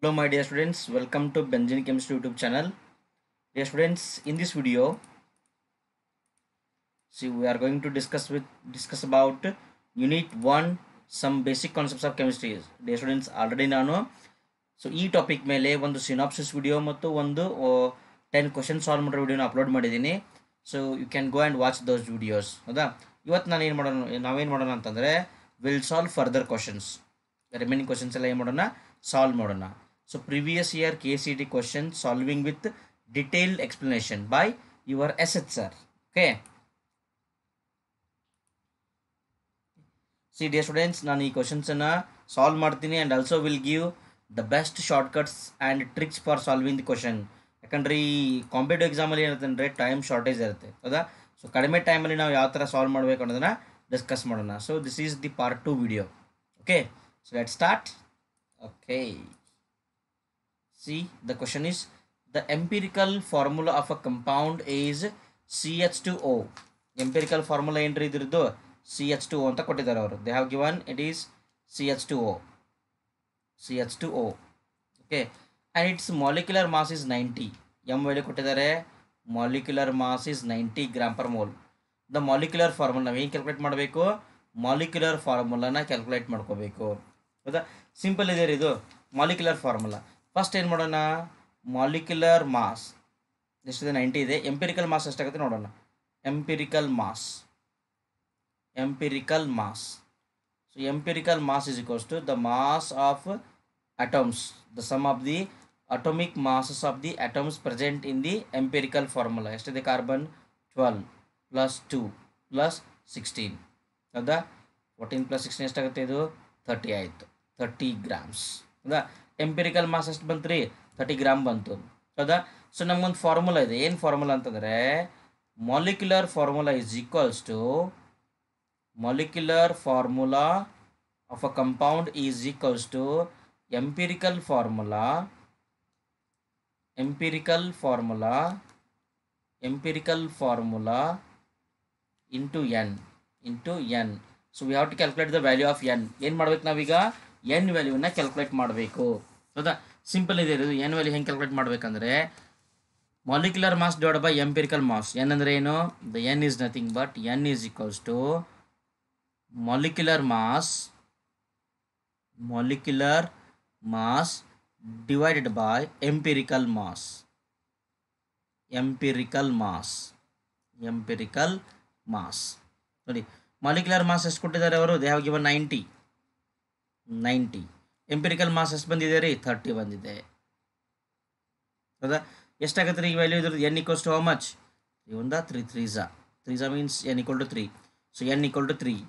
Hello my dear students, welcome to Benzene Chemistry YouTube channel. Dear students, in this video, see we are going to discuss about Unit 1 some basic concepts of chemistry. Dear students, already ನಾನು ಈ topic ಮೇಲೆ ಒಂದು synopsis video ಮತ್ತು ಒಂದು 10 question solve ಮಾಡೋ ವಿಡಿಯೋನ upload ಮಾಡಿದ್ದೀನಿ. So you can go and watch those videos. ಹೌದಾ? ಇವತ್ತು ನಾವೇನು ಮಾಡೋಣ ಅಂತಂದರೆ will solve further questions. Remaining questions ಎಲ್ಲ ಏನು ಮಾಡೋಣ, ಸಾಲ್ವ್ ಮಾಡೋಣ. So previous year KCET question solving with detailed explanation by your SH sir. Okay, see dear students, ನಾನು ಈ ಕ್ವಶನ್ಸನ್ನು ಸಾಲ್ವ್ ಮಾಡ್ತೀನಿ and also will give the best shortcuts and tricks for solving the question. ಯಾಕಂದರೆ ಈ competitive ಎಕ್ಸಾಮಲ್ಲಿ ಏನಿರುತ್ತೆ ಅಂದರೆ time shortage ಇರುತ್ತೆ. ಹೌದಾ? ಸೊ ಕಡಿಮೆ ಟೈಮಲ್ಲಿ ನಾವು ಯಾವ ಥರ ಸಾಲ್ವ್ ಮಾಡಬೇಕು ಅನ್ನೋದನ್ನು ಡಿಸ್ಕಸ್ ಮಾಡೋಣ. So this is the part 2 video. Okay, so let start. Okay, see the question is the empirical formula of a compound is CH2O. empirical formula ಏನ್ರಿ ಇದ್ರದ್ದು? CH2O ಅಂತ ಕೊಟ್ಟಿದ್ದಾರೆ ಅವರು. they have given it is CH2O. okay, and its molecular mass is 90. m value ಕೊಟ್ಟಿದ್ದಾರೆ. molecular mass is 90 gram per mole. the molecular formula ನಾವು ಏನು calculate ಮಾಡಬೇಕು? molecular formulaನ calculate ಮಾಡ್ಕೋಬೇಕು. ಹೌದಾ? ಸಿಂಪಲ್ ಇದೆ ಇದು ಮಾಲಿಕ್ಯುಲರ್ ಫಾರ್ಮುಲಾ. ಫಸ್ಟ್ ಏನು ಮಾಡೋಣ, ಮಾಲಿಕ್ಯುಲರ್ ಮಾಸ್ ಎಷ್ಟಿದೆ? 90 ಇದೆ. ಎಂಪಿರಿಕಲ್ ಮಾಸ್ ಎಷ್ಟಾಗುತ್ತೆ ನೋಡೋಣ. Empirical mass so empirical mass is equals to the mass of atoms, the sum of the atomic masses of the atoms present in the empirical formula. ಎಷ್ಟಿದೆ? Carbon 12 plus 2 plus 16. ಹೌದಾ? 14 plus 16 ಎಷ್ಟಾಗುತ್ತೆ? ಇದು 30 ಆಯಿತು. 30 grams. ಹೌದಾ? Empirical mass ಎಷ್ಟು ಬಂತು ರೀ? 30 gram ಬಂತು. ಹೌದಾ? ಸೊ ನಮಗೊಂದು ಫಾರ್ಮುಲಾ ಇದೆ. ಏನು ಫಾರ್ಮುಲಾ ಅಂತಂದರೆ molecular formula is equals to molecular formula of a compound is equals to empirical formula into N. So we have to calculate the value of N. ಏನು ಮಾಡ್ಬೇಕು ನಾವೀಗ? ಎನ್ ವ್ಯಾಲ್ಯೂನ ಕ್ಯಾಲ್ಕುಲೇಟ್ ಮಾಡಬೇಕು. ಹೌದಾ? Simple ಇದೆ ಇದು. ಎನ್ ವ್ಯಾಲ್ಯೂ ಹೆಂಗೆ calculate ಮಾಡಬೇಕಂದ್ರೆ molecular mass divide by empirical mass. N ಅಂದರೆ ಏನು? The N is nothing but N is equals to molecular mass divided by empirical mass. ನೋಡಿ, ಮಾಲಿಕ್ಯುಲರ್ ಮಾಸ್ ಎಷ್ಟು ಕೊಟ್ಟಿದ್ದಾರೆ ಅವರು? They have given 90. Empirical mass ಎಷ್ಟು ಬಂದಿದೆ ರೀ? 30 ಬಂದಿದೆ. ಹೌದಾ? ಎಷ್ಟಾಗುತ್ತೆ ರೀ ಈ ವ್ಯಾಲ್ಯೂ ಇದ್ರದ್ದು? N equals to how much? 3 3 means N equal to 3. So N equal to 3.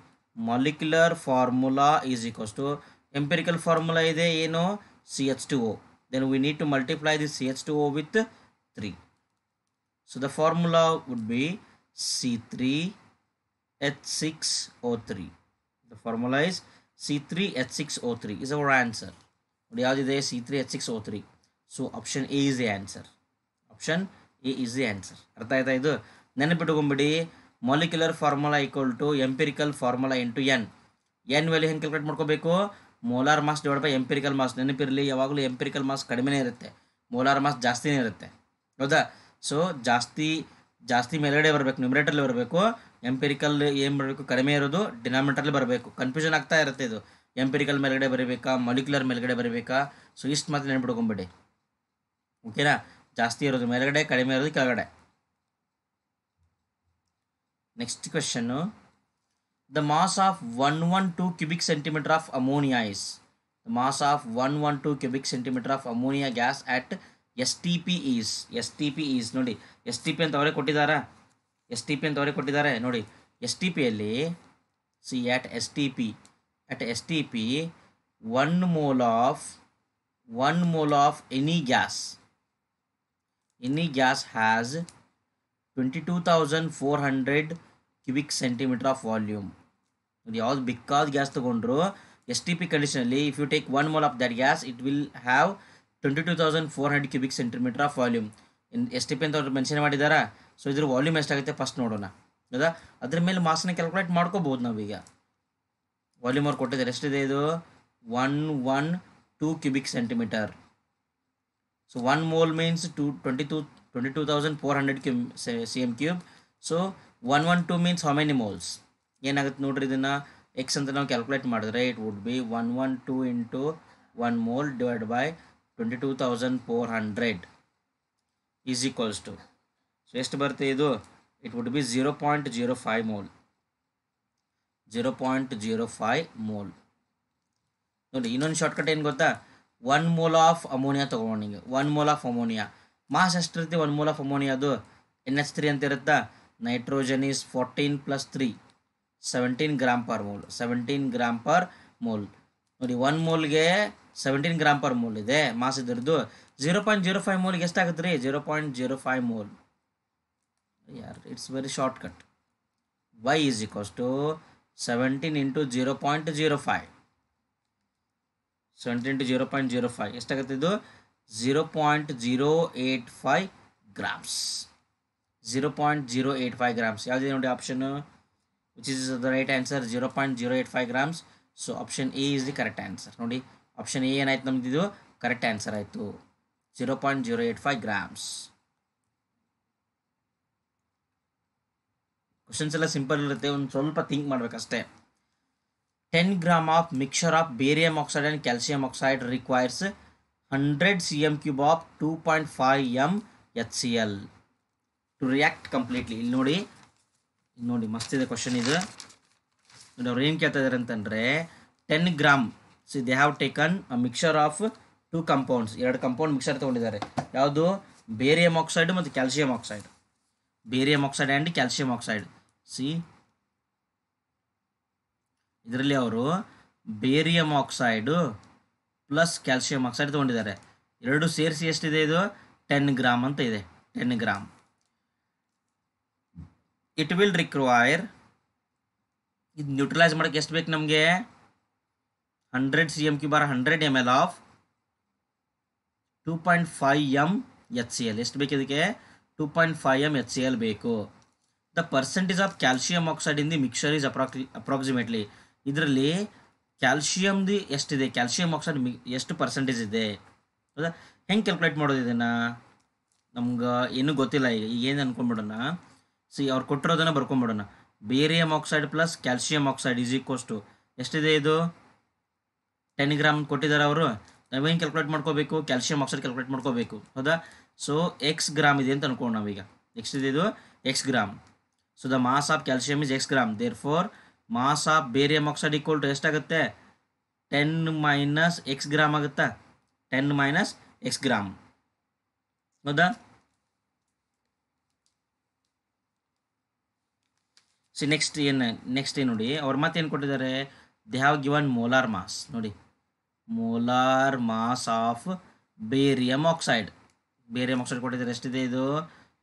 Molecular formula is equals to empirical formula ಇದೆ ಏನು? CH2O. Then we need to multiply this CH2O with 3. So the formula would be C3H6O3. The formula is C3H6O3 is our answer. ನೋಡಿ ಯಾವುದಿದೆ? C3H6O3. So option A is the answer. ಅರ್ಥ ಆಯ್ತಾ? ಇದು ನೆನಪಿಟ್ಕೊಂಬಿಡಿ. Molecular formula equal to empirical formula into N. Value ಹೆಂಗೆ calculate ಮಾಡ್ಕೋಬೇಕು? Molar mass divide by empirical mass. ನೆನಪಿರಲಿ, ಯಾವಾಗಲೂ ಎಂಪಿರಿಕಲ್ ಮಾಸ್ ಕಡಿಮೆನೇ ಇರುತ್ತೆ, ಮೋಲಾರ್ ಮಾಸ್ ಜಾಸ್ತಿನೇ ಇರುತ್ತೆ. ಹೌದಾ? ಸೊ ಜಾಸ್ತಿ ಮೇಲ್ಗಡೆ ಬರಬೇಕು, ನ್ಯೂಮರೇಟರ್ಲಿ ಬರಬೇಕು. ಎಂಪಿರಿಕಲ್ ಏನು ಬರಬೇಕು? ಕಡಿಮೆ ಇರೋದು ಡಿನಾಮಿನೇಟರ್ಲಿ ಬರಬೇಕು. ಕನ್ಫ್ಯೂಷನ್ ಆಗ್ತಾ ಇರುತ್ತೆ ಇದು. ಎಂಪಿರಿಕಲ್ ಮೇಲ್ಗಡೆ ಬರೀಬೇಕಾ, ಮಾಲಿಕ್ಯುಲರ್ ಮೇಲ್ಗಡೆ ಬರೀಬೇಕಾ? ಸೊ ಇಷ್ಟು ಮಾತ್ರ ನೆನ್ಪಿಟ್ಕೊಂಬಿಡಿ. ಓಕೆನಾ? ಜಾಸ್ತಿ ಇರೋದು ಮೇಲ್ಗಡೆ, ಕಡಿಮೆ ಇರೋದು ಕೆಳಗಡೆ. Next question, the mass of 112 cubic centimetre of ammonia is. The mass of 112 cubic centimetre of ammonia gas at STP is. ನೋಡಿ, STP ಅಂತ ಅವರೇ ಕೊಟ್ಟಿದ್ದಾರೆ. ನೋಡಿ, STPಯಲ್ಲಿ see at STP 1 mole of any gas has 22,400 cubic centimeter of volume. ನೋಡಿ, ಯಾವ್ದು ಬೇಕಾದ gas ತಗೊಂಡ್ರು STP ಕಂಡೀಷನಲ್ಲಿ if you take 1 mole of that gas it will have 22,400 cubic centimeter of volume. STP ಅಂತ ಅವ್ರು ಮೆನ್ಷನ್ ಮಾಡಿದಾರಾ? ಸೊ ಇದ್ರ volume ಎಷ್ಟಾಗುತ್ತೆ first ನೋಡೋಣ. ಹೌದಾ? ಅದ್ರ ಮೇಲೆ ಮಾಸ್ನ ಕ್ಯಾಲ್ಕುಲೇಟ್ ಮಾಡ್ಕೋಬೋದು ನಾವೀಗ. ವಾಲ್ಯೂಮ್ ಅವ್ರು ಕೊಟ್ಟಿದ್ದಾರೆ. ಎಷ್ಟಿದೆ ಇದು? 112 cubic centimetre. So 1 mole means 22,400 cm cube. So 112 means how many moles? ಏನಾಗುತ್ತೆ ನೋಡ್ರಿ, ಇದನ್ನು ಎಕ್ಸ್ ಅಂತ ನಾವು ಕ್ಯಾಲ್ಕುಲೇಟ್ ಮಾಡಿದ್ರೆ it would be 112 into 1 mole divide by 22,400 is equals to, so ಎಷ್ಟು ಬರುತ್ತೆ ಇದು? It would be 0.05 mole. 0.05 mole. ನೋಡಿ ಇನ್ನೊಂದು ಶಾರ್ಟ್ಕಟ್ ಏನು ಗೊತ್ತಾ? 1 mole ಆಫ್ ಅಮೋನಿಯಾ ತೊಗೊಂಡಿಗೆ 1 mole ಆಫ್ ಅಮೋನಿಯಾ ಮಾಸ್ ಎಷ್ಟಿರುತ್ತೆ? 1 mole ಆಫ್ ಅಮೋನಿಯಾದು NH3 ಅಂತ ಇರುತ್ತಾ? Nitrogen is 14 + 3 17 gram per mole. 17 gram per mole. ನೋಡಿ 1 ಮೋಲ್ಗೆ 17 ಗ್ರಾಮ್ ಪರ್ ಮೋಲ್ ಇದೆ ಮಾಸ್ ಇದ್ರದ್ದು. 0.05 ಮೋಲ್ಗೆ ಎಷ್ಟಾಗುತ್ತೆ ರೀ? 0.05 ಮೋಲ್. ಯಾರ್ it's very shortcut. y is equals to 17 into 0.05. 17 into 0.05 ಎಷ್ಟಾಗುತ್ತೆ ಇದು? 0.085 ಗ್ರಾಮ್ಸ್. 0.085 ಗ್ರಾಮ್ಸ್ ಯಾವುದಿದೆ ನೋಡಿ option, which is the right answer 0.085 grams. So option A is the correct answer. ನೋಡಿ ಆಪ್ಷನ್ ಎ ಏನಾಯ್ತು ನಮ್ದಿದು? ಕರೆಕ್ಟ್ ಆನ್ಸರ್ ಆಯಿತು, 0.085 ಗ್ರಾಮ್ಸ್. ಕ್ವಶನ್ಸ್ ಎಲ್ಲ simple ಇರುತ್ತೆ, ಒಂದು ಸ್ವಲ್ಪ ಥಿಂಕ್ ಮಾಡಬೇಕಷ್ಟೇ. 10 gram of mixture of barium oxide and calcium oxide requires 100 cm³ of 2.5 m HCl to react completely. ಇಲ್ಲಿ ನೋಡಿ ಮಸ್ತ್ ಇದೆ ಕ್ವಶನ್ ಇದು. ನೋಡಿ ಅವ್ರು ಏನು ಕೇಳ್ತಾ ಇದ್ದಾರೆ ಅಂತಂದರೆ 10 gram, see they have taken a mixture of 2 compounds, 2 compound mixture ತೊಗೊಂಡಿದ್ದಾರೆ. ಯಾವುದು? ಬೇರಿಯಂ ಆಕ್ಸೈಡ್ ಮತ್ತು calcium oxide. Barium oxide and calcium oxide. See ಇದರಲ್ಲಿ ಅವರು barium oxide plus calcium oxide ತೊಗೊಂಡಿದ್ದಾರೆ. ಎರಡು ಸೇರಿಸಿ ಎಷ್ಟಿದೆ ಇದು? 10 ಗ್ರಾಮ್ ಅಂತ ಇದೆ. 10 ಗ್ರಾಮ್. ಇಟ್ ವಿಲ್ ರಿಕ್ವೈರ್, ಇದು ನ್ಯೂಟ್ರಲೈಸ್ ಮಾಡೋಕ್ಕೆ ಎಷ್ಟು ಬೇಕು ನಮಗೆ? 100 cm³ bar 100 ml of 2.5 m HCl. ಎಷ್ಟು ಬೇಕು ಇದಕ್ಕೆ? 2.5 m HCl ಬೇಕು. The percentage of calcium oxide in the mixer is approximately. ಇದರಲ್ಲಿ ಕ್ಯಾಲ್ಸಿಯಮ್ದು ಎಷ್ಟಿದೆ? ಕ್ಯಾಲ್ಸಿಯಂ ಆಕ್ಸೈಡ್ ಎಷ್ಟು ಪರ್ಸೆಂಟೇಜ್ ಇದೆ? ಹೌದಾ? ಹೆಂಗೆ ಕ್ಯಾಲ್ಕುಲೇಟ್ ಮಾಡೋದು ಇದನ್ನು? ನಮ್ಗೆ ಏನೂ ಗೊತ್ತಿಲ್ಲ. ಈಗ ಏನು ಅಂದ್ಕೊಂಡ್ಬಿಡೋಣ, ಸಿ ಅವ್ರು ಕೊಟ್ಟಿರೋದನ್ನು ಬರ್ಕೊಂಬಿಡೋಣ. Barium oxide plus calcium oxide is equals to ಎಷ್ಟಿದೆ ಇದು? 10 ಗ್ರಾಮ್ ಕೊಟ್ಟಿದ್ದಾರೆ ಅವರು. ನಾವೇನು ಕ್ಯಾಲ್ಕುಲೇಟ್ ಮಾಡ್ಕೋಬೇಕು? ಕ್ಯಾಲ್ಸಿಯಂ ಆಕ್ಸೈಡ್ ಕ್ಯಾಲ್ಕುಲೇಟ್ ಮಾಡ್ಕೋಬೇಕು. ಹೌದಾ? ಸೊ ಎಕ್ಸ್ ಗ್ರಾಮ್ ಇದೆ ಅಂತ ಅನ್ಕೊಂಡು ನಾವೀಗ. ಎಷ್ಟಿದೆ ಇದು? X gram. So the mass of calcium is x gram. Therefore mass of barium oxide equal to ಎಷ್ಟಾಗುತ್ತೆ? 10 ಮೈನಸ್ ಎಕ್ಸ್ ಗ್ರಾಮ್ ಆಗುತ್ತಾ? 10 ಮೈನಸ್ ಎಕ್ಸ್ ಗ್ರಾಮ್. ಹೌದಾ? ಸಿ ನೆಕ್ಸ್ಟ್ ಏನು ನೋಡಿ, ಅವ್ರು ಮತ್ತೇನು ಕೊಟ್ಟಿದ್ದಾರೆ? They have given molar mass. ನೋಡಿ molar mass of barium oxide. Barium oxide ಕೊಟ್ಟಿದ್ದಾರೆ. ಎಷ್ಟಿದೆ ಇದು?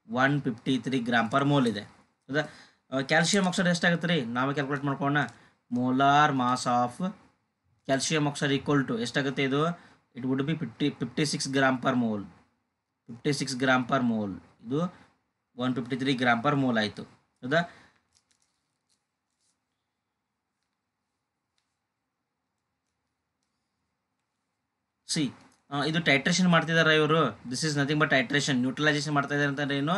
153 ಗ್ರಾಮ್ ಪರ್ ಮೋಲ್ ಇದೆ. ಹೌದಾ? ಕ್ಯಾಲ್ಸಿಯಂ ಆಕ್ಸೈಡ್ ಎಷ್ಟಾಗುತ್ತೆ ರೀ? ನಾವೇ ಕ್ಯಾಲ್ಕುಲೇಟ್ ಮಾಡ್ಕೊಳ್ಳೋಣ. Molar mass of calcium oxide equal to ಎಷ್ಟಾಗುತ್ತೆ ಇದು? It would be 56 gram per mole. 56 gram per mole. ಇದು 153 ಗ್ರಾಮ್ ಪರ್ ಮೋಲ್ ಆಯಿತು. ಹೌದಾ? ಸಿ ಇದು ಟೈಟ್ರೇಷನ್ ಮಾಡ್ತಿದ್ದಾರೆ ಇವರು. This is nothing but titration. Neutralisation ಮಾಡ್ತಾ ಇದ್ದಾರೆ ಅಂತಂದ್ರೆ ಏನು?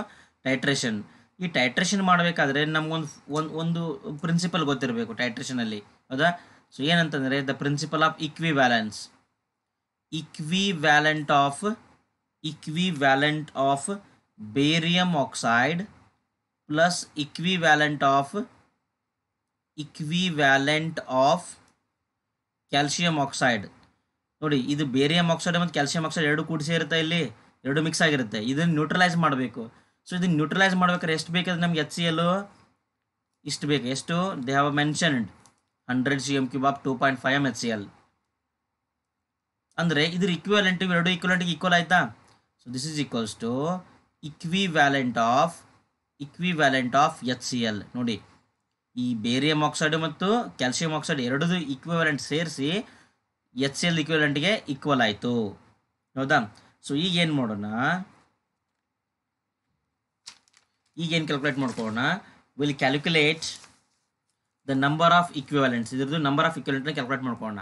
ಟೈಟ್ರೇಷನ್. ಈ ಟೈಟ್ರೇಷನ್ ಮಾಡಬೇಕಾದ್ರೆ ನಮಗೊಂದು ಪ್ರಿನ್ಸಿಪಲ್ ಗೊತ್ತಿರಬೇಕು ಟೈಟ್ರೇಷನಲ್ಲಿ. ಹೌದಾ? ಸೊ ಏನಂತಂದರೆ the principle of equivalence. Equivalent of barium oxide plus equivalent of calcium oxide. ನೋಡಿ ಇದು ಬೇರಿಯಂ ಆಕ್ಸೈಡ್ ಮತ್ತು ಕ್ಯಾಲ್ಸಿಯಂ ಆಕ್ಸೈಡ್ ಎರಡು ಕೂಡಿ ಸೇರುತ್ತೆ, ಇಲ್ಲಿ ಎರಡು ಮಿಕ್ಸ್ ಆಗಿರುತ್ತೆ. ಇದನ್ನು ನ್ಯೂಟ್ರಲೈಸ್ ಮಾಡಬೇಕು. ಸೊ ಇದನ್ನು ನ್ಯೂಟ್ರಲೈಸ್ ಮಾಡ್ಬೇಕಾದ್ರೆ ಎಷ್ಟು ಬೇಕಾದ್ರೆ ನಮ್ಗೆ HCl ಇಷ್ಟು ಬೇಕು. ಎಷ್ಟು? They have mentioned 100 cm³ of 2.5 m HCl. ಅಂದರೆ ಇದ್ರ ಇಕ್ವಿವ್ಯಾಲೆಂಟ್, ಎರಡು ಈಕ್ವಲೆಂಟಿಗೆ ಈಕ್ವಲ್ ಆಯಿತಾ? So this is equals to equivalent of HCl. ನೋಡಿ ಈ ಬೇರಿಯಂ ಆಕ್ಸೈಡ್ ಮತ್ತು ಕ್ಯಾಲ್ಸಿಯಂ ಆಕ್ಸೈಡ್ ಎರಡದು ಈಕ್ವಿವ್ಯಾಲೆಂಟ್ ಸೇರಿಸಿ HCl ಈಕ್ವಿವ್ಯಾಲೆಂಟ್ಗೆ ಈಕ್ವಲ್ ಆಯಿತು. ಹೌದಾ? ಸೊ ಈಗ ಏನು ಮಾಡೋಣ? ಈಗೇನು ಕ್ಯಾಲ್ಕುಲೇಟ್ ಮಾಡ್ಕೊಳ್ಳೋಣ? Will calculate the number of equivalents. ಇದ್ರದ್ದು ನಂಬರ್ ಆಫ್ ಇಕ್ವಿವ್ಯಾಲೆಂಟ್ನ ಕ್ಯಾಲ್ಕುಲೇಟ್ ಮಾಡ್ಕೊಳ್ಳೋಣ.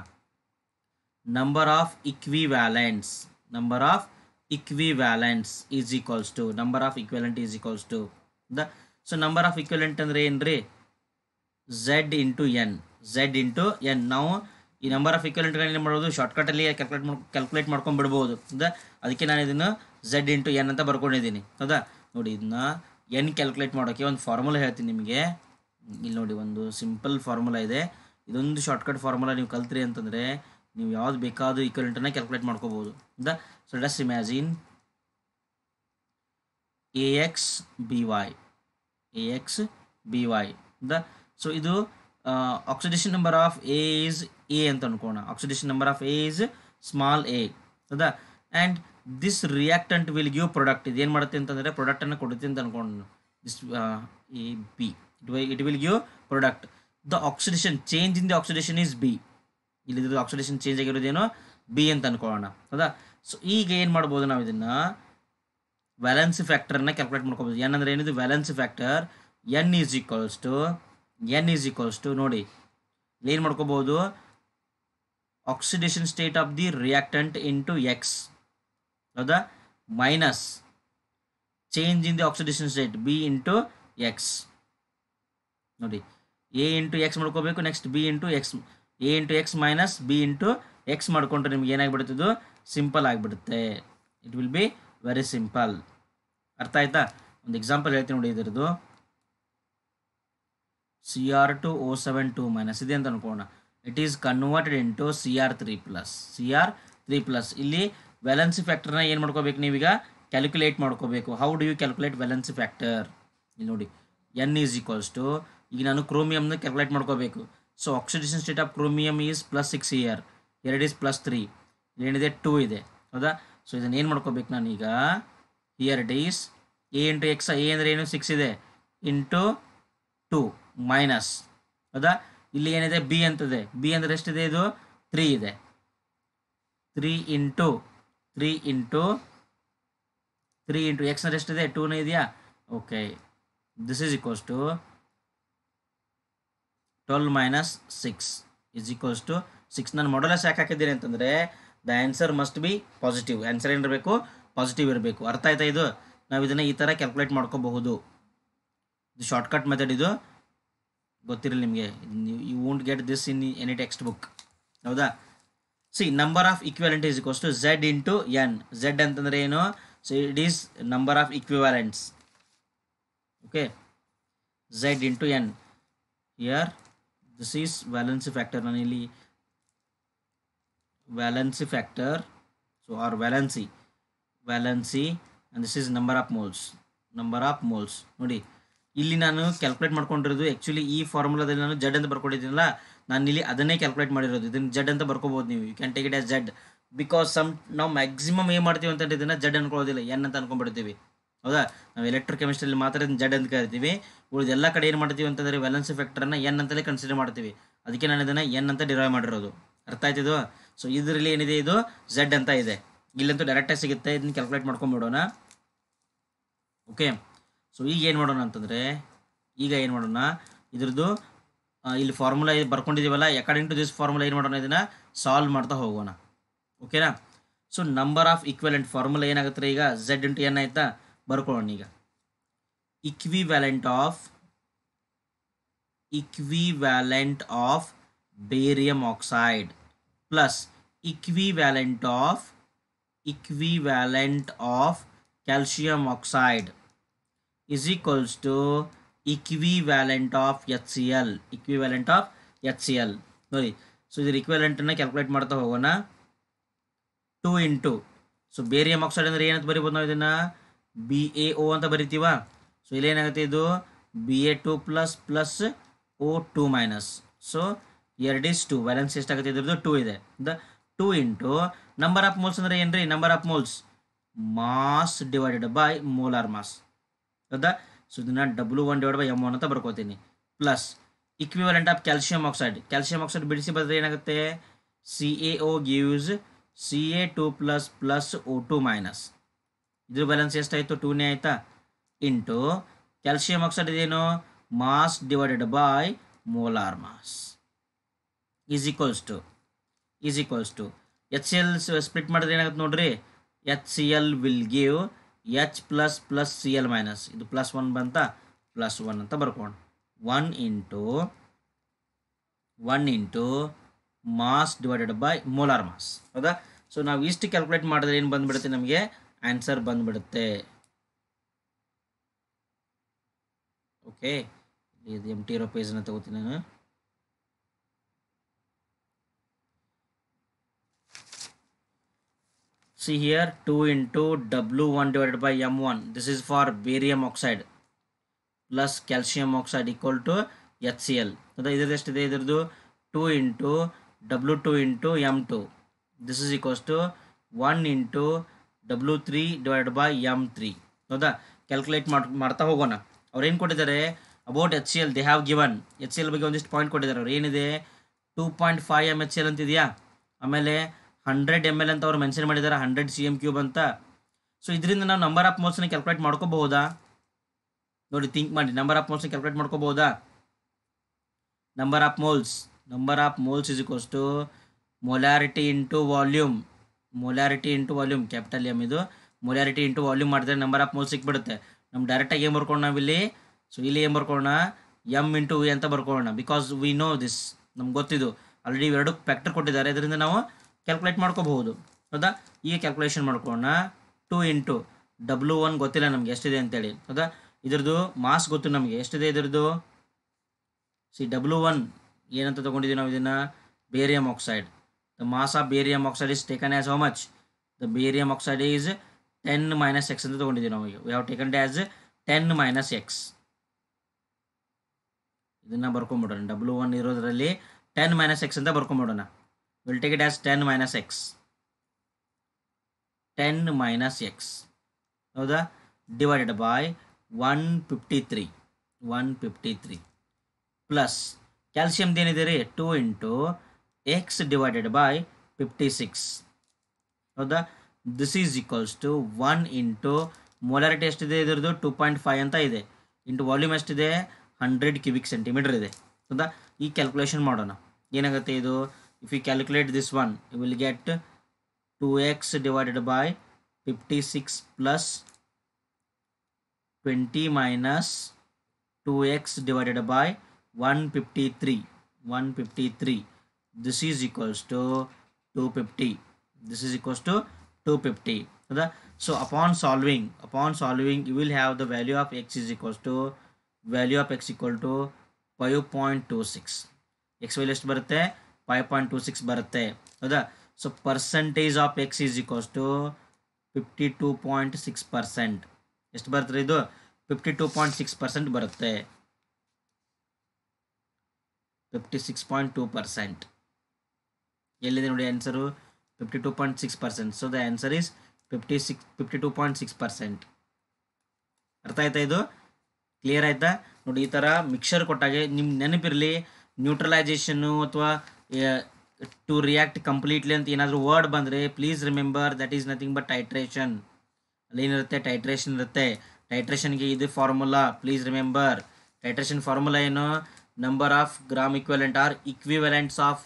Number of equivalents equivalents is equals to number of equivalent is equals to the so number of equivalent ಅಂದ್ರೆ ಏನ್ರಿ z into n z into n ನಾವು ಈ number of ಇಕ್ವಲೆಂಟ್ಗಳನ್ನ ಮಾಡೋದು ಶಾರ್ಟ್ಕಟಲ್ಲಿ calculate ಮಾಡ್ಕೊಂಡು ಬಿಡ್ಬೋದು ಹೌದಾ ಅದಕ್ಕೆ ನಾನು ಇದನ್ನು z ಇಂಟು ಎನ್ ಅಂತ ಬರ್ಕೊಂಡಿದ್ದೀನಿ ಹೌದಾ ನೋಡಿ ಇದನ್ನ ಎನ್ ಕ್ಯಾಲ್ಕುಲೇಟ್ ಮಾಡೋಕ್ಕೆ ಒಂದು ಫಾರ್ಮುಲಾ ಹೇಳ್ತೀನಿ ನಿಮಗೆ ಇಲ್ಲಿ ನೋಡಿ ಒಂದು ಸಿಂಪಲ್ ಫಾರ್ಮುಲಾ ಇದೆ ಇದೊಂದು ಶಾರ್ಟ್ಕಟ್ ಫಾರ್ಮುಲಾ ನೀವು ಕಲ್ತ್ರಿ ಅಂತಂದರೆ ನೀವು ಯಾವ್ದು ಬೇಕಾದರೂ ಈಕ್ವಲೆಂಟನ್ನು ಕ್ಯಾಲ್ಕುಲೇಟ್ ಮಾಡ್ಕೋಬೋದು ಹೌದಾ so let's imagine X B Y ಹೌದಾ ಸೊ ಇದು oxidation number of A is A ಅಂತ ಅನ್ಕೋಣ oxidation number of A is small A ಹೌದಾ and this reactant will give product ಇದೇನು ಮಾಡುತ್ತೆ ಅಂತಂದರೆ ಪ್ರಾಡಕ್ಟನ್ನು ಕೊಡುತ್ತೆ ಅಂತ ಅನ್ಕೊಂಡು this A B it will give product the oxidation change in the oxidation is B ಇಲ್ಲಿ ಆಕ್ಸಿಡೇಷನ್ ಚೇಂಜ್ ಆಗಿರೋದೇನೋ ಬಿ ಅಂತ ಅನ್ಕೊಳ್ಳೋಣ ಹೌದಾ ಸೊ ಈಗ ಏನು ಮಾಡ್ಬೋದು ನಾವು ಇದನ್ನು ವ್ಯಾಲೆನ್ಸಿ ಫ್ಯಾಕ್ಟರ್ನ ಕ್ಯಾಲ್ಕುಲೇಟ್ ಮಾಡ್ಕೋಬೋದು ಎನ್ ಅಂದರೆ ಏನಿದು valency factor N is equals to ನೋಡಿ ಏನು ಮಾಡ್ಕೋಬೋದು oxidation state of the reactant into X ಹೌದಾ minus change in the oxidation state B into X ನೋಡಿ ಎ ಇಂಟು ಎಕ್ಸ್ ಮಾಡ್ಕೋಬೇಕು next B into X A into X minus B into X ಮಾಡಿಕೊಂಡ್ರೆ ನಿಮ್ಗೆ ಏನಾಗ್ಬಿಡುತ್ತದು simple ಆಗಿಬಿಡುತ್ತೆ it will be very simple ಅರ್ಥ ಆಯ್ತಾ ಒಂದು ಎಕ್ಸಾಂಪಲ್ ಹೇಳ್ತೀನಿ ನೋಡಿ ಇದರದ್ದು Cr2O72 ಮೈನಸ್ ಇದೆ ಅಂತ ಅನ್ಕೋಣ it is converted into Cr3+. ಇಲ್ಲಿ ವ್ಯಾಲೆನ್ಸಿ ಫ್ಯಾಕ್ಟರ್ನ ಏನು ಮಾಡ್ಕೋಬೇಕು ನೀವೀಗ ಕ್ಯಾಲ್ಕುಲೇಟ್ ಮಾಡ್ಕೋಬೇಕು how do you calculate valency factor ಇಲ್ಲಿ ನೋಡಿ ಎನ್ ಈಸ್ ಈಕ್ವಲ್ಸ್ ಟು ಈಗ ನಾನು ಕ್ರೋಮಿಯಮ್ನ ಕ್ಯಾಲ್ಕುಲೇಟ್ ಮಾಡ್ಕೋಬೇಕು so oxidation state of chromium is +6 here is +3 ಏನಿದೆ 2 ಇದೆ ಹೌದಾ ಸೊ ಇದನ್ನು ಏನು ಮಾಡ್ಕೋಬೇಕು ನಾನೀಗ here it is A into X A ಅಂದರೆ ಏನು 6 ಇದೆ ಇಂಟು 2 ಮೈನಸ್ ಹೌದಾ ಇಲ್ಲಿ ಏನಿದೆ ಬಿ ಅಂತದೆ ಬಿ ಅಂದರೆ ಎಷ್ಟಿದೆ ಇದು 3 ಇದೆ 3 ಇಂಟು ಎಕ್ಸ್ ಅಂದರೆ ಎಷ್ಟಿದೆ 2ನೇ ಇದೆಯಾ okay this is equals to 12 minus 6 is equals to 6 ನಾನು ಮೊಡಲಸ್ ಯಾಕೆ ಹಾಕಿದ್ದೀನಿ ಅಂತಂದರೆ the answer must be positive answer ಏನಿರಬೇಕು ಪಾಸಿಟಿವ್ ಇರಬೇಕು ಅರ್ಥ ಆಯ್ತಾ ಇದು ನಾವು ಇದನ್ನು ಈ ಥರ ಕ್ಯಾಲ್ಕುಲೇಟ್ ಮಾಡ್ಕೋಬಹುದು ಇದು ಶಾರ್ಟ್ಕಟ್ ಮೆಥಡ್ ಇದು ಗೊತ್ತಿರಲಿ ನಿಮಗೆ you won't get this in any textbook ಹೌದಾ see number of equivalent is equals to Z into N Z ಅಂತಂದರೆ ಏನು so it is number of equivalents okay Z into N here this is valency factor ನಾನು ಇಲ್ಲಿ valency factor so are valency and this is number of moles ನೋಡಿ ಇಲ್ಲಿ ನಾನು calculate ಮಾಡ್ಕೊಂಡಿರೋದು actually ಈ ಫಾರ್ಮುಲಾದಲ್ಲಿ ನಾನು ಜಡ್ ಅಂತ ಬರ್ಕೊಂಡಿದ್ದೀನಲ್ಲ ನಾನು ಇಲ್ಲಿ ಅದನ್ನೇ ಕ್ಯಾಲ್ಕುಲೇಟ್ ಮಾಡಿರೋದು ಇದನ್ನು ಜಡ್ ಅಂತ ಬರ್ಕೋಬೋದು ನೀವು you can take it as Z because ನಾವು ಮ್ಯಾಕ್ಸಿಮಮ್ ಏನು ಮಾಡ್ತೀವಿ ಅಂತ ಇದನ್ನು ಜಡ್ ಅನ್ಕೊಳ್ಳೋದಿಲ್ಲ ಎನ್ ಅಂತ ಅನ್ಕೊಂಡ್ಬಿಡ್ತೀವಿ ಹೌದಾ ನಾವು ಎಲೆಕ್ಟ್ರಿಕ್ ಕೆಮಿಸ್ಟ್ರಿಯಲ್ಲಿ ಮಾತ್ರ ಇದನ್ನು ಜಡ್ ಅಂತ ಕರಿತೀವಿ ಉಳಿದ ಎಲ್ಲ ಕಡೆ ಏನು ಮಾಡ್ತೀವಿ ಅಂತಂದರೆ ವ್ಯಾಲೆನ್ಸಿ ಫ್ಯಾಕ್ಟರನ್ನು ಎನ್ ಅಂತಲೇ ಕನ್ಸಿಡರ್ ಮಾಡ್ತೀವಿ ಅದಕ್ಕೆ ನಾನು ಇದನ್ನು ಎನ್ ಅಂತ ಡಿರೈವ್ ಮಾಡಿರೋದು ಅರ್ಥ ಆಯ್ತಿದು ಸೊ ಇದರಲ್ಲಿ ಏನಿದೆ ಇದು ಝೆಡ್ ಅಂತ ಇದೆ ಇಲ್ಲಂತೂ ಡೈರೆಕ್ಟಾಗಿ ಸಿಗುತ್ತೆ ಇದನ್ನು ಕ್ಯಾಲ್ಕುಲೇಟ್ ಮಾಡ್ಕೊಂಡ್ಬಿಡೋಣ ಓಕೆ ಸೊ ಈಗ ಏನು ಮಾಡೋಣ ಅಂತಂದರೆ ಇದ್ರದ್ದು ಇಲ್ಲಿ ಫಾರ್ಮುಲಾ ಬರ್ಕೊಂಡಿದ್ದೀವಲ್ಲ ಅಕಾರ್ಡಿಂಗ್ ಟು ದಿಸ್ ಫಾರ್ಮುಲಾ ಏನು ಮಾಡೋಣ ಇದನ್ನು ಸಾಲ್ವ್ ಮಾಡ್ತಾ ಹೋಗೋಣ ಓಕೆನಾ so number of equivalent formula ಏನಾಗುತ್ತೆ ಈಗ ಝೆಡ್ ಇಂಟು ಎನ್ ಆಯಿತಾ ಬರ್ಕೊಳ್ಳೋಣ ಈಗ equivalent of barium oxide plus equivalent of calcium oxide is equals to equivalent of HCl ನೋಡಿ ಸೊ ಇದ್ರ ಇಕ್ವಿವೆಲೆಂಟನ್ನು ಕ್ಯಾಲ್ಕುಲೇಟ್ ಮಾಡ್ತಾ ಹೋಗೋಣ 2 ಇಂಟು ಸೊ ಬೇರಿಯಮ್ ಆಕ್ಸೈಡ್ ಅಂದರೆ ಏನಂತ ಬರಿಬೋದು ನಾವು ಇದನ್ನು BaO ಅಂತ ಬರಿತೀವ ಸೊ ಇಲ್ಲಿ ಏನಾಗುತ್ತೆ ಇದು Ba2 plus O2 minus so ಎರಡು ಈಸ್ 2 ವ್ಯಾಲೆನ್ಸ್ ಎಷ್ಟಾಗುತ್ತೆ ಇದ್ರದ್ದು 2 ಇದೆ the 2 into number of moles ಅಂದರೆ ಏನ್ರಿ number of moles mass divided by molar mass ಹೌದಾ ಸೊ ಇದನ್ನು W1/M1 ಅಂತ ಬರ್ಕೋತೀನಿ plus equivalent of calcium oxide ಬಿಡಿಸಿ ಬರೆದ್ರೆ ಏನಾಗುತ್ತೆ CaO gives Ca2 plus O2 minus ಇದ್ರ ಬ್ಯಾಲೆನ್ಸ್ ಎಷ್ಟಾಯಿತು 2ನೇ ಆಯಿತಾ ಇಂಟು ಕ್ಯಾಲ್ಸಿಯಂ ಆಕ್ಸೈಡ್ ಇದೇನು mass divided by molar mass is equals to HCl split ಮಾಡಿದ್ರೆ ಏನಾಗುತ್ತೆ ನೋಡ್ರಿ HCl will give H plus plus Cl minus, ಇದು ಪ್ಲಸ್ 1 ಬಂತ, ಪ್ಲಸ್ 1 ಅಂತ ಬರ್ಕೊಂಡು 1 into mass divided by molar mass. ಹೌದಾ? ಸೊ ನಾವು ಇಷ್ಟು ಕ್ಯಾಲ್ಕುಲೇಟ್ ಮಾಡಿದ್ರೆ ಏನು ಬಂದುಬಿಡುತ್ತೆ, ನಮಗೆ ಆನ್ಸರ್ ಬಂದುಬಿಡುತ್ತೆ. ಓಕೆ, ಇದು ಎಂಟಿ ಇರೋ ಪೇಜನ್ನು ತಗೋತೀನಿ ನಾನು. See here 2 into W1 divided by M1. This is for barium oxide plus calcium oxide equal to HCl. So ಇದರದ್ದು ಎಷ್ಟಿದೆ, ಇದರದ್ದು 2 into W2 into M2. This is equals to 1 into W3 divided by M3. ಹೌದಾ? Calculate ಮಾಡ್ತಾ ಹೋಗೋಣ. ಅವ್ರು ಏನು ಕೊಟ್ಟಿದ್ದಾರೆ, about HCl they have given. HCl ಬಗ್ಗೆ ಒಂದಿಷ್ಟು ಪಾಯಿಂಟ್ ಕೊಟ್ಟಿದ್ದಾರೆ. ಅವ್ರು ಏನಿದೆ 2.5 MHCl ಅಂತಿದೆಯಾ, ಆಮೇಲೆ 100 ml ಅಂತ ಅವ್ರು ಮೆನ್ಷನ್ ಮಾಡಿದ್ದಾರೆ, 100 cm³ ಅಂತ. ಸೊ ಇದರಿಂದ ನಾವು ನಂಬರ್ ಆಫ್ ಮೋಲ್ಸ್ನ ಕ್ಯಾಲ್ಕುಲೇಟ್ ಮಾಡ್ಕೋಬಹುದಾ? ನೋಡಿ, ಥಿಂಕ್ ಮಾಡಿ, ನಂಬರ್ ಆಫ್ ಮೋಲ್ಸ್ನ ಕ್ಯಾಲ್ಕುಲೇಟ್ ಮಾಡ್ಕೋಬಹುದಾ? Number of moles is equals to molarity into volume. Molarity into volume, capital M ಇದು. ಮೊಲಾರಿಟಿ ಇಂಟು ವಾಲ್ಯೂಮ್ ಮಾಡಿದ್ರೆ ನಂಬರ್ ಆಫ್ ಮೋಲ್ಸ್ ಸಿಕ್ಬಿಡುತ್ತೆ. ನಮ್ಮ ಡೈರೆಕ್ಟಾಗಿ ಏನು ಬರ್ಕೊಳ್ಳೋಣ ನಾವಿಲ್ಲಿ? ಸೊ ಇಲ್ಲಿ ಏನು ಬರ್ಕೊಳ್ಳೋಣ, ಎಮ್ ಇಂಟು ವಿ ಅಂತ ಬರ್ಕೊಳ್ಳೋಣ. ಬಿಕಾಸ್ ವಿ ನೋ ದಿಸ್, ನಮ್ಗೆ ಗೊತ್ತಿದ್ದು ಆಲ್ರೆಡಿ ಎರಡು ಫ್ಯಾಕ್ಟರ್ ಕೊಟ್ಟಿದ್ದಾರೆ, ಇದರಿಂದ ನಾವು ಕ್ಯಾಲ್ಕುಲೇಟ್ ಮಾಡ್ಕೋಬಹುದು. ಹೌದಾ? ಈಗ ಕ್ಯಾಲ್ಕುಲೇಷನ್ ಮಾಡ್ಕೊಳ್ಳೋಣ. 2 ಇಂಟು W1 ಗೊತ್ತಿಲ್ಲ ನಮಗೆ ಎಷ್ಟಿದೆ ಅಂತೇಳಿ. ಹೌದಾ? ಇದ್ರದ್ದು ಮಾಸ್ ಗೊತ್ತು ನಮಗೆ, ಎಷ್ಟಿದೆ ಇದ್ರದ್ದು. W1 ಏನಂತ ತೊಗೊಂಡಿದ್ದೀವಿ ನಾವು ಇದನ್ನು, barium oxide. The mass of barium oxide is taken as how much? The barium oxide is 10 - x ಅಂತ ತೊಗೊಂಡಿದ್ದೀವಿ ನಾವು. We have taken as 10 - x. ಇದನ್ನು ಬರ್ಕೊಂಬಿಡೋಣ. W1 ಇರೋದ್ರಲ್ಲಿ 10 - x ಅಂತ ಬರ್ಕೊಂಬಿಡೋಣ. We'll take it as 10 - x. 10 - x. ಹೌದಾ? ಡಿವೈಡೆಡ್ ಬೈ 153 ಪ್ಲಸ್ ಕ್ಯಾಲ್ಸಿಯಮ್ದು ಏನಿದೆ ರೀ, 2 into x divided by 56. ಹೌದಾ? This is equals to 1 into molarity ಎಷ್ಟಿದೆ ಇದರದ್ದು, 2.5 ಅಂತ ಇದೆ, ಇಂಟು ವಾಲ್ಯೂಮ್ ಎಷ್ಟಿದೆ, 100 ಕ್ಯೂಬಿಕ್ ಸೆಂಟಿಮೀಟರ್ ಇದೆ. ಹೌದಾ? ಈ ಕ್ಯಾಲ್ಕುಲೇಷನ್ ಮಾಡೋಣ. ಏನಾಗುತ್ತೆ ಇದು, if you calculate this one, you will get 2x divided by 56 plus 20 minus 2x divided by 153. This is equals to 250. This is equals to 250. So upon solving you will have the value of x is equals to 5.26. x value ಎಷ್ಟು ಬರುತ್ತೆ, 5.26 ಬರುತ್ತೆ. ಹೌದಾ? So percentage of x is equals to 52.6%. ಎಷ್ಟು ಬರುತ್ತೆ ಇದು, 52.6% ಬರುತ್ತೆ. 56.2%. ಎಲ್ಲಿದೆ ನೋಡಿ answer, 52.6%. So the answer is 52.6%. ಅರ್ಥ ಆಯ್ತಾ? ಇದು ಕ್ಲಿಯರ್ ಆಯ್ತಾ? ನೋಡಿ, ಈ ಥರ ಮಿಕ್ಸರ್ ಕೊಟ್ಟಾಗೆ ನಿಮ್ಮ ನೆನಪಿರಲಿ, ನ್ಯೂಟ್ರಲೈಸೇಷನ್ನು ಅಥವಾ ಟು ರಿಯಾಕ್ಟ್ ಕಂಪ್ಲೀಟ್ಲಿ ಅಂತ ಏನಾದರೂ ವರ್ಡ್ ಬಂದರೆ please remember that is nothing but titration. ಅಲ್ಲೇನಿರುತ್ತೆ, ಟೈಟ್ರೇಷನ್ ಇರುತ್ತೆ. ಟೈಟ್ರೇಷನ್ಗೆ ಇದು formula, please remember. Titration formula ಏನು, number of gram equivalent or equivalents of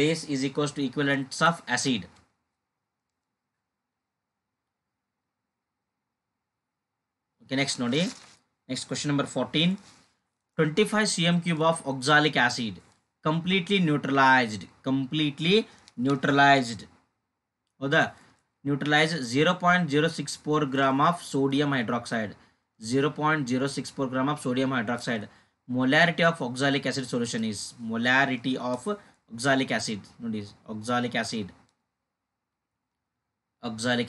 base is equals to equivalents of acid. Okay, next ನೋಡಿ, next question number 14. 25 cm³ of oxalic acid completely neutralized. ಹೌದಾ? Neutralize 0.064 gram of sodium hydroxide. 0.064 gram of sodium hydroxide. Molarity of oxalic acid solution is, molarity of oxalic acid ನೋಡಿ, oxalic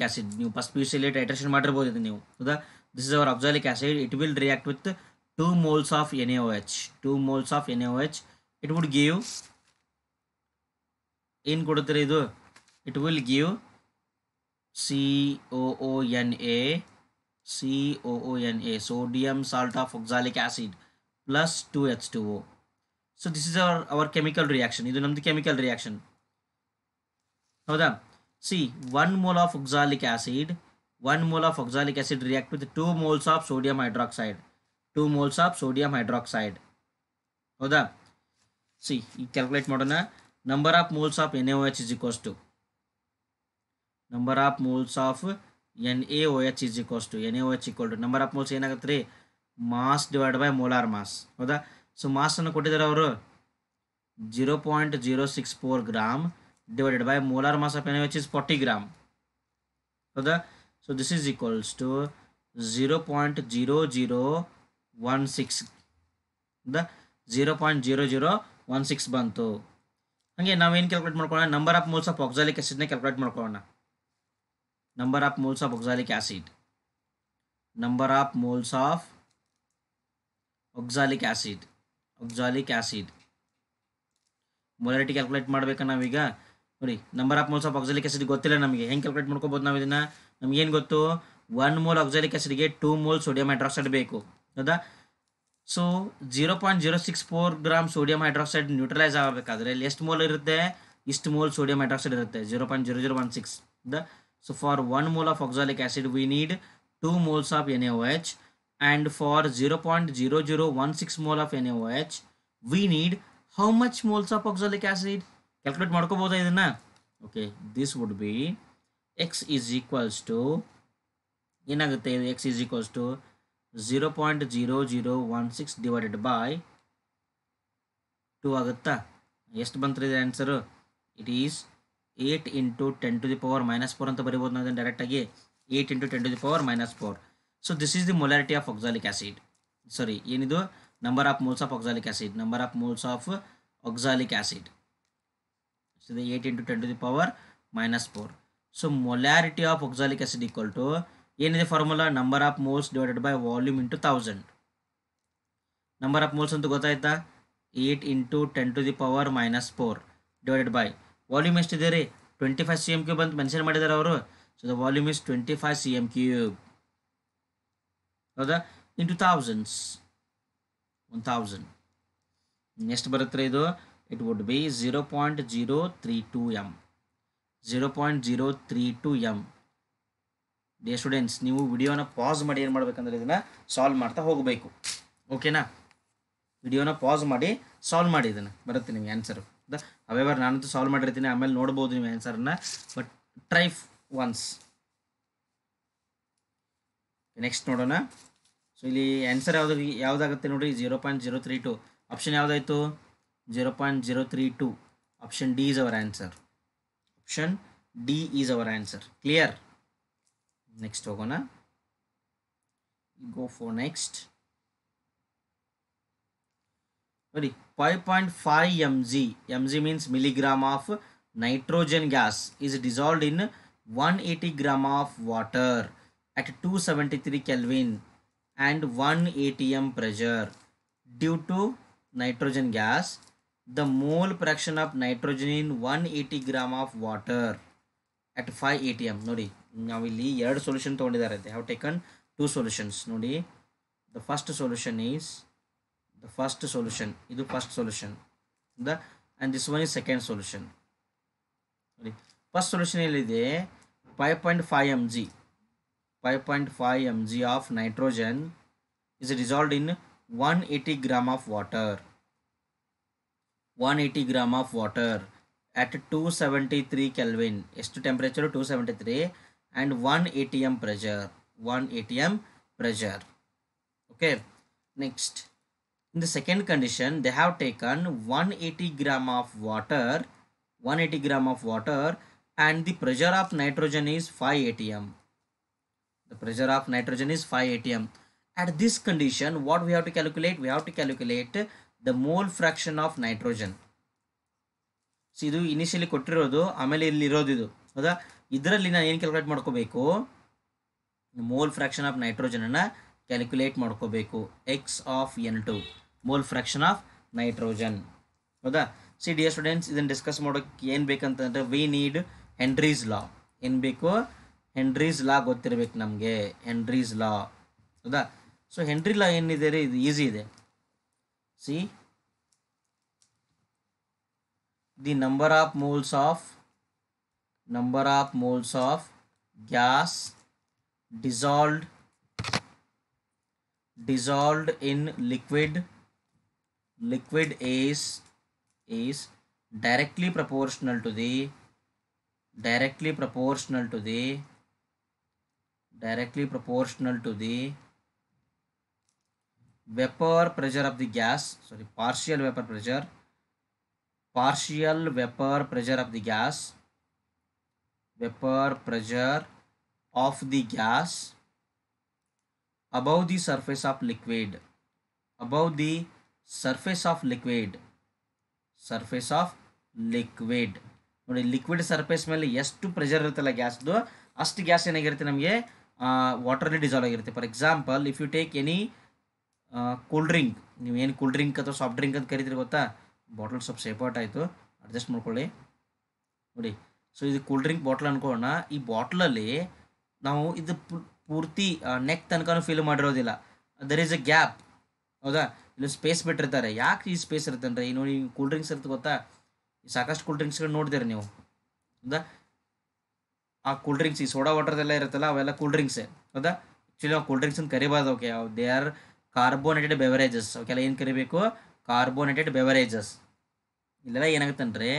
acid ನೀವು first PUC ಅಲ್ಲಿ titration ಮಾಡಿರ್ಬೋದು ಇದು ನೀವು. ಹೌದಾ? This is our oxalic acid. It will react with 2 moles of NaOH. It would give, ಏನು ಕೊಡುತ್ತಾರೆ ಇದು, it will give COONA, sodium salt of oxalic acid plus 2H2O. So this is our chemical reaction. ಇದು ನಮ್ಮದು chemical reaction. ಹೌದಾ? See, 1 mole of oxalic acid react with 2 moles of sodium hydroxide. 2 moles of sodium hydroxide. ಹೌದಾ? See ಈ calculate ಮಾಡೋಣ. Number of moles of NaOH is equals to number of moles of NaOH is equals to NaOH equal to number of moles ಏನಾಗುತ್ತೆ ರೀ, mass divide by molar mass. ಹೌದಾ? So ಮಾಸನ್ನು ಕೊಟ್ಟಿದ್ದಾರೆ ಅವರು 0.064 gram divided by molar mass of NaOH is 40 gram. So this is equals to 0.0016. 0.0016 ಬಂತು. ಹಾಗೆ ನಾವೇನು calculate ಮಾಡ್ಕೊಳ್ಳೋಣ, number of moles of oxalic ಆಸಿಡ್ನ ಕ್ಯಾಲ್ಕುಲೇಟ್ ಮಾಡ್ಕೊಳ್ಳೋಣ. Number of moles of oxalic acid, number of moles of oxalic acid molarity calculate ಮಾಡಬೇಕಾ ನಾವೀಗ? ನೋಡಿ, number of moles of oxalic acid ಗೊತ್ತಿಲ್ಲ ನಮಗೆ, ಹೆಂಗೆ ಕ್ಯಾಲ್ಕುಲೇಟ್ ಮಾಡ್ಕೋಬೋದು ನಾವು ಇದನ್ನು? ನಮಗೇನು ಗೊತ್ತು, 1 ಮೋಲ್ ಆಕ್ಸಾಲಿಕ್ ಆಸಿಡ್ಗೆ 2 ಮೋಲ್ ಸೋಡಿಯಂ ಹೈಡ್ರಾಕ್ಸೈಡ್ ಬೇಕು. ಹೌದಾ? So 0.064 gram sodium hydroxide neutralize ಆಗಬೇಕಾದ್ರೆ ಇಲ್ಲಿ ಎಷ್ಟು ಮೋಲ್ ಇರುತ್ತೆ? ಇಷ್ಟು ಮೋಲ್ ಸೋಡಿಯಂ ಹೈಡ್ರಾಕ್ಸೈಡ್ ಇರುತ್ತೆ, 0.0016. So for 1 mole of oxalic acid we need 2 moles of NaOH, and for 0.0016 mole of NaOH we need how much moles of oxalic acid? Calculate ಮಾಡ್ಕೋಬಹುದಾ ಇದನ್ನ? Okay, this would be x is equals to ಏನಾಗುತ್ತೆ, x is equals to 0.0016 divided by 2 ಆಗುತ್ತಾ? ಎಷ್ಟು ಬಂತು ಇದೆ answer? It is 8 into 10 to the power minus 4 ಅಂತ ಬರೀಬೋದು ನಾವು ಇದನ್ನು ಡೈರೆಕ್ಟಾಗಿ, 8 into 10 to the power minus 4. So this is the molarity of oxalic acid. Sorry, ಏನಿದು? Number of moles of oxalic acid, number of moles of oxalic acid. So the 8 into 10 to the power minus 4. So molarity of oxalic acid equal to ಏನಿದೆ formula? Number of moles divided by volume into 1000. Number of moles ಅಂತ ಗೊತ್ತಾಯ್ತಾ? 8 into 10 to the power minus 4 divided by volume ಎಷ್ಟಿದೆ ರೀ? 25 cm³ ಅಂತ mention ಮಾಡಿದ್ದಾರೆ ಅವರು. So the volume is 25 cm³. ಹೌದಾ? Into thousands, 1000 ಎಷ್ಟು ಬರುತ್ತೆ ಇದು? It would B 0.032 m. 0.032 m. Dear students, ನೀವು ವಿಡಿಯೋನ ಪಾಸ್ ಮಾಡಿ ಏನು ಮಾಡಬೇಕಂದ್ರೆ ಇದನ್ನು ಸಾಲ್ವ್ ಮಾಡ್ತಾ ಹೋಗಬೇಕು. ಓಕೆನಾ? ವಿಡಿಯೋನ ಪಾಸ್ ಮಾಡಿ ಸಾಲ್ವ್ ಮಾಡಿ, ಇದನ್ನು ಬರುತ್ತೆ ನಿಮಗೆ ಆನ್ಸರು. ಅವೇವರ್ ನಾನಂತೂ ಸಾಲ್ವ್ ಮಾಡಿರ್ತೀನಿ, ಆಮೇಲೆ ನೋಡ್ಬೋದು ನೀವು ಆನ್ಸರನ್ನು, ಬಟ್ ಟ್ರೈ ಒನ್ಸ್. ನೆಕ್ಸ್ಟ್ ನೋಡೋಣ. ಸೊ ಇಲ್ಲಿ ಆನ್ಸರ್ ಯಾವುದಾಗುತ್ತೆ ನೋಡಿ, 0.032. ಆಪ್ಷನ್ ಯಾವುದಾಯಿತು? 0.032. Option D is our answer. Option D is our answer. Clear? Next ಹೋಗೋಣ. Go for next. ನೋಡಿ, 5.5 mg, mg means milligram of nitrogen gas is dissolved in 180 gram of water at 273 Kelvin and 1 atm pressure. Due to nitrogen gas, the mole fraction of nitrogen in 180 gram of water at 5 atm. ನೋಡಿ, ನಾವಿಲ್ಲಿ ಎರಡು solution ತೊಗೊಂಡಿದ್ದಾರೆ. they have taken 2 solutions. ನೋಡಿ, the first solution is the first solution, ಇದು first solution, and this one is second solution. ನೋಡಿ, first solution ಎಲ್ಲಿದೆ? 5.5 mg, 5.5 mg of nitrogen is dissolved in 180 gram of water, 180 gram of water at 273 Kelvin. ಎಷ್ಟು temperature? 273, and 1 atm pressure, 1 atm pressure. Okay, next, in the second condition they have taken 180 gram of water, 180 gram of water, and the pressure of nitrogen is 5 atm. The pressure of nitrogen is 5 atm. At this condition, what we have to calculate? We have to calculate the mole fraction of nitrogen. So ಇದು initially ಕೊಟ್ಟಿರೋದು, ಆಮೇಲೆ ಇಲ್ಲಿ ಇರೋದು ಇದು. ಹೌದಾ? ಇದರಲ್ಲಿ ನಾನು ಏನು ಕ್ಯಾಲ್ಕುಲೇಟ್ ಮಾಡ್ಕೋಬೇಕು? ಮೋಲ್ ಫ್ರಾಕ್ಷನ್ ಆಫ್ ನೈಟ್ರೋಜನನ್ನು ಕ್ಯಾಲ್ಕುಲೇಟ್ ಮಾಡ್ಕೋಬೇಕು. X of N2, mole fraction of nitrogen. ಹೌದಾ? ಸಿ ಡಿಯರ್ ಸ್ಟೂಡೆಂಟ್ಸ್, ಇದನ್ನು ಡಿಸ್ಕಸ್ ಮಾಡೋಕ್ಕೆ ಏನು ಬೇಕಂತಂದರೆ ವಿ ನೀಡ್ ಹೆನ್ರೀಸ್ ಲಾ. ಏನು ಬೇಕು? ಹೆನ್ರೀಸ್ ಲಾ ಗೊತ್ತಿರಬೇಕು ನಮಗೆ, ಹೆನ್ರೀಸ್ ಲಾ. ಹೌದಾ? ಸೊ ಹೆನ್ರಿ ಲಾ ಏನಿದೆ ರೀ, ಇದು ಈಸಿ ಇದೆ. C, the number of moles of gas dissolved in liquid is directly proportional to the directly proportional to the vapor pressure of the gas, sorry, partial vapor pressure of the gas, vapor pressure of the gas above the surface of liquid, above the surface of liquid, surface of liquid. ನೋಡಿ, liquid surface ಮೇಲೆ ಎಷ್ಟು pressure ಇರುತ್ತಲ್ಲ ಗ್ಯಾಸ್ದು, ಅಷ್ಟು gas ಏನಾಗಿರುತ್ತೆ ನಮಗೆ ವಾಟರಲ್ಲಿ dissolve ಆಗಿರುತ್ತೆ. For example, if you take any cool drink, ನೀವೇನು ಕೂಲ್ ಡ್ರಿಂಕ್ ಅಥವಾ ಸಾಫ್ಟ್ ಡ್ರಿಂಕ್ ಅಂತ ಕರಿತೀರಿ ಗೊತ್ತಾ, ಬಾಟಲ್ ಸ್ವಲ್ಪ ಸೇಪರ್ಟ್ ಆಯಿತು, ಅಡ್ಜಸ್ಟ್ ಮಾಡ್ಕೊಳ್ಳಿ. ನೋಡಿ, ಸೊ ಇದು ಕೂಲ್ ಡ್ರಿಂಕ್ ಬಾಟ್ಲ್ ಅನ್ಕೊಳ್ಳೋಣ. ಈ ಬಾಟ್ಲಲ್ಲಿ ನಾವು ಇದು ಪೂರ್ತಿ ನೆಕ್ ತನಕ ಫಿಲ್ ಮಾಡಿರೋದಿಲ್ಲ, ದರ್ ಈಸ್ ಎ ಗ್ಯಾಪ್, ಹೌದಾ? ಇಲ್ಲಿ ಸ್ಪೇಸ್ ಬಿಟ್ಟಿರ್ತಾರೆ. ಯಾಕೆ ಈ ಸ್ಪೇಸ್ ಇರುತ್ತೆ ಅಂದರೆ, ನೋಡಿ ಕೂಲ್ ಡ್ರಿಂಕ್ಸ್ ಇರುತ್ತೆ ಗೊತ್ತಾ, ಸಾಕಷ್ಟು ಕೂಲ್ ಡ್ರಿಂಕ್ಸ್ಗಳು ನೋಡ್ತೀರಿ ನೀವು, ಹೌದಾ? ಆ ಕೂಲ್ ಡ್ರಿಂಕ್ಸ್, ಈ ಸೋಡಾ ವಾಟರ್ದೆಲ್ಲ ಇರುತ್ತಲ್ಲ, ಅವೆಲ್ಲ ಕೂಲ್ ಡ್ರಿಂಕ್ಸೇ, ಹೌದಾ? ಆ್ಯಕ್ಚುಲಿ ನಾವು ಕೂಲ್ ಡ್ರಿಂಕ್ಸ್ ಅಂತ ಕರಿಬಾರ್ದು, okay, they are carbonated beverages. ಅವಕ್ಕೆಲ್ಲ ಏನು ಕರಿಬೇಕು? Carbonated beverages. ಇಲ್ಲೆಲ್ಲ ಏನಾಗುತ್ತೆ ಅಂದರೆ,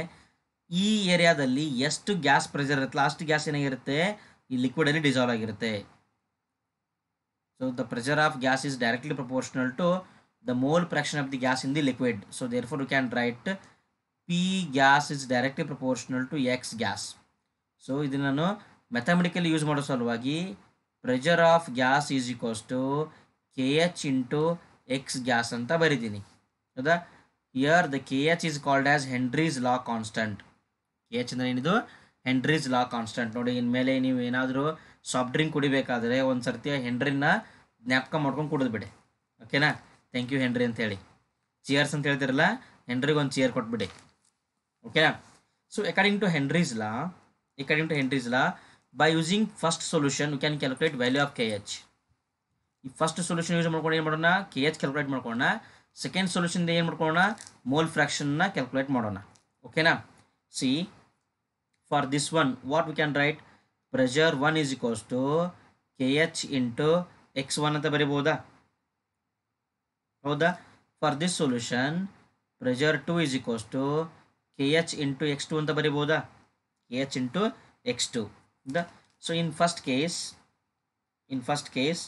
ಈ ಏರಿಯಾದಲ್ಲಿ ಎಷ್ಟು ಗ್ಯಾಸ್ ಪ್ರೆಷರ್ ಇರುತ್ತಲ್ಲ ಅಷ್ಟು ಗ್ಯಾಸ್ ಏನಾಗಿರುತ್ತೆ ಈ ಲಿಕ್ವಿಡಲ್ಲಿ ಡಿಸಾಲ್ವ್ ಆಗಿರುತ್ತೆ. So the pressure of gas is directly proportional to the mole fraction of the gas in the liquid. So therefore we can write P gas is directly proportional to X gas. So ಇದನ್ನು mathematically use ಮಾಡೋ ಸಲುವಾಗಿ pressure of gas is equals to KH into X gas ಅಂತ ಬರೀತೀನಿ, ಹೌದಾ? Here the KH is called as Henry's law constant. KH ಅಂದರೆ ಏನಿದು? Henry's law constant. ನೋಡಿ, ಇನ್ಮೇಲೆ ನೀವು ಏನಾದರೂ ಸಾಫ್ಟ್ ಡ್ರಿಂಕ್ ಕುಡಿಬೇಕಾದ್ರೆ ಒಂದು ಸರ್ತಿ ಹೆನ್ರಿನ ಜ್ಞಾಪಕ ಮಾಡ್ಕೊಂಡು ಕುಡಿದ್ಬಿಡಿ, ಓಕೆನಾ? ಥ್ಯಾಂಕ್ ಯು ಹೆನ್ರಿ ಅಂತ ಹೇಳಿ, ಚಿಯರ್ಸ್ ಅಂತ ಹೇಳ್ತಿರಲ್ಲ, ಹೆನ್ರಿಗೆ ಒಂದು ಚಿಯರ್ ಕೊಟ್ಬಿಡಿ, ಓಕೆನಾ? So according to Henry's law, by using first solution you can calculate value of KH. ಈ ಫಸ್ಟ್ ಸೊಲ್ಯೂಷನ್ ಯೂಸ್ ಮಾಡ್ಕೊಂಡು ಏನು ಮಾಡೋಣ? KH ಕ್ಯಾಲ್ಕುಲೇಟ್ ಮಾಡ್ಕೊಳ್ಳೋಣ. ಸೆಕೆಂಡ್ ಸೊಲ್ಯೂಷನ್ದ ಏನು ಮಾಡ್ಕೊಳ್ಳೋಣ? ಮೋಲ್ ಫ್ರಾಕ್ಷನ್ನ ಕ್ಯಾಲ್ಕುಲೇಟ್ ಮಾಡೋಣ, ಓಕೆನಾ? See, for this one what we can write? Pressure 1 is equals to KH into X1 ಅಂತ ಬರೀಬೋದಾ, ಹೌದಾ? For this solution pressure 2 is equals to KH into X2 ಅಂತ ಬರೀಬೋದಾ? KH into X2. So in first case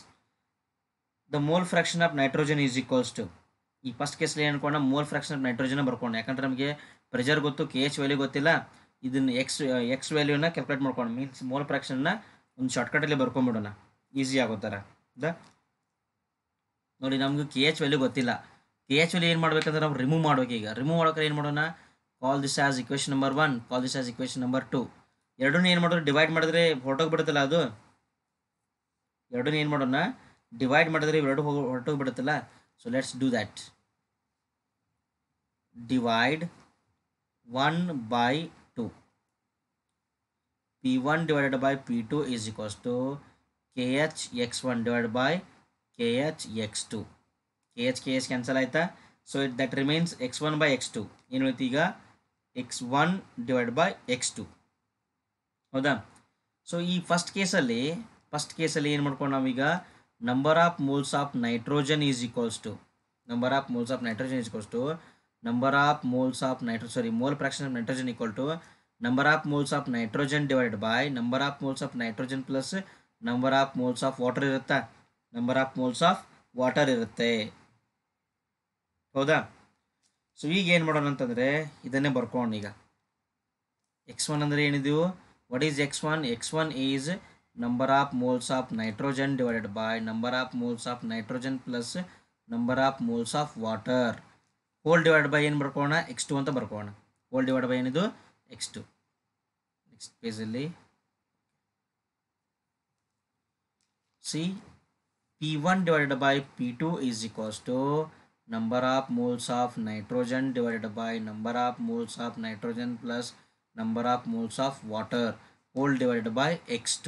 the mole fraction of nitrogen is equals to, ಈ first ಕೇಸಲ್ಲಿ ಏನು ಅನ್ಕೊಂಡ? Mole fraction of nitrogen ಬರ್ಕೊಂಡು, ಯಾಕಂದ್ರೆ ನಮಗೆ ಪ್ರೆಷರ್ ಗೊತ್ತು, KH value ಗೊತ್ತಿಲ್ಲ, ಇದನ್ನು ಎಕ್ಸ್ ವ್ಯಾಲ್ಯೂನ ಕ್ಯಾಲ್ಕುಲೇಟ್ ಮಾಡ್ಕೊಂಡು, ಮೀನ್ಸ್ ಮೋಲ್ ಫ್ರಾಕ್ಷನ್ನ ಒಂದು ಶಾರ್ಟ್ಕಟಲ್ಲಿ ಬರ್ಕೊಂಡ್ಬಿಡೋಣ, ಈಸಿ ಆಗೋ ಥರ. ನೋಡಿ, ನಮ್ಗೆ KH ವ್ಯಾಲ್ಯೂ ಗೊತ್ತಿಲ್ಲ. KH ವ್ಯಾಲ್ಯೂ ಏನು ಮಾಡ್ಬೇಕಂದ್ರೆ ನಾವು ರಿಮೂವ್ ಮಾಡ್ಬೇಕು. ಈಗ ರಿಮೂವ್ ಮಾಡೋಕೆ ಏನು ಮಾಡೋಣ? Call this as equation number 1, call this as equation number 2. ಎರಡನ್ನೂ ಏನು ಮಾಡೋದು? ಡಿವೈಡ್ ಮಾಡಿದ್ರೆ ಹೊರಟೋಗ್ಬಿಡುತ್ತಲ್ಲ ಅದು. ಎರಡನ್ನೂ ಏನು ಮಾಡೋಣ? ಡಿವೈಡ್ ಮಾಡಿದ್ರೆ ಇವೆರಡು ಹೊರಟೋಗ್ಬಿಡುತ್ತಲ್ಲ. So let's do that. Divide 1/2. P1 divided by P2 is equals to KH X1 divided by KH X2. KH cancel ಆಯ್ತಾ? So that remains X1 by X2. ಏನು ಉಳಿತು ಈಗ? X1 divided by X2, ಹೌದಾ? So ಈ first ಕೇಸಲ್ಲಿ ಏನು ಮಾಡ್ಕೊಂಡು ನಾವೀಗ number of moles of nitrogen is equals to mole fraction of nitrogen equal to number of moles of nitrogen divide by number of moles of nitrogen plus number of moles of water ಇರುತ್ತಾ? Number of moles of water ಇರುತ್ತೆ, ಹೌದಾ? So ಈಗ ಏನು ಮಾಡೋಣ ಅಂತಂದರೆ ಇದನ್ನೇ ಬರ್ಕೊಂಡು, ಈಗ X1 ಅಂದರೆ ಏನಿದೆಯೋ? What is X1? X1 is number of moles of nitrogen divided by number of moles of nitrogen plus number of moles of water, hole divide by ಏನು ಬರ್ಕೋಣ? X2 ಅಂತ ಬರ್ಕೋಣ. ಹೋಲ್ ಡಿವೈಡ್ ಬೈ ಏನಿದು? X2. Next ಪೇಜಲ್ಲಿ see, P1 divided by P2 is equals to number of moles of nitrogen divided by number of moles of nitrogen plus number of moles of water, whole divided by X2.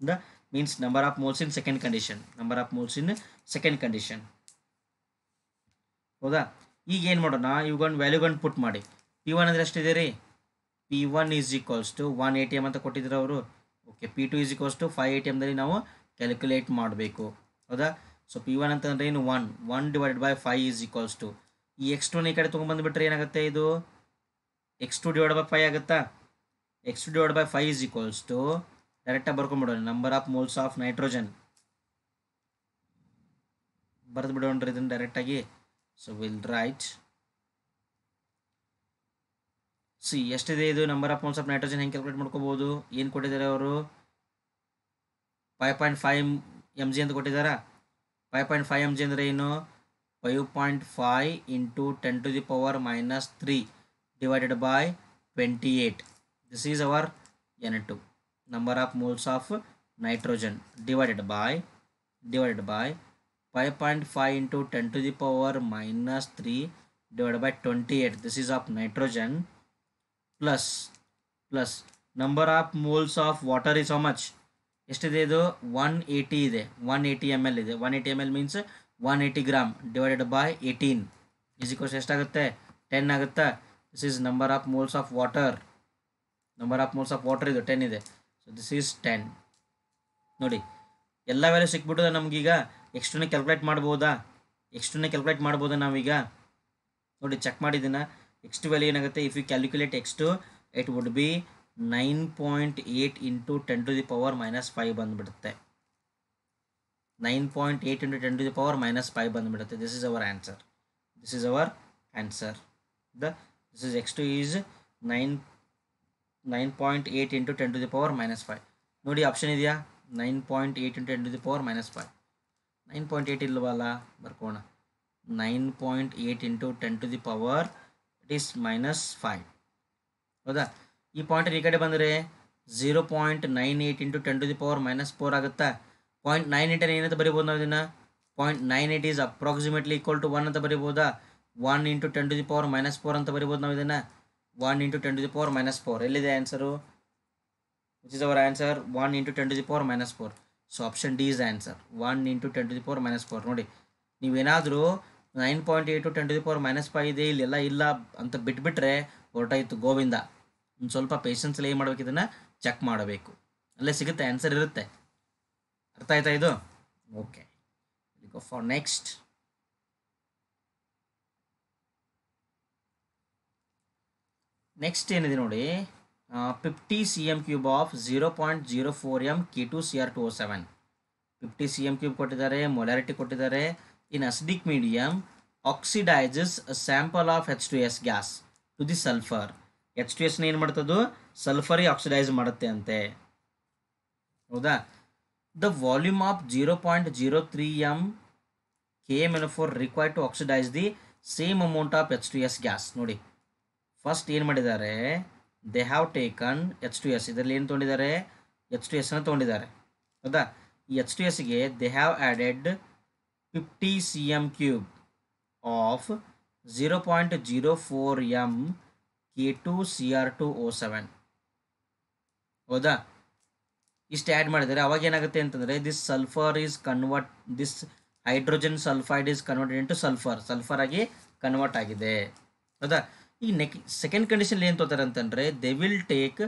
That means number of moles in second condition. ಹೌದಾ? ಈಗ ಏನು ಮಾಡೋಣ? ಇವುಗೊಂದು ವ್ಯಾಲ್ಯೂಗೊಂಡು ಪುಟ್ ಮಾಡಿ. P1 ಅಂದರೆ ಎಷ್ಟಿದೆ ರೀ? P1 is equals to 1 ATM ಅಂತ ಕೊಟ್ಟಿದ್ರು ಅವರು, okay. P2 is equals to 5 ATMದಲ್ಲಿ ನಾವು ಕ್ಯಾಲ್ಕುಲೇಟ್ ಮಾಡಬೇಕು, ಹೌದಾ? ಸೊ P1 ಅಂತಂದರೆ ಏನು? 1 divided by 5 is equals to, ಈ X2 ಈ ಕಡೆ ತೊಗೊಂಬಂದುಬಿಟ್ರೆ ಏನಾಗುತ್ತೆ? ಇದು X2 ಡಿವೈಡ್ ಬೈ 5 ಆಗುತ್ತಾ? x2 divided by 5 is equals to ಡೈರೆಕ್ಟಾಗಿ ಬರ್ಕೊಂಬಿಡೋಣ number of moles of nitrogen ಬರೆದು ಬಿಡೋಣ್ರಿ ಇದನ್ನು ಡೈರೆಕ್ಟಾಗಿ. ಸೊ ವಿಲ್ ರೈಟ್ ಸಿ ಎಷ್ಟಿದೆ ಇದು number of moles of nitrogen ಹೆಂಗೆ ಕ್ಯಾಲ್ಕುಲೇಟ್ ಮಾಡ್ಕೋಬೋದು. ಏನು ಕೊಟ್ಟಿದ್ದಾರೆ ಅವರು 5.5 mg ಅಂತ ಕೊಟ್ಟಿದ್ದಾರಾ. 5.5 mg ಅಂದರೆ ಏನು 5.5 into 10 to the power minus 3 divided by 28. This is our N2 number of moles of nitrogen divided by 5.5 into 10 to the power minus 3 divided by 28. This is of nitrogen plus number of moles of water is how much. ಎಷ್ಟಿದೆ ಇದು 180 ಇದೆ, 180 ml ಇದೆ. 180 ml means 180 gram divided by 18 is equals ಎಷ್ಟಾಗುತ್ತೆ 10 ಆಗುತ್ತಾ. This is number of moles of water. ಇದು 10 ಇದೆ. So this is 10. ನೋಡಿ ಎಲ್ಲ ವ್ಯಾಲ್ಯೂ ಸಿಕ್ಬಿಟ್ಟದ ನಮಗೀಗ. ಎಕ್ಸ್ಟ್ರನೇ ಕ್ಯಾಲ್ಕುಲೇಟ್ ಮಾಡ್ಬೋದಾ ನಾವೀಗ. ನೋಡಿ ಚೆಕ್ ಮಾಡಿದ್ದೀನ. ಎಕ್ಸ್ಟ್ ವ್ಯಾಲ್ಯೂ ಏನಾಗುತ್ತೆ if you calculate x2 it would be 9.8 into 10 to the power minus 5 ಬಂದುಬಿಡುತ್ತೆ. 9.8 into 10 to the power minus 5 ಬಂದುಬಿಡುತ್ತೆ. This is our answer. This is x2 is 9.8 into 10 to the power minus 5. ನೋಡಿ option ಇದೆಯಾ 9.8 into 10 to the power minus 5. 9.8 ಇಲ್ವಲ್ಲ, ಬರ್ಕೋಣ 9.8 into 10 to the power it is minus 5. ಹೌದಾ. ಈ point ಈ ಕಡೆ ಬಂದರೆ 0.98 into 10 to the power minus 4 ಆಗುತ್ತಾ. 0.98 ಏನಂತ ಬರಿಬೋದು ನಾವು ಇದನ್ನು. 0.98 ಈಸ್ ಅಪ್ರಾಕ್ಸಿಮೇಟ್ಲಿ ಈಕ್ವಲ್ ಟು 1 ಅಂತ ಬರಿಬೋದಾ. 1 into 10 to the power minus 4 ಅಂತ ಬರಿಬೋದು ನಾವು ಇದನ್ನು. 1 into 10 to the power minus 4 ಎಲ್ಲಿದೆ answer. Which is our answer 1 into 10 to the power minus 4. So option D is answer 1 into 10 to the power minus 4. ನೋಡಿ ನೀವೇನಾದರೂ 9.8 to 10 to the power minus 5 ಇದೆ ಇಲ್ಲೆಲ್ಲ ಇಲ್ಲ ಅಂತ ಬಿಟ್ಬಿಟ್ರೆ ಹೊರಟಾಯಿತು ಗೋವಿಂದ. ಒಂದು ಸ್ವಲ್ಪ ಪೇಷನ್ಸಲ್ಲಿ ಏನು ಮಾಡಬೇಕು, ಇದನ್ನು ಚೆಕ್ ಮಾಡಬೇಕು. ಅಲ್ಲೇ ಸಿಗುತ್ತೆ, ಆನ್ಸರ್ ಇರುತ್ತೆ. ಅರ್ಥ ಆಯ್ತಾ ಇದು. Okay go for next. ಏನಿದೆ ನೋಡಿ 50 cm³ of 0.04 m K2Cr2O7. 50 cm³ ಕೊಟ್ಟಿದ್ದಾರೆ, ಮೊಲಾರಿಟಿ ಕೊಟ್ಟಿದ್ದಾರೆ. In acidic medium oxidises a sample of H2S gas to the sulphur. H2Sನ ಏನು ಮಾಡ್ತದ್ದು ಸಲ್ಫರಿಗೆ ಆಕ್ಸಿಡೈಸ್ ಮಾಡುತ್ತೆ ಅಂತೆ. ಹೌದಾ. The volume of 0.03 m KMnO4 required to oxidise the same amount of H2S gas. ನೋಡಿ ಫಸ್ಟ್ ಏನು ಮಾಡಿದ್ದಾರೆ, ದೇ ಹ್ಯಾವ್ ಟೇಕನ್ H2S. ಇದರಲ್ಲಿ ಏನು ತೊಗೊಂಡಿದ್ದಾರೆ H2Sನ ತೊಗೊಂಡಿದ್ದಾರೆ. ಹೌದಾ. ಈ H2Sಗೆ they have added 50 cm³ of 0.04 m K2Cr2O7. ಹೌದಾ. ಇಷ್ಟು ಆ್ಯಡ್ ಮಾಡಿದರೆ ಅವಾಗ ಏನಾಗುತ್ತೆ ಅಂತಂದರೆ this hydrogen sulphide is converted into sulphur ಆಗಿ ಕನ್ವರ್ಟ್ ಆಗಿದೆ. ಹೌದಾ. ಈಗ ಸೆಕೆಂಡ್ ಕಂಡೀಷನ್ ಏನು ತೋತಾರೆ ಅಂತಂದರೆ they will take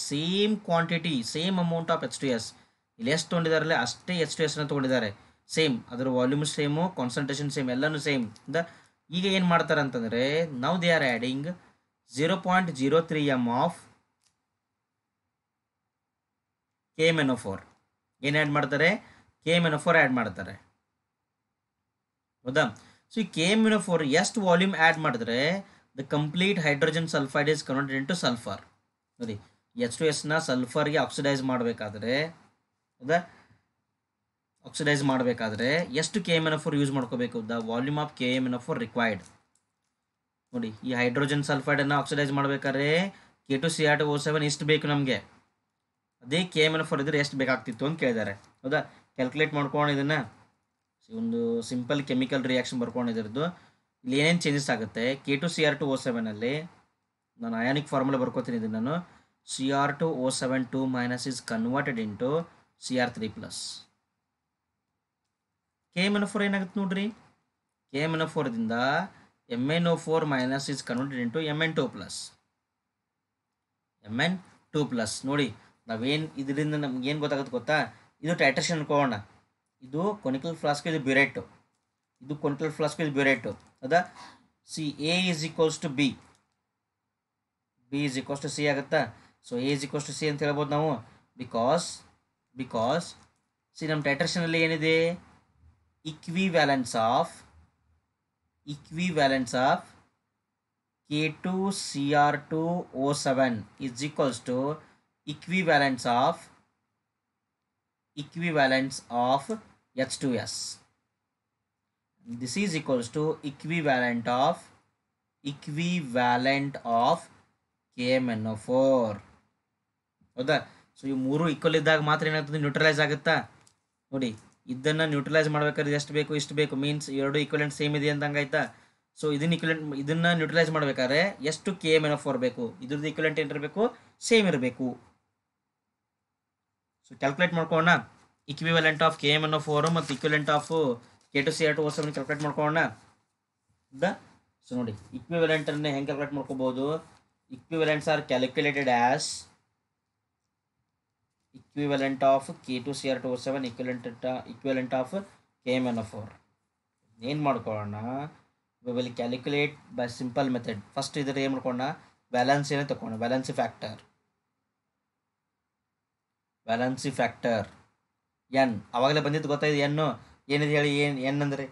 same quantity same amount of H2S. ಇಲ್ಲಿ ಎಷ್ಟು ತೊಗೊಂಡಿದ್ದಾರಲ್ಲ ಅಷ್ಟೇ H2Sನ ತೊಗೊಂಡಿದ್ದಾರೆ. ಸೇಮ್ ಅದರ ವಾಲ್ಯೂಮ್ ಸೇಮು, ಕಾನ್ಸಂಟ್ರೇಷನ್ ಸೇಮ್, ಎಲ್ಲನೂ ಸೇಮ್. ಈಗ ಏನು ಮಾಡ್ತಾರೆ ಅಂತಂದರೆ now they are adding 0.03 m of KMnO4. ಏನು ಆ್ಯಡ್ ಮಾಡ್ತಾರೆ KMnO4 ಆ್ಯಡ್ ಮಾಡ್ತಾರೆ. ಹೌದಾ. ಸೊ ಈ KMnO4 ಎಷ್ಟು ವಾಲ್ಯೂಮ್ ಆ್ಯಡ್ ಮಾಡಿದ್ರೆ the complete hydrogen sulphide is converted into sulphur. ನೋಡಿ H2Sನ ಸಲ್ಫರ್ಗೆ ಆಕ್ಸಿಡೈಸ್ ಮಾಡಬೇಕಾದ್ರೆ, ಹೌದಾ, ಆಕ್ಸಿಡೈಸ್ ಮಾಡಬೇಕಾದ್ರೆ ಎಷ್ಟು KMnO4 ಯೂಸ್ ಮಾಡ್ಕೋಬೇಕು. The volume of KMnO4 required. ನೋಡಿ ಈ ಹೈಡ್ರೋಜನ್ ಸಲ್ಫೈಡನ್ನು ಆಕ್ಸಿಡೈಸ್ ಮಾಡಬೇಕಾದ್ರೆ K2Cr2O7 ಇಷ್ಟು ಬೇಕು ನಮಗೆ. ಅದೇ KMnO4 ಇದ್ರೆ ಎಷ್ಟು ಬೇಕಾಗ್ತಿತ್ತು ಅಂತ ಕೇಳಿದ್ದಾರೆ. ಹೌದಾ. ಕ್ಯಾಲ್ಕುಲೇಟ್ ಮಾಡ್ಕೊಂಡು ಇದನ್ನು ಒಂದು ಸಿಂಪಲ್ ಕೆಮಿಕಲ್ ರಿಯಾಕ್ಷನ್ ಬರ್ಕೊಂಡಿದ್ರದ್ದು ಇಲ್ಲಿ ಏನೇನು ಚೇಂಜಸ್ ಆಗುತ್ತೆ. K2Cr2O7ಅಲ್ಲಿ ನಾನು ಅಯಾನಿಕ್ ಫಾರ್ಮುಲಾ ಬರ್ಕೋತೀನಿ. ಇದನ್ನು ನಾನು Cr2O7 2- is converted into Cr3+. KMnO4 ಏನಾಗುತ್ತೆ ನೋಡ್ರಿ, KMnO4ದಿಂದ MnO4- is converted into Mn2+. ನೋಡಿ ನಾವೇನು ಇದರಿಂದ ನಮ್ಗೇನು ಗೊತ್ತಾಗುತ್ತೆ ಗೊತ್ತಾ, ಇದು ಟೈಟ್ರೇಷನ್ ಅನ್ಕೋಣ. ಇದು ಕೊನಿಕಲ್ ಫ್ಲಾಸ್ಕ್, ಇದು ಬ್ಯೂರೇಟು. ಹೌದಾ. See A is equals to B. B is equals to C ಆಗುತ್ತಾ. So A is equals to C ಅಂತ ಹೇಳ್ಬೋದು ನಾವು. ಬಿಕಾಸ್ ಬಿಕಾಸ್ ಸಿ ನಮ್ಮ ಟೈಟ್ರೇಷನಲ್ಲಿ ಏನಿದೆ, equivalence of K2Cr2O7 is equals to equivalence of H2S. This is equals to equivalent of KMnO4. ಹೌದಾ. So ಇವು ಮೂರು ಈಕ್ವಲ್ ಇದ್ದಾಗ ಮಾತ್ರ ಏನಾಗ್ತದೆ, ನ್ಯೂಟ್ರಲೈಸ್ ಆಗುತ್ತಾ. ನೋಡಿ, ಇದನ್ನು ನ್ಯೂಟ್ರಲೈಸ್ ಮಾಡ್ಬೇಕಾದ್ರೆ ಎಷ್ಟು ಬೇಕು, ಇಷ್ಟು ಬೇಕು, ಮೀನ್ಸ್ ಎರಡು ಈಕ್ವಲೆಂಟ್ ಸೇಮ್ ಇದೆ ಅಂದಂಗೆ ಆಯ್ತಾ. ಸೊ ಇದನ್ನು ನ್ಯೂಟ್ರಲೈಸ್ ಮಾಡಬೇಕಾದ್ರೆ ಎಷ್ಟು KMnO4 ಬೇಕು, ಇದ್ರದ್ದು ಈಕ್ವಲೆಂಟ್ ಏನಿರಬೇಕು, ಸೇಮ್ ಇರಬೇಕು. ಸೊ ಕ್ಯಾಲ್ಕುಲೇಟ್ ಮಾಡ್ಕೊಳ್ಳೋಣ. ಇಕ್ವಿವೆಲೆಂಟ್ ಆಫ್ KMnO4 ಮತ್ತು ಇಕ್ವಿವೆಲೆಂಟ್ ಆಫ್ K2Cr2O7 ಕ್ಯಾಲ್ಕುಲೇಟ್ ಮಾಡ್ಕೊಳ್ಳೋಣ. ಸೊ ನೋಡಿ, ಇಕ್ವಿವೆಲೆಂಟನ್ನು ಹೆಂಗೆ ಕ್ಯಾಲ್ಕುಲೇಟ್ ಮಾಡ್ಕೋಬೋದು. Equivalents are calculated as equivalent of K2Cr2O7 equivalent of KMnO4. ಏನು ಮಾಡ್ಕೊಳ್ಳೋಣ, we will calculate by simple method. First ಇದರ ಏನು ಮಾಡ್ಕೊಳ್ಳೋಣ, ವ್ಯಾಲೆನ್ಸಿ ಏನೇ ತಗೊಳ್ಳೋಣ, ವ್ಯಾಲೆನ್ಸಿ ಫ್ಯಾಕ್ಟರ್ ಎನ್. ಅವಾಗಲೇ ಬಂದಿದ್ದು ಗೊತ್ತಾಯಿದೆ. ಎನ್ನು ಏನಿದೆ ಹೇಳಿ, ಎನ್ ಅಂದರೆ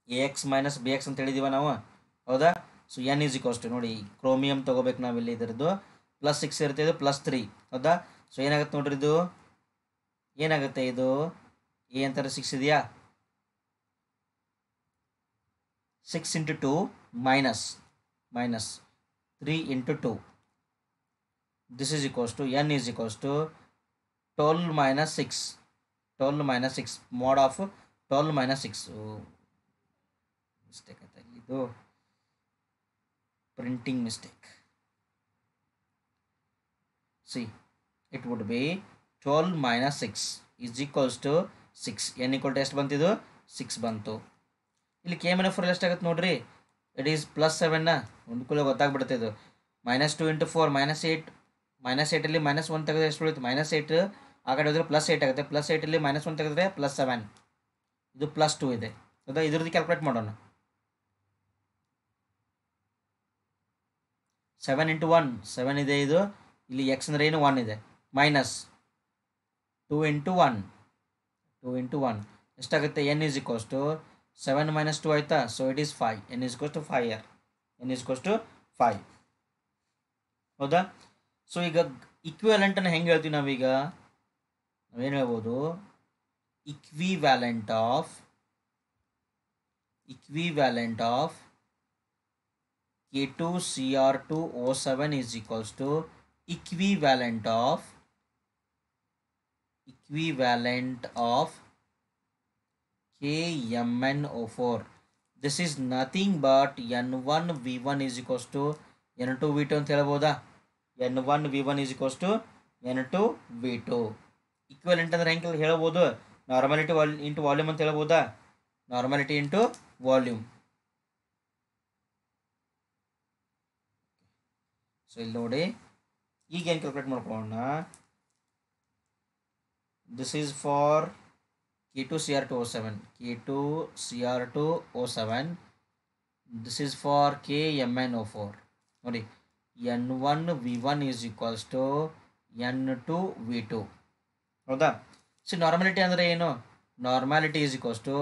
AX - BX ಅಂತ ಹೇಳಿದೀವ ನಾವು, ಹೌದಾ. So n is equals to, ನೋಡಿ ಕ್ರೋಮಿಯಂ ತೊಗೋಬೇಕು ನಾವಿಲ್ಲಿ, ಇದರದ್ದು +6 ಇರುತ್ತೆ, ಇದು +3, ಹೌದಾ. ಸೊ ಏನಾಗುತ್ತೆ ನೋಡ್ರಿ, ಇದು ಏನಾಗುತ್ತೆ, ಇದು ಎ ಅಂತಾರೆ 6 ಇದೆಯಾ, 6 × 2 minus 3 × 2. This is equals to n is equals to 12 - 6 mod of 12 - 6. Mistake ಆಯ್ತಾ ಇದು, printing mistake. See, it would be 12 - 6 is equals to 6. n equal to ಎಷ್ಟು ಬಂತಿದ್ದು, 6 ಬಂತು. ಇಲ್ಲಿ KMnO4 ಎಷ್ಟಾಗುತ್ತೆ ನೋಡ್ರಿ, ಇಟ್ ಈಸ್ +7. ಒಂದು ಕೂಡ ಗೊತ್ತಾಗ್ಬಿಡುತ್ತೆ ಇದು. -2 × 4 -8. -8 -1 ತೆಗೆದ್ರೆ ಎಷ್ಟು ಬೀಳುತ್ತೆ, -8. ಆ ಕಡೆ ಹೋದರೆ +8 ಆಗುತ್ತೆ. +8 -1 ತೆಗೆದ್ರೆ +7. ಇದು +2 ಇದೆ, ಹೌದಾ. ಇದ್ರದ್ದು ಕ್ಯಾಲ್ಕುಲೇಟ್ ಮಾಡೋಣ. 7 × 1 7 ಇದೆ. ಇದು ಇಲ್ಲಿ x ಅಂದರೆ ಏನು, 1 ಇದೆ. -2 × 1 ಎಷ್ಟಾಗುತ್ತೆ, n ಈಸ್ ಈಕ್ವಲ್ಸ್ ಟು 7 - 2 ಆಯಿತಾ. So it is 5. n is equals to 5 year, n is equals to 5, ಹೌದಾ. ಸೊ ಈಗ ಇಕ್ವಿವ್ಯಾಲೆಂಟನ್ನು ಹೆಂಗೆ ಹೇಳ್ತೀವಿ ನಾವೀಗ, ನಾವೇನು ಹೇಳ್ಬೋದು, equivalent of K2Cr2O7 is equals to equivalent of KMnO4. This is nothing but N1V1 is equals to N2V2 ಅಂತ ಹೇಳ್ಬೋದಾ. N1V1 is equals to N2V2. Equivalent ಅಂದ್ರೆ ಹೆಂಗೆ ಹೇಳ್ಬೋದು, ನಾರ್ಮಾಲಿಟಿ ಇಂಟು ವಾಲ್ಯೂಮ್ ಅಂತ ಹೇಳ್ಬೋದಾ. ನಾರ್ಮಾಲಿಟಿ ಇಂಟು ವಾಲ್ಯೂಮ್. ಸೊ ಇಲ್ಲಿ ನೋಡಿ, ಈಗ ಏನು ಕ್ಯಾಲ್ಕುಲೇಟ್ ಮಾಡ್ಕೊಳ್ಳೋಣ. This is for K2Cr2O7. This is for KMnO4. ನೋಡಿ, N1V1 is equals to N2V2, ಹೌದಾ. ಸೊ ನಾರ್ಮಾಲಿಟಿ ಅಂದರೆ ಏನು, normality is equals to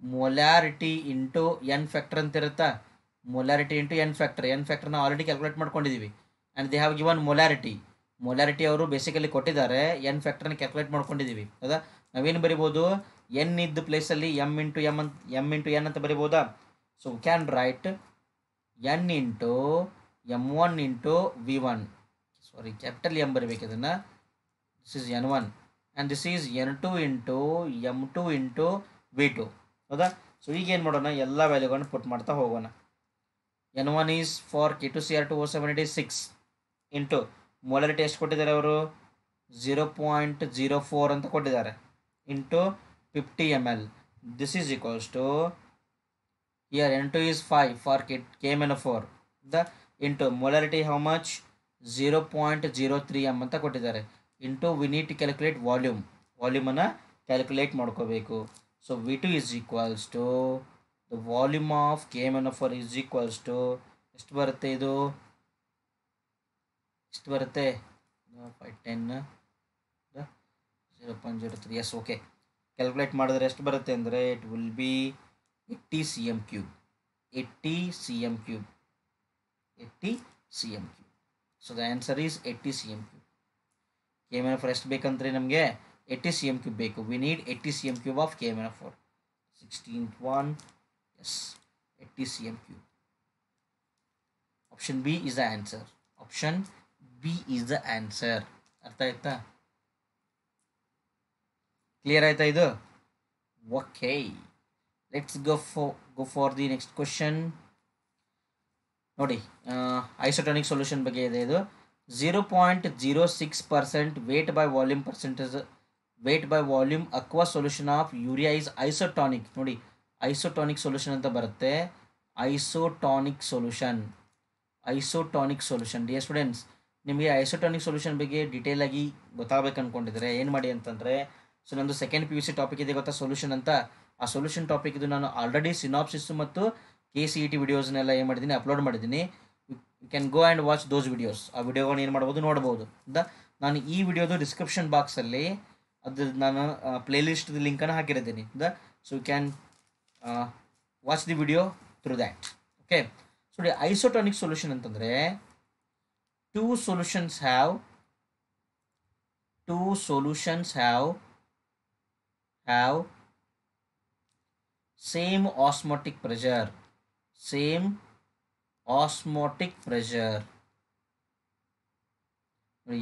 molarity into N factor ಅಂತ ಇರುತ್ತಾ. ಮೊಲ್ಯಾರಿಟಿ ಇಂಟು ಎನ್ ಫ್ಯಾಕ್ಟರ್ನ ಆಲ್ರೆಡಿ ಕ್ಯಾಲ್ಕುಲೇಟ್ ಮಾಡ್ಕೊಂಡಿದ್ದೀವಿ. And they have given molarity ಅವರು basically ಕೊಟ್ಟಿದ್ದಾರೆ. ಎನ್ ಫ್ಯಾಕ್ಟರ್ನ ಕ್ಯಾಲ್ಕುಲೇಟ್ ಮಾಡ್ಕೊಂಡಿದ್ದೀವಿ, ಹೌದಾ. ನಾವೇನು ಬರಿಬೋದು, ಎನ್ ಇದ್ದ ಪ್ಲೇಸಲ್ಲಿ ಎಮ್ ಇಂಟು ಎನ್ ಅಂತ ಬರಿಬೋದಾ. So can write n into M1 into V1, sorry capital M ಬರಿಬೇಕು ಇದನ್ನು. This is N1 and this is N2 into M2 into V2, ಹೌದಾ. ಸೊ ಈಗ ಏನು ಮಾಡೋಣ, ಎಲ್ಲ ವ್ಯಾಲ್ಯೂಗಳನ್ನು ಪುಟ್ ಮಾಡ್ತಾ ಹೋಗೋಣ. N1 is for K2Cr2O7 it is 6 into molarity ಎಷ್ಟು ಕೊಟ್ಟಿದ್ದಾರೆ ಅವರು, 0.04 ಅಂತ ಕೊಟ್ಟಿದ್ದಾರೆ, into 50 ml. This is equals to here N2 is 5 for KMnO4 into molarity how much, 0.03 m ಅಂತ ಕೊಟ್ಟಿದ್ದಾರೆ, into we need to calculate ವಾಲ್ಯೂಮನ್ನು ಕ್ಯಾಲ್ಕುಲೇಟ್ ಮಾಡ್ಕೋಬೇಕು. So V2 is equals to the volume of KMnO4 is equals to ಎಷ್ಟು ಬರುತ್ತೆ, ಇದು ಎಷ್ಟು ಬರುತ್ತೆ 510 0.03 yes okay calculate ಮಾಡಿದ್ರೆ ಎಷ್ಟು ಬರುತ್ತೆ ಅಂದರೆ it will B 80 cm3 80 cm3 80 cm3 so the answer is 80 cm3 KMNO4 ಎಷ್ಟು ಬೇಕಂದ್ರೆ ನಮಗೆ 80 cm3 ಬೇಕು we need 80 cm3 of KMNO4 16th one yes 80 cm3 option B is the answer option B is the answer ಅರ್ಥ ಆಯ್ತಾ clear ಆಯ್ತಾ ಇದು okay let's go for the next question ನೋಡಿ isotonic solution ಬಗ್ಗೆ ಇದೆ ಇದು 0.06% weight by volume percentage wait by volume aqua solution of urea is isotonic ನೋಡಿ isotonic solution ಅಂತ ಬರುತ್ತೆ ಐಸೋಟಾನಿಕ್ ಸೊಲ್ಯೂಷನ್ ಡಿಯರ್ ಸ್ಟೂಡೆಂಟ್ಸ್ ನಿಮಗೆ ಐಸೋಟಾನಿಕ್ ಸೊಲ್ಯೂಷನ್ ಬಗ್ಗೆ ಡೀಟೇಲ್ ಆಗಿ ಗೊತ್ತಾಗಬೇಕು ಅಂದ್ಕೊಂಡಿದ್ರೆ ಏನು ಮಾಡಿ ಅಂತಂದರೆ ಸೊ ನಂದು ಸೆಕೆಂಡ್ PUC ಟಾಪಿಕ್ ಇದೆ ಗೊತ್ತಾ ಸೊಲ್ಯೂಷನ್ ಅಂತ ಆ ಸೊಲ್ಯೂಷನ್ ಟಾಪಿಕ್ ಇದು ನಾನು ಆಲ್ರೆಡಿ ಸಿನಾಪ್ಸಿಸ್ ಮತ್ತು KCET ವಿಡಿಯೋಸ್ನೆಲ್ಲ ಏನು ಮಾಡಿದ್ದೀನಿ ಅಪ್ಲೋಡ್ ಮಾಡಿದ್ದೀನಿ you can go and watch those videos ಆ ವಿಡಿಯೋಗಳನ್ನ ಏನು ಮಾಡ್ಬೋದು ನೋಡ್ಬೋದು ಅಂತ ನಾನು ಈ ವಿಡಿಯೋದು ಡಿಸ್ಕ್ರಿಪ್ಷನ್ ಬಾಕ್ಸಲ್ಲಿ ಅದು ನಾನು ಪ್ಲೇಲಿಸ್ಟ್ ಲಿಂಕನ್ನು ಹಾಕಿರ್ತೀನಿ so you can watch the video through that okay so isotonic solution ಅಂತಂದರೆ two solutions have same osmotic pressure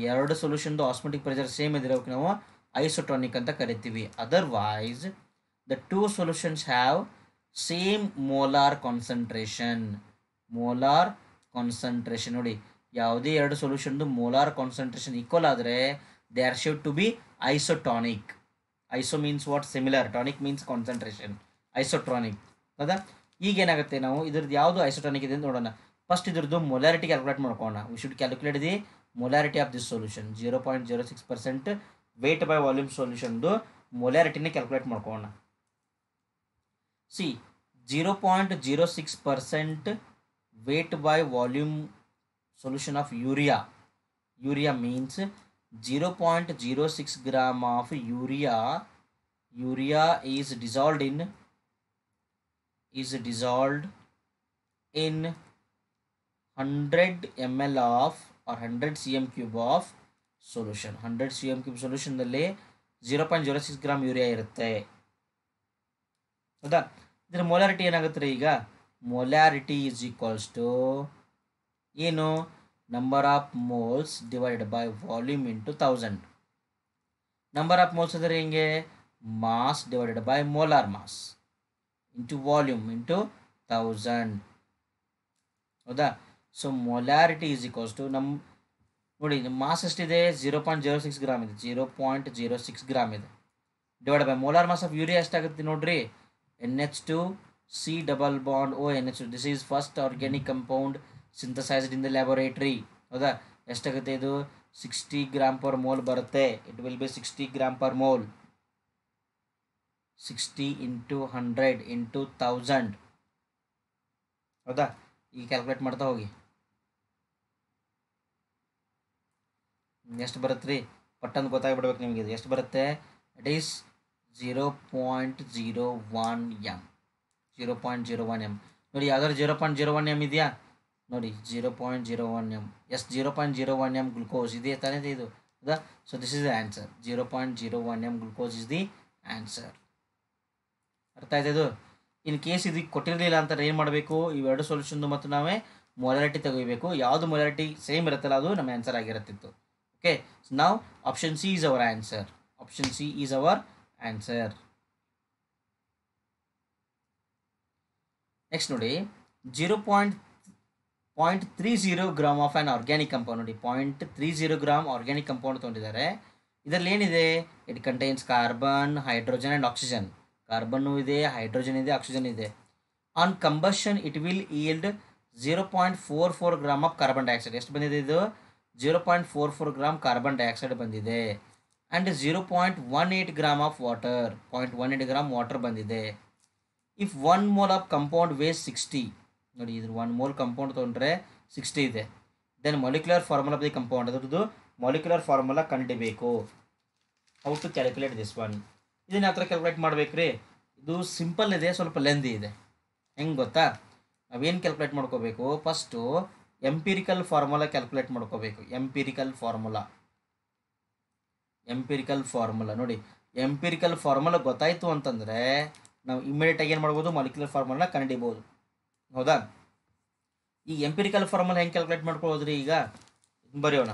ಎರಡು ಸೊಲ್ಯೂಷನ್ ಆಸ್ಮೋಟಿಕ್ ಪ್ರೆಷರ್ ಸೇಮ್ ಇದ್ರಕ್ಕೆ ನಾವು ಐಸೋಟಾನಿಕ್ ಅಂತ ಕರಿತೀವಿ otherwise the two solutions have same molar concentration ನೋಡಿ ಯಾವುದೇ ಎರಡು ಸೊಲ್ಯೂಷನ್ದು ಮೋಲಾರ್ ಕಾನ್ಸಂಟ್ರೇಷನ್ ಈಕ್ವಲ್ ಆದರೆ they are should to be isotonic iso means what similar tonic means concentration isotonic ಹೌದಾ ಈಗ ಏನಾಗುತ್ತೆ ನಾವು ಇದ್ರದ್ದು ಯಾವುದು ಐಸೋಟಾನಿಕ್ ಇದೆ ಅಂತ ನೋಡೋಣ ಫಸ್ಟ್ ಇದ್ರದ್ದು ಮೊಲಾರಿಟಿ ಕ್ಯಾಲ್ಕುಲೇಟ್ ಮಾಡ್ಕೊಳ್ಳೋಣ we should calculate the molarity of this solution 0.06% weight by volume ಸೊಲ್ಯೂಷನ್ದು ಮೊಲಾರಿಟಿನೇ ಕ್ಯಾಲ್ಕುಲೇಟ್ ಮಾಡ್ಕೊಳ್ಳೋಣ see 0.06% weight by volume solution of urea means 0.06 gram of urea is dissolved in 100 ml of or 100 cm3 of solution 100 cm3 solution ನಲ್ಲಿ 0.06 gram urea ಇರುತ್ತೆ ಹೌದಾ ಇದರ molarity ಏನಾಗುತ್ತೆ ಈಗ molarity is equals to ಏನು number of moles divided by volume into 1000 number of moles ಅಂದರೆ ಹೆಂಗೆ mass divided by molar mass into volume into 1000 ಹೌದಾ so molarity is equals to ನೋಡಿ ನಮ್ಮ ಮಾಸ್ ಎಷ್ಟಿದೆ 0.06 ಗ್ರಾಮ್ ಇದೆ 0.06 ಗ್ರಾಮ್ ಇದೆ divide by molar mass of urea ಎಷ್ಟಾಗುತ್ತೆ ನೋಡ್ರಿ NH2 C double bond ONH2 this is first organic compound synthesized in the laboratory ಹೌದಾ ಎಷ್ಟಾಗುತ್ತೆ ಇದು 60 ಗ್ರಾಮ್ ಪರ್ ಮೋಲ್ ಬರುತ್ತೆ it will B 60 gram per mole 60 into 100 into 1000 ಹೌದಾ ಈಗ calculate ಮಾಡ್ತಾ ಹೋಗಿ ಎಷ್ಟು ಬರುತ್ತೆ ರೀ ಪಟ್ಟಂದು ಗೊತ್ತಾಗ್ಬಿಡ್ಬೇಕು ನಿಮಗೆ ಇದು ಎಷ್ಟು ಬರುತ್ತೆ ಇಟ್ ಈಸ್ 0.01 m ನೋಡಿ ಯಾವ್ದಾದ್ರು 0.01 m ಇದೆಯಾ ನೋಡಿ 0.01 m ಎಸ್ 0.01 m ಗ್ಲುಕೋಸ್ ಇದೆ ತಾನೇ ಇದು ಹೌದಾ so this is the answer 0.01 m glucose is the answer ಅರ್ಥ ಆಯ್ತು ಇದು ಇನ್ ಕೇಸ್ ಇದು ಕೊಟ್ಟಿರಲಿಲ್ಲ ಅಂತ ಏನು ಮಾಡಬೇಕು ಇವೆರಡು ಸೊಲ್ಯೂಷನ್ದು ಮತ್ತು ನಾವೇ ಮೊಲಾರಿಟಿ ತೆಗಿಬೇಕು ಯಾವುದು ಮೊಲಾರಿಟಿ ಸೇಮ್ ಇರುತ್ತಲ್ಲ ಅದು ನಮ್ಮ ಆನ್ಸರ್ ಆಗಿರುತ್ತಿತ್ತು ಓಕೆ ನಾವು option C is our answer next ನೋಡಿ 0.30 gram of on organic compound ನೋಡಿ 0.30 ಗ್ರಾಮ್ ಆರ್ಗ್ಯಾನಿಕ್ ಕಂಪೌಂಡ್ ತೊಗೊಂಡಿದ್ದಾರೆ ಇದರಲ್ಲಿ ಏನಿದೆ it contains carbon hydrogen and oxygen carbon ಇದೆ ಹೈಡ್ರೋಜನ್ ಇದೆ ಆಕ್ಸಿಜನ್ ಇದೆ on combustion it will yield 0.44 gram of carbon dioxide ಎಷ್ಟು ಬಂದಿದೆ ಇದು 0.44 ಗ್ರಾಮ್ ಕಾರ್ಬನ್ ಡೈಆಕ್ಸೈಡ್ ಬಂದಿದೆ and 0.18 gram of water 0.18 gram water ಬಂದಿದೆ if 1 mole of compound weighs 60 ನೋಡಿ ಇದ್ರ 1 ಮೋಲ್ ಕಂಪೌಂಡ್ ತೊಗೊಂಡ್ರೆ 60 ಇದೆ then molecular formula of the compound, ಅದ್ರದ್ದು ಮಾಲಿಕ್ಯುಲರ್ ಫಾರ್ಮುಲಾ ಕಂಡುಹಿಡಿಬೇಕು. How to calculate this one, ಇದನ್ನ ಯಾವ ಥರ ಕ್ಯಾಲ್ಕುಲೇಟ್ ಮಾಡ್ಬೇಕು ರೀ? ಇದು ಸಿಂಪಲ್ ಇದೆ, ಸ್ವಲ್ಪ ಲೆಂದಿ ಇದೆ. ಹೆಂಗೆ ಗೊತ್ತಾ? ನಾವೇನು ಕ್ಯಾಲ್ಕುಲೇಟ್ ಮಾಡ್ಕೋಬೇಕು, ಫಸ್ಟು ಎಂಪಿರಿಕಲ್ ಫಾರ್ಮುಲಾ ಕ್ಯಾಲ್ಕುಲೇಟ್ ಮಾಡ್ಕೋಬೇಕು. ಎಂಪಿರಿಕಲ್ ಫಾರ್ಮುಲಾ ನೋಡಿ, ಎಂಪಿರಿಕಲ್ ಫಾರ್ಮುಲಾ ಗೊತ್ತಾಯಿತು ಅಂತಂದರೆ ನಾವು ಇಮಿಡಿಯೇಟಾಗಿ ಏನು ಮಾಡ್ಬೋದು, ಮಾಲಿಕ್ಯುಲರ್ ಫಾರ್ಮುಲಾ ಕಂಡುಹಿಡಿಬೋದು. ಹೌದಾ? ಈ ಎಂಪಿರಿಕಲ್ ಫಾರ್ಮುಲಾ ಹೆಂಗೆ ಕ್ಯಾಲ್ಕುಲೇಟ್ ಮಾಡ್ಕೊಳ್ಳೋದ್ರಿ? ಈಗ ಬರೆಯೋಣ.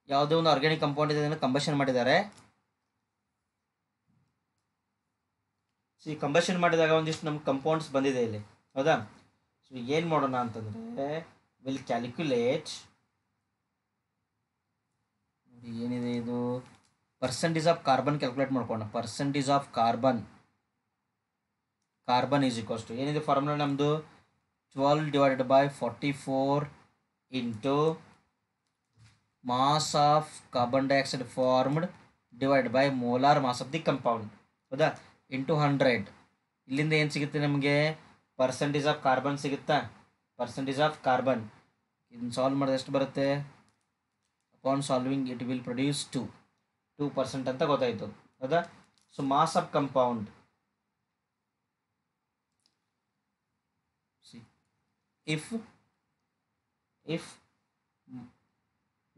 ಯಾವುದೇ ಒಂದು ಆರ್ಗ್ಯಾನಿಕ್ ಕಂಪೌಂಡ್ ಇದೆ, ಅದನ್ನು ಕಂಬಷನ್ ಮಾಡಿದ್ದಾರೆ. ಕಂಬಷನ್ ಮಾಡಿದಾಗ ಒಂದಿಷ್ಟು ನಮ್ಗೆ ಕಂಪೌಂಡ್ಸ್ ಬಂದಿದೆ ಇಲ್ಲಿ. ಹೌದಾ? ಸೊ ಏನು ಮಾಡೋಣ ಅಂತಂದರೆ, ವಿಲ್ ಕ್ಯಾಲ್ಕುಲೇಟ್, ನೋಡಿ ಏನಿದೆ ಇದು, ಪರ್ಸೆಂಟೇಜ್ ಆಫ್ ಕಾರ್ಬನ್ ಕ್ಯಾಲ್ಕುಲೇಟ್ ಮಾಡ್ಕೊಳ್ಳೋಣ. Percentage of carbon is equals to ಏನಿದೆ ಫಾರ್ಮುಲಾ ನಮ್ಮದು, 12 divided by 44 into mass of carbon dioxide formed divide by molar mass of the compound. ಹೌದಾ? ಇಂಟು 100. ಇಲ್ಲಿಂದ ಏನು ಸಿಗುತ್ತೆ ನಮಗೆ? ಪರ್ಸೆಂಟೇಜ್ ಆಫ್ ಕಾರ್ಬನ್ ಸಿಗುತ್ತಾ? ಪರ್ಸೆಂಟೇಜ್ ಆಫ್ ಕಾರ್ಬನ್ ಇದನ್ನು ಸಾಲ್ವ್ ಮಾಡಿದ್ರೆ ಎಷ್ಟು ಬರುತ್ತೆ? Upon solving it will produce 2% ಅಂತ ಗೊತ್ತಾಯಿತು. ಹೌದಾ? So mass of compound, if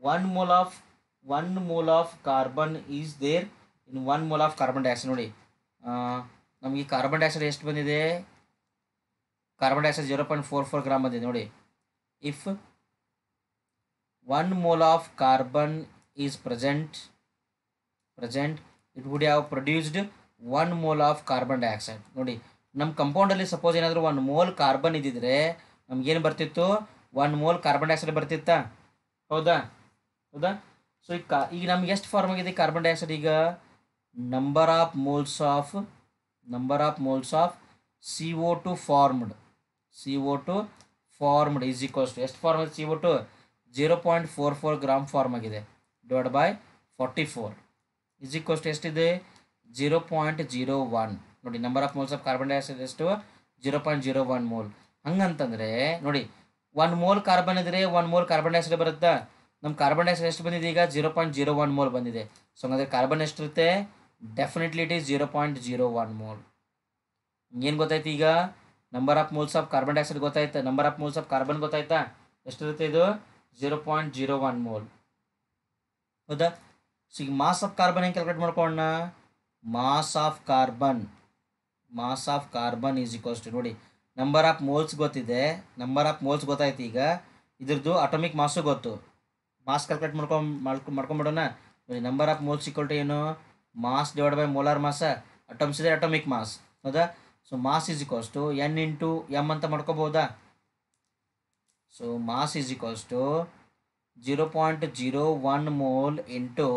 1 mole of carbon is there in 1 mole of carbon dioxide. ನೋಡಿ ನಮಗೆ ಕಾರ್ಬನ್ ಡೈಆಕ್ಸೈಡ್ ಎಷ್ಟು ಬಂದಿದೆ? ಕಾರ್ಬನ್ ಡೈಆಕ್ಸೈಡ್ 0.44 ಗ್ರಾಮ್ ಬಂದಿದೆ. ನೋಡಿ, if 1 mole of carbon is present it would have produced 1 mole of carbon dioxide. ನೋಡಿ, ನಮ್ಮ ಕಂಪೌಂಡಲ್ಲಿ suppose ಏನಾದರೂ 1 mole carbon ಇದ್ದಿದ್ರೆ ನಮಗೇನು ಬರ್ತಿತ್ತು? 1 ಮೋಲ್ ಕಾರ್ಬನ್ ಡೈಆಕ್ಸೈಡ್ ಬರ್ತಿತ್ತಾ? ಹೌದಾ? ಸೊ ಈಗ ನಮ್ಗೆ ಎಷ್ಟು ಫಾರ್ಮ್ ಆಗಿದೆ ಕಾರ್ಬನ್ ಡೈಆಕ್ಸೈಡ್? ಈಗ number of moles of CO2 formed is equals to ಎಷ್ಟು ಫಾರ್ಮ್ ಆಗಿದೆ? CO2 0.44 ಗ್ರಾಮ್ ಫಾರ್ಮ್ ಆಗಿದೆ, divide by 44 is equals to ಎಷ್ಟಿದೆ? 0.01. ನೋಡಿ, number of moles of carbon dioxide ಎಷ್ಟು? 0.01 ಮೋಲ್. ಹಂಗಂತಂದರೆ ನೋಡಿ, 1 ಮೋಲ್ ಕಾರ್ಬನ್ ಇದ್ದರೆ 1 ಮೋಲ್ ಕಾರ್ಬನ್ ಡೈಆಕ್ಸೈಡ್ ಬರುತ್ತಾ? ನಮ್ಮ ಕಾರ್ಬನ್ ಡೈಆಕ್ಸೈಡ್ ಎಷ್ಟು ಬಂದಿದೆ? ಈಗ 0.01 ಮೋಲ್ ಬಂದಿದೆ. ಸೊ ಹಂಗಾದ್ರೆ ಕಾರ್ಬನ್ ಎಷ್ಟಿರುತ್ತೆ? Definitely it is 0.01 mole. ಏನು ಗೊತ್ತಾಯ್ತು ಈಗ? Number of moles of carbon dioxide ಗೊತ್ತಾಯ್ತಾ? Number of moles of carbon ಗೊತ್ತಾಯ್ತಾ? ಎಷ್ಟಿರುತ್ತೆ ಇದು? 0.01 ಮೋಲ್. ಹೌದಾ? ಸೊ ಈಗ ಮಾಸ್ ಆಫ್ ಕಾರ್ಬನ್ ಹೆಂಗೆ ಕ್ಯಾಲ್ಕುಲೇಟ್ ಮಾಡ್ಕೊಳ್ಳೋಣ? Mass of carbon is equals to, ನೋಡಿ, ನಂಬರ್ ಆಫ್ ಮೋಲ್ಸ್ ಗೊತ್ತಿದೆ, ನಂಬರ್ ಆಫ್ ಮೋಲ್ಸ್ ಗೊತ್ತಾಯ್ತು. ಈಗ ಇದ್ರದ್ದು ಅಟೋಮಿಕ್ ಮಾಸು ಗೊತ್ತು. ಮಾಸ್ ಕ್ಯಾಲ್ಕುಲೇಟ್ ಮಾಡ್ಕೊಂಬಿಡೋಣ. ನೋಡಿ, number of moles equal to ಏನು? Mass divide by molar mass. Atoms ಇದೆ, ಅಟೋಮಿಕ್ ಮಾಸ್. ಹೌದಾ? So mass is equals to N into M ಅಂತ ಮಾಡ್ಕೋಬೋದಾ? So mass is equals to 0.01 mole into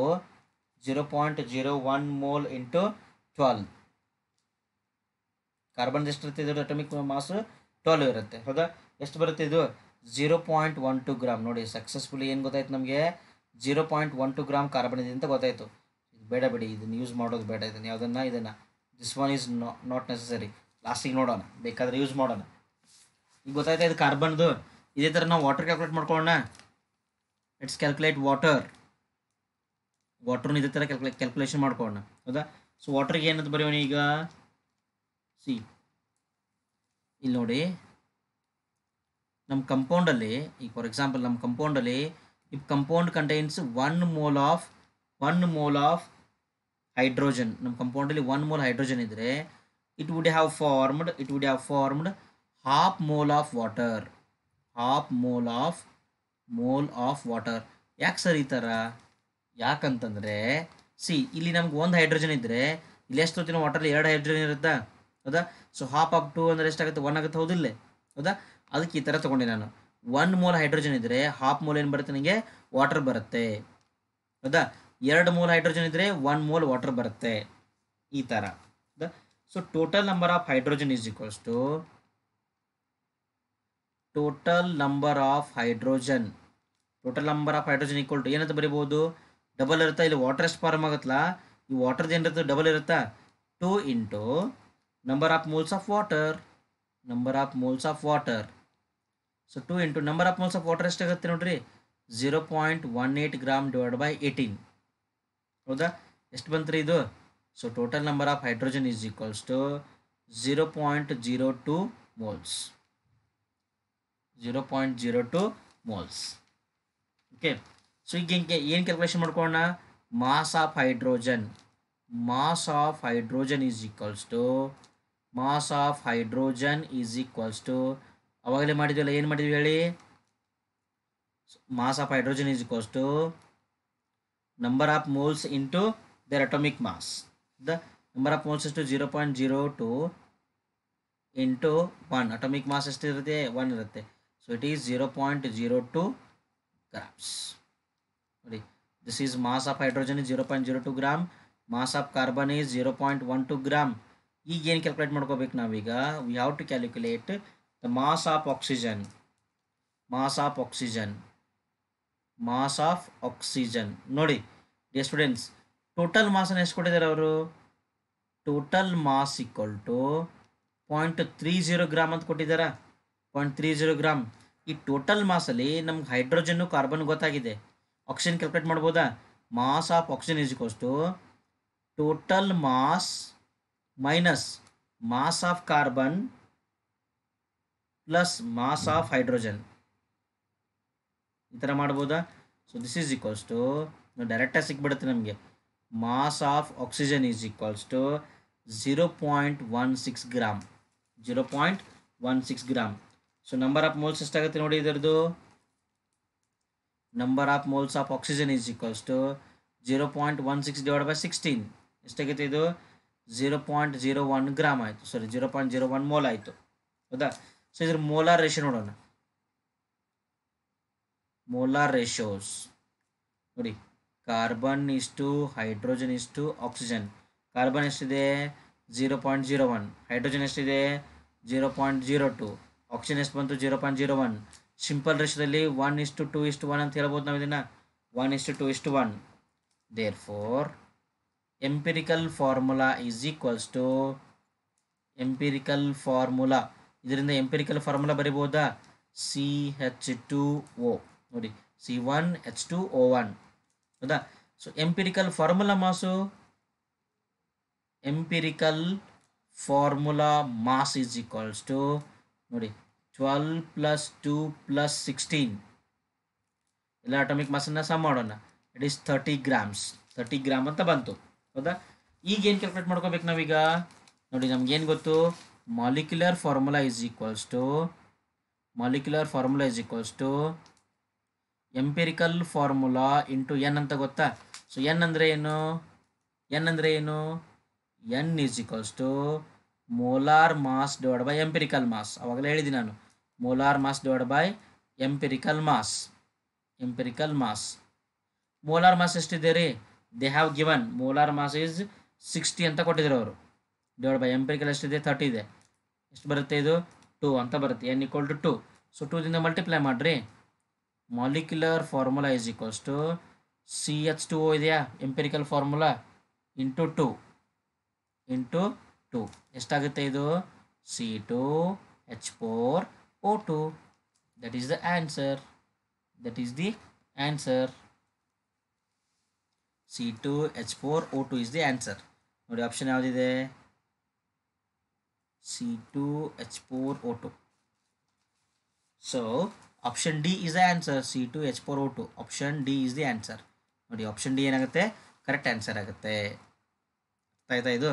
0.01 mole into 12. Carbon ಎಷ್ಟು ಇರುತ್ತೆ? ಇದು atomic mass 12 ಇರುತ್ತೆ. ಹೌದಾ? ಎಷ್ಟು ಬರುತ್ತೆ ಇದು? 0.12 ಗ್ರಾಮ್. ನೋಡಿ, ಸಕ್ಸಸ್ಫುಲಿ ಏನು ಗೊತ್ತಾಯ್ತು ನಮಗೆ? 0.12 ಗ್ರಾಮ್ ಕಾರ್ಬನ್ ಇದೆ ಅಂತ ಗೊತ್ತಾಯಿತು. ಬೇಡ ಬಿಡಿ, ಇದನ್ನು ಯೂಸ್ ಮಾಡೋದು ಬೇಡ. ಇದನ್ನು this one is not necessary. ಲಾಸ್ಟಿಗೆ ನೋಡೋಣ, ಬೇಕಾದರೆ ಯೂಸ್ ಮಾಡೋಣ. ಈಗ ಗೊತ್ತಾಯ್ತಾ ಇದು ಕಾರ್ಬನ್ದು? ಇದೇ ಥರ ನಾವು ವಾಟರ್ ಕ್ಯಾಲ್ಕುಲೇಟ್ ಮಾಡ್ಕೊಳ್ಳೋಣ. ಲೆಟ್ಸ್ ಕ್ಯಾಲ್ಕುಲೇಟ್ ವಾಟರ್ನ ಇದೇ ಥರ ಕ್ಯಾಲ್ಕುಲೇಷನ್ ಮಾಡ್ಕೊಳ್ಳೋಣ. ಹೌದಾ? ಸೊ ವಾಟರ್ಗೆ ಏನಂತ ಬರೆಯೋಣ ಈಗ? ಇಲ್ಲಿ ನೋಡಿ, ನಮ್ಮ ಕಂಪೌಂಡಲ್ಲಿ, ಈಗ ಫಾರ್ ಎಕ್ಸಾಂಪಲ್ ನಮ್ಮ ಕಂಪೌಂಡಲ್ಲಿ if compound contains 1 mole of hydrogen, ನಮ್ಮ ಕಂಪೌಂಡಲ್ಲಿ 1 ಮೋಲ್ ಹೈಡ್ರೋಜನ್ ಇದ್ದರೆ it would have formed half mole of water. ಯಾಕೆ ಸರ್ ಈ ಥರ? ಯಾಕಂತಂದರೆ ಇಲ್ಲಿ ನಮ್ಗೆ 1 ಹೈಡ್ರೋಜನ್ ಇದ್ದರೆ ಇಲ್ಲಿ ಎಷ್ಟು ಹೊತ್ತಿನ ವಾಟರ್ಲಿ 2 ಹೈಡ್ರೋಜನ್ ಇರುತ್ತಾ? ಹೌದಾ? ಸೊ ಹಾಫ್ ಆಫ್ 2 ಅಂದರೆ ಎಷ್ಟಾಗುತ್ತೆ? 1 ಆಗುತ್ತೆ. ಹೌದಿಲ್ಲ? ಹೌದಾ? ಅದಕ್ಕೆ ಈ ಥರ ತೊಗೊಂಡೆ ನಾನು. 1 ಮೋಲ್ ಹೈಡ್ರೋಜನ್ ಇದ್ದರೆ ಹಾಫ್ ಮೋಲ್ ಏನು ಬರುತ್ತೆ? ನನಗೆ ವಾಟರ್ ಬರುತ್ತೆ. ಹೌದಾ? 2 ಮೋಲ್ ಹೈಡ್ರೋಜನ್ ಇದ್ದರೆ 1 ಮೋಲ್ ವಾಟರ್ ಬರುತ್ತೆ. ಈ ಥರ. ಹೌದಾ? So total number of hydrogen is equals to total number of hydrogen equal to ಏನಂತ ಬರೀಬೋದು? ಡಬಲ್ ಇರುತ್ತಾ? ಇಲ್ಲಿ ವಾಟರ್ ಎಷ್ಟು ಫಾರ್ಮ್ ಆಗುತ್ತಲ್ಲ, ಈ ವಾಟರ್ದು ಏನಿರುತ್ತೆ? ಡಬಲ್ ಇರುತ್ತಾ? 2 into number of moles of water. So 2 into number of moles of water ಎಷ್ಟಾಗುತ್ತೆ ನೋಡ್ರಿ 0.18 ಗ್ರಾಮ್ ಡಿವೈಡ್ ಬೈ 18. ಹೌದಾ, ಎಷ್ಟು ಬಂತು ರೀ ಇದು? So total number of hydrogen is equals to 0.02 moles. 0.02 moles. Okay, so ಈಗ ಏನು ಕ್ಯಾಲ್ಕುಲೇಷನ್ ಮಾಡ್ಕೊಳ್ಳೋಣ? Mass of hydrogen. Mass of hydrogen is equals to ಅವಾಗಲೇ ಮಾಡಿದ್ವಲ್ಲ, ಏನು ಮಾಡಿದ್ವಿ ಹೇಳಿ? Mass of hydrogen is equals to number of moles into their atomic mass. The number of moles is to 0.02 into 1. Atomic mass ಎಷ್ಟಿರುತ್ತೆ? 1 ಇರುತ್ತೆ. So it is 0.02 grams. ನೋಡಿ, this is mass of hydrogen is 0.02 gram. Mass of carbon is 0.12 gram. ಈಗ ಏನು calculate ಮಾಡ್ಕೋಬೇಕು ನಾವೀಗ? we have to calculate the mass of oxygen. ನೋಡಿ dear students, total ಮಾಸನ್ನು ಎಷ್ಟು ಕೊಟ್ಟಿದ್ದಾರೆ ಅವರು? Total mass equal to 0.30 gram ಅಂತ ಕೊಟ್ಟಿದ್ದಾರೆ. 0.30 ಗ್ರಾಮ್. ಈ ಟೋಟಲ್ ಮಾಸಲ್ಲಿ ನಮ್ಗೆ ಹೈಡ್ರೋಜನ್ನು ಕಾರ್ಬನ್ ಗೊತ್ತಾಗಿದೆ. ಆಕ್ಸಿಜನ್ ಕ್ಯಾಲ್ಕುಲೇಟ್ ಮಾಡ್ಬೋದಾ? Mass of oxygen is equals to total mass minus mass of carbon plus mass of hydrogen. ಈ ಥರ ಮಾಡ್ಬೋದಾ? So this is equals to ಡೈರೆಕ್ಟಾಗಿ ಸಿಕ್ಬಿಡುತ್ತೆ ನಮಗೆ. Mass of oxygen is equals to 0.16 gram. 0.16 gram. So number of moles ಎಷ್ಟಾಗುತ್ತೆ ನೋಡಿ ಇದರದು? Number of moles of oxygen is equals to 0.16 divide by 16 ಎಷ್ಟಾಗುತ್ತೆ ಇದು? 0.01 ಗ್ರಾಮ್ ಆಯಿತು. ಸಾರಿ, 0.01 ಮೋಲ್ ಆಯಿತು. ಹೌದಾ? ಸೊ ಇದ್ರ ಮೋಲಾರ್ ರೇಷಿಯೋ ನೋಡೋಣ. ಮೋಲಾರ್ ರೇಷಿಯೋಸ್ ನೋಡಿ, ಕಾರ್ಬನ್ ಇಷ್ಟು, ಹೈಡ್ರೋಜನ್ ಇಷ್ಟು, ಆಕ್ಸಿಜನ್. ಕಾರ್ಬನ್ ಎಷ್ಟಿದೆ? 0.01. ಹೈಡ್ರೋಜನ್ ಎಷ್ಟಿದೆ? 0.02. ಆಕ್ಸಿಜನ್ ಎಷ್ಟು ಬಂತು? 0.01. ಸಿಂಪಲ್ ರೇಷಿಯೋದಲ್ಲಿ 1:2:1 ಅಂತ ಹೇಳ್ಬೋದು ನಾವು ಇದನ್ನು. 1:2:1. Therefore empirical formula is equals to ಇದರಿಂದ ಎಂಪಿರಿಕಲ್ ಫಾರ್ಮುಲಾ ಬರಿಬೋದಾ? CH2O. ನೋಡಿ, C1H2O1. ಹೌದಾ? So empirical formula mass is equals to ನೋಡಿ 12 + 2 + 16. ಎಲ್ಲ ಅಟಾಮಿಕ್ ಮಾಸನ್ನು ಸಮ್ ಮಾಡೋಣ. It is 30 grams. 30 ಗ್ರಾಮ್ ಅಂತ ಬಂತು. ಹೌದಾ? ಈಗ ಏನು ಕ್ಯಾಲ್ಕುಲೇಟ್ ಮಾಡ್ಕೋಬೇಕು ನಾವೀಗ? ನೋಡಿ, ನಮ್ಗೇನು ಗೊತ್ತು? Molecular formula is equals to empirical formula into N ಅಂತ ಗೊತ್ತಾ? ಸೊ ಎನ್ ಅಂದರೆ ಏನು? N is equals to molar mass divide by empirical mass. ಅವಾಗಲೇ ಹೇಳಿದ್ದೀನಿ ನಾನು, molar mass divide by empirical mass. Molar mass ಎಷ್ಟಿದೆ ರೀ? They have given molar mass is 60 ಅಂತ ಕೊಟ್ಟಿದ್ರು ಅವರು. ಡಿವೈಡ್ ಬೈ ಎಂಪಿರಿಕಲ್ ಎಷ್ಟಿದೆ? 30 ಇದೆ. ಎಷ್ಟು ಬರುತ್ತೆ ಇದು? 2 ಅಂತ ಬರುತ್ತೆ. n = 2. ಸೊ 2 ದಿಂದ ಮಲ್ಟಿಪ್ಲೈ ಮಾಡಿರಿ. Molecular formula is equals to CH2O ಇದೆಯಾ ಎಂಪಿರಿಕಲ್ ಫಾರ್ಮುಲಾ ಇಂಟು 2 ಎಷ್ಟಾಗುತ್ತೆ ಇದು? C2H4O2. That is the answer. C2H4O2 is the answer. ನೋಡಿ, ಆಪ್ಷನ್ ಯಾವುದಿದೆ? C2H4O2. So option D is the answer. C2H4O2. Option D is the answer. ನೋಡಿ, option D ಏನಾಗುತ್ತೆ? Correct answer ಆಗುತ್ತೆ. ಅರ್ಥ ಆಯ್ತಾ ಇದು?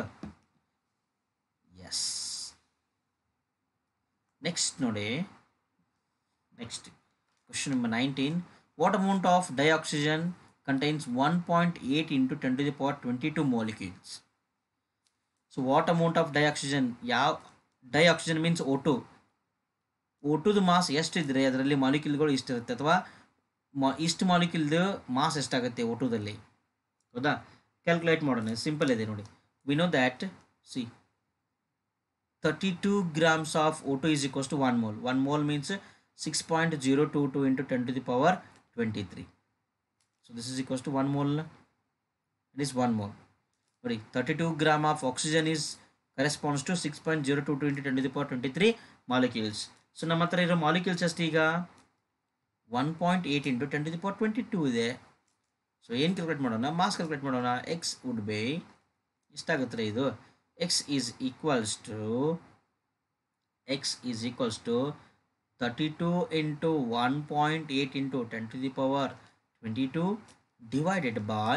ಎಸ್. ನೆಕ್ಸ್ಟ್ ನೋಡಿ, question number 19. What amount of dioxygen contains 1.8 into 10⁻22 molecules. So what amount of dioxygen? Dioxygen means O2. O2 mass ಎಷ್ಟಿದ್ರೆ ಅದರಲ್ಲಿ ಮಾಲಿಕ್ಯೂಲ್ಗಳು ಇಷ್ಟಿರುತ್ತೆ, ಅಥವಾ ಇಷ್ಟು ಮಾಲಿಕ್ಯೂಲ್ದು ಮಾಸ್ ಎಷ್ಟಾಗುತ್ತೆ O2ದಲ್ಲಿ? ಹೌದಾ? ಕ್ಯಾಲ್ಕುಲೇಟ್ ಮಾಡೋಣ. ಸಿಂಪಲ್ ಇದೆ ನೋಡಿ. We know that 32 grams of O2 is equals to 1 mole. 1 mole means 6.022 into 10⁻23. So this is equals to 1 mole. It is 1 mole. Sorry, 32 gram of oxygen is corresponds to 6.022 into 10⁻23 molecules. So ನಮ್ಮ ಹತ್ರ ಇರೋ molecules ಎಷ್ಟು ಈಗ 1.8 into 10^22 ಇದೆ. So ಏನು calculate ಮಾಡೋಣ, mass calculate ಮಾಡೋಣ. X would be ಎಷ್ಟಾಗುತ್ತೆ ಇದು, x is equals to 32 into 1.8 into 10^22 divided by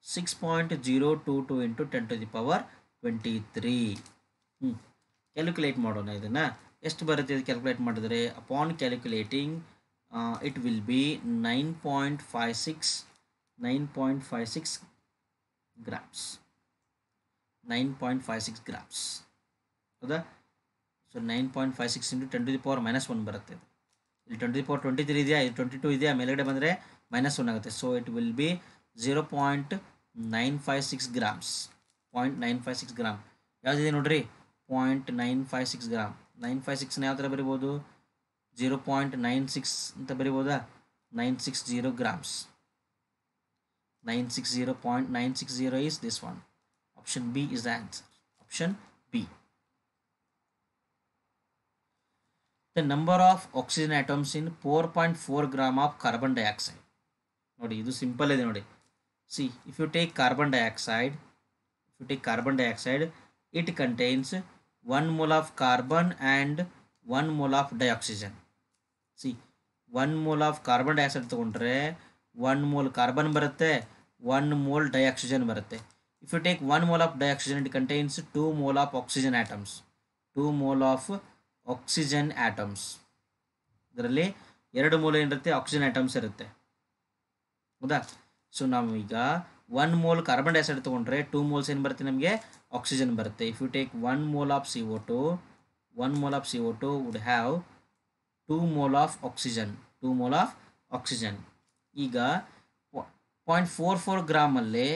6.022 into 10^23. Calculate ಮಾಡೋಣ ಇದನ್ನು. ಎಷ್ಟು ಬರುತ್ತೆ ಇದು ಕ್ಯಾಲ್ಕುಲೇಟ್ ಮಾಡಿದ್ರೆ, upon calculating it will be 9.56 grams. 9.56 grams ಹೌದಾ. ಸೊ 9.56 ಇಂಟು 10^-1 ಬರುತ್ತೆ. ಇಲ್ಲಿ 10^23 ಇದೆಯಾ, ಇದು 22 ಇದೆಯಾ, ಮೇಲ್ಗಡೆ ಬಂದರೆ -1 ಆಗುತ್ತೆ. So it will B 0.956 grams. 0.956 gram ಯಾವುದಿದೆ ನೋಡ್ರಿ, 0.956 ಗ್ರಾಮ್. 956ನ ಯಾವ ಥರ ಬರಿಬೋದು, 0.96 ಅಂತ ಬರಿಬೋದಾ, 960 grams. 960.960 is this one. Option B is the answer. Option B. The number of oxygen atoms in 4.4 gram of carbon dioxide. ನೋಡಿ ಇದು ಸಿಂಪಲ್ ಇದೆ ನೋಡಿ. See, if you take carbon dioxide, it contains 1 mole of carbon and 1 mole of dioxygen. See, 1 mole of carbon dioxide ತಗೊಂಡ್ರೆ 1 mole carbon ಬರುತ್ತೆ, 1 mole dioxygen ಬರುತ್ತೆ. If you take 1 mole of dioxygen, it contains 2 mole of oxygen atoms. 2 mole of oxygen atoms. ಇದರಲ್ಲಿ 2 mole ಏನಿರುತ್ತೆ, oxygen atoms ಇರುತ್ತೆ ಹೌದಾ. So ನಾವು ಈಗ 1 mole carbon dioxide ತೊಗೊಂಡ್ರೆ 2 ಮೋಲ್ಸ್ ಏನು ಬರುತ್ತೆ, ನಮಗೆ ಆಕ್ಸಿಜನ್ ಬರುತ್ತೆ. If you take 1 mole of CO2 would have 2 mole of oxygen. ಈಗ 0.44 ಗ್ರಾಮಲ್ಲಿ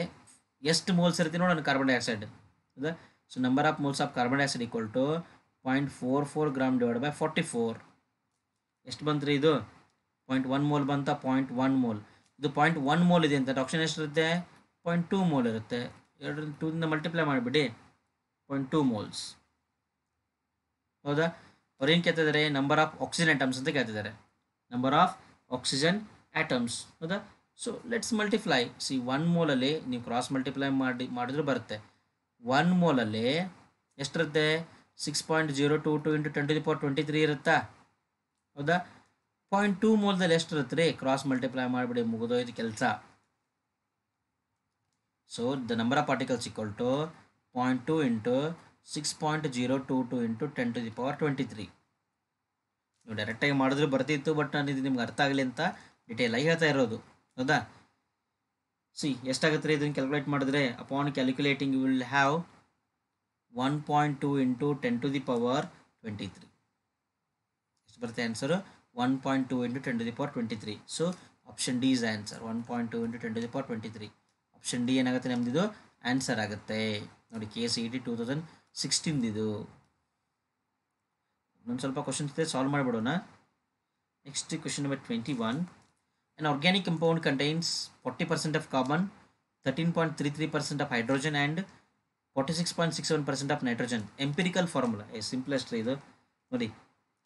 ಎಷ್ಟು ಮೋಲ್ಸ್ ಇರುತ್ತೆ ನೋಡೋಣ ಕಾರ್ಬನ್ ಡೈಆಕ್ಸೈಡ್ ಹೌದಾ. So number of moles of carbon dioxide equal to 0.44 gram divide by 44. ಎಷ್ಟು ಬಂತ್ರಿ ಇದು, 0.1 ಮೋಲ್ ಬಂತ, 0.1 ಮೋಲ್. ಇದು 0.1 ಮೋಲ್ ಇದೆ ಅಂತ, ಆಪ್ಷನ್ ಎಷ್ಟಿರುತ್ತೆ, 0.2 ಮೋಲ್ ಇರುತ್ತೆ. 2ರಿಂದ ಮಲ್ಟಿಪ್ಲೈ ಮಾಡಿಬಿಡಿ, 0.2 ಮೋಲ್ಸ್ ಹೌದಾ. ಅವ್ರು ಏನು ಕೇಳ್ತಿದ್ದಾರೆ, ನಂಬರ್ ಆಫ್ ಆಕ್ಸಿಜನ್ ಆಟಮ್ಸ್ ಅಂತ ಕೇಳ್ತಿದ್ದಾರೆ, ನಂಬರ್ ಆಫ್ ಆಕ್ಸಿಜನ್ ಆಟಮ್ಸ್ ಹೌದಾ. So let's multiply. ಸಿ 1 ಮೋಲಲ್ಲಿ ನೀವು ಕ್ರಾಸ್ ಮಲ್ಟಿಪ್ಲೈ ಮಾಡಿದ್ರು ಬರುತ್ತೆ. 1 ಮೋಲಲ್ಲಿ ಎಷ್ಟಿರುತ್ತೆ, 6.022 ಇಂಟು 10^23 ಇರುತ್ತಾ ಹೌದಾ. 0.2 ಮೋಲ್ದಲ್ಲಿ ಎಷ್ಟಿರುತ್ತೆ ರೀ, ಕ್ರಾಸ್ ಮಲ್ಟಿಪ್ಲೈ ಮಾಡಿಬಿಡಿ, ಮುಗಿದೋಯ್ತು ಕೆಲಸ. So the number of particles equal to 0.2 into 6.022 into 10^23. ನೀವು ಡೈರೆಕ್ಟಾಗಿ ಮಾಡಿದ್ರು ಬರ್ತಿತ್ತು, ಬಟ್ ನಾನು ಇದು ನಿಮ್ಗೆ ಅರ್ಥ ಆಗಲಿ ಅಂತ ಡಿಟೇಲಾಗಿ ಹೇಳ್ತಾ ಇರೋದು ಹೌದಾ. ಸಿ ಎಷ್ಟಾಗುತ್ತೆ ರೀ ಇದನ್ನು ಕ್ಯಾಲ್ಕುಲೇಟ್ ಮಾಡಿದ್ರೆ, upon calculating you will have 1.2 into 10^23. ಎಷ್ಟು ಬರುತ್ತೆ answer, 1.2 into 10^23. So option D is answer, 1.2 into 10^23. Option D ಏನಾಗುತ್ತೆ ನಮ್ದಿದು ಆನ್ಸರ್ ಆಗುತ್ತೆ ನೋಡಿ. KCET 2016 ಇದು. ಇನ್ನೊಂದು ಸ್ವಲ್ಪ ಕ್ವಶನ್ಸ್ ಇದೆ, ಸಾಲ್ವ್ ಮಾಡಿಬಿಡೋಣ. Next question number 21. An organic compound contains 40% of carbon, 13.33% of hydrogen and 46.67% of nitrogen. Empirical formula simplest ಇದು ನೋಡಿ.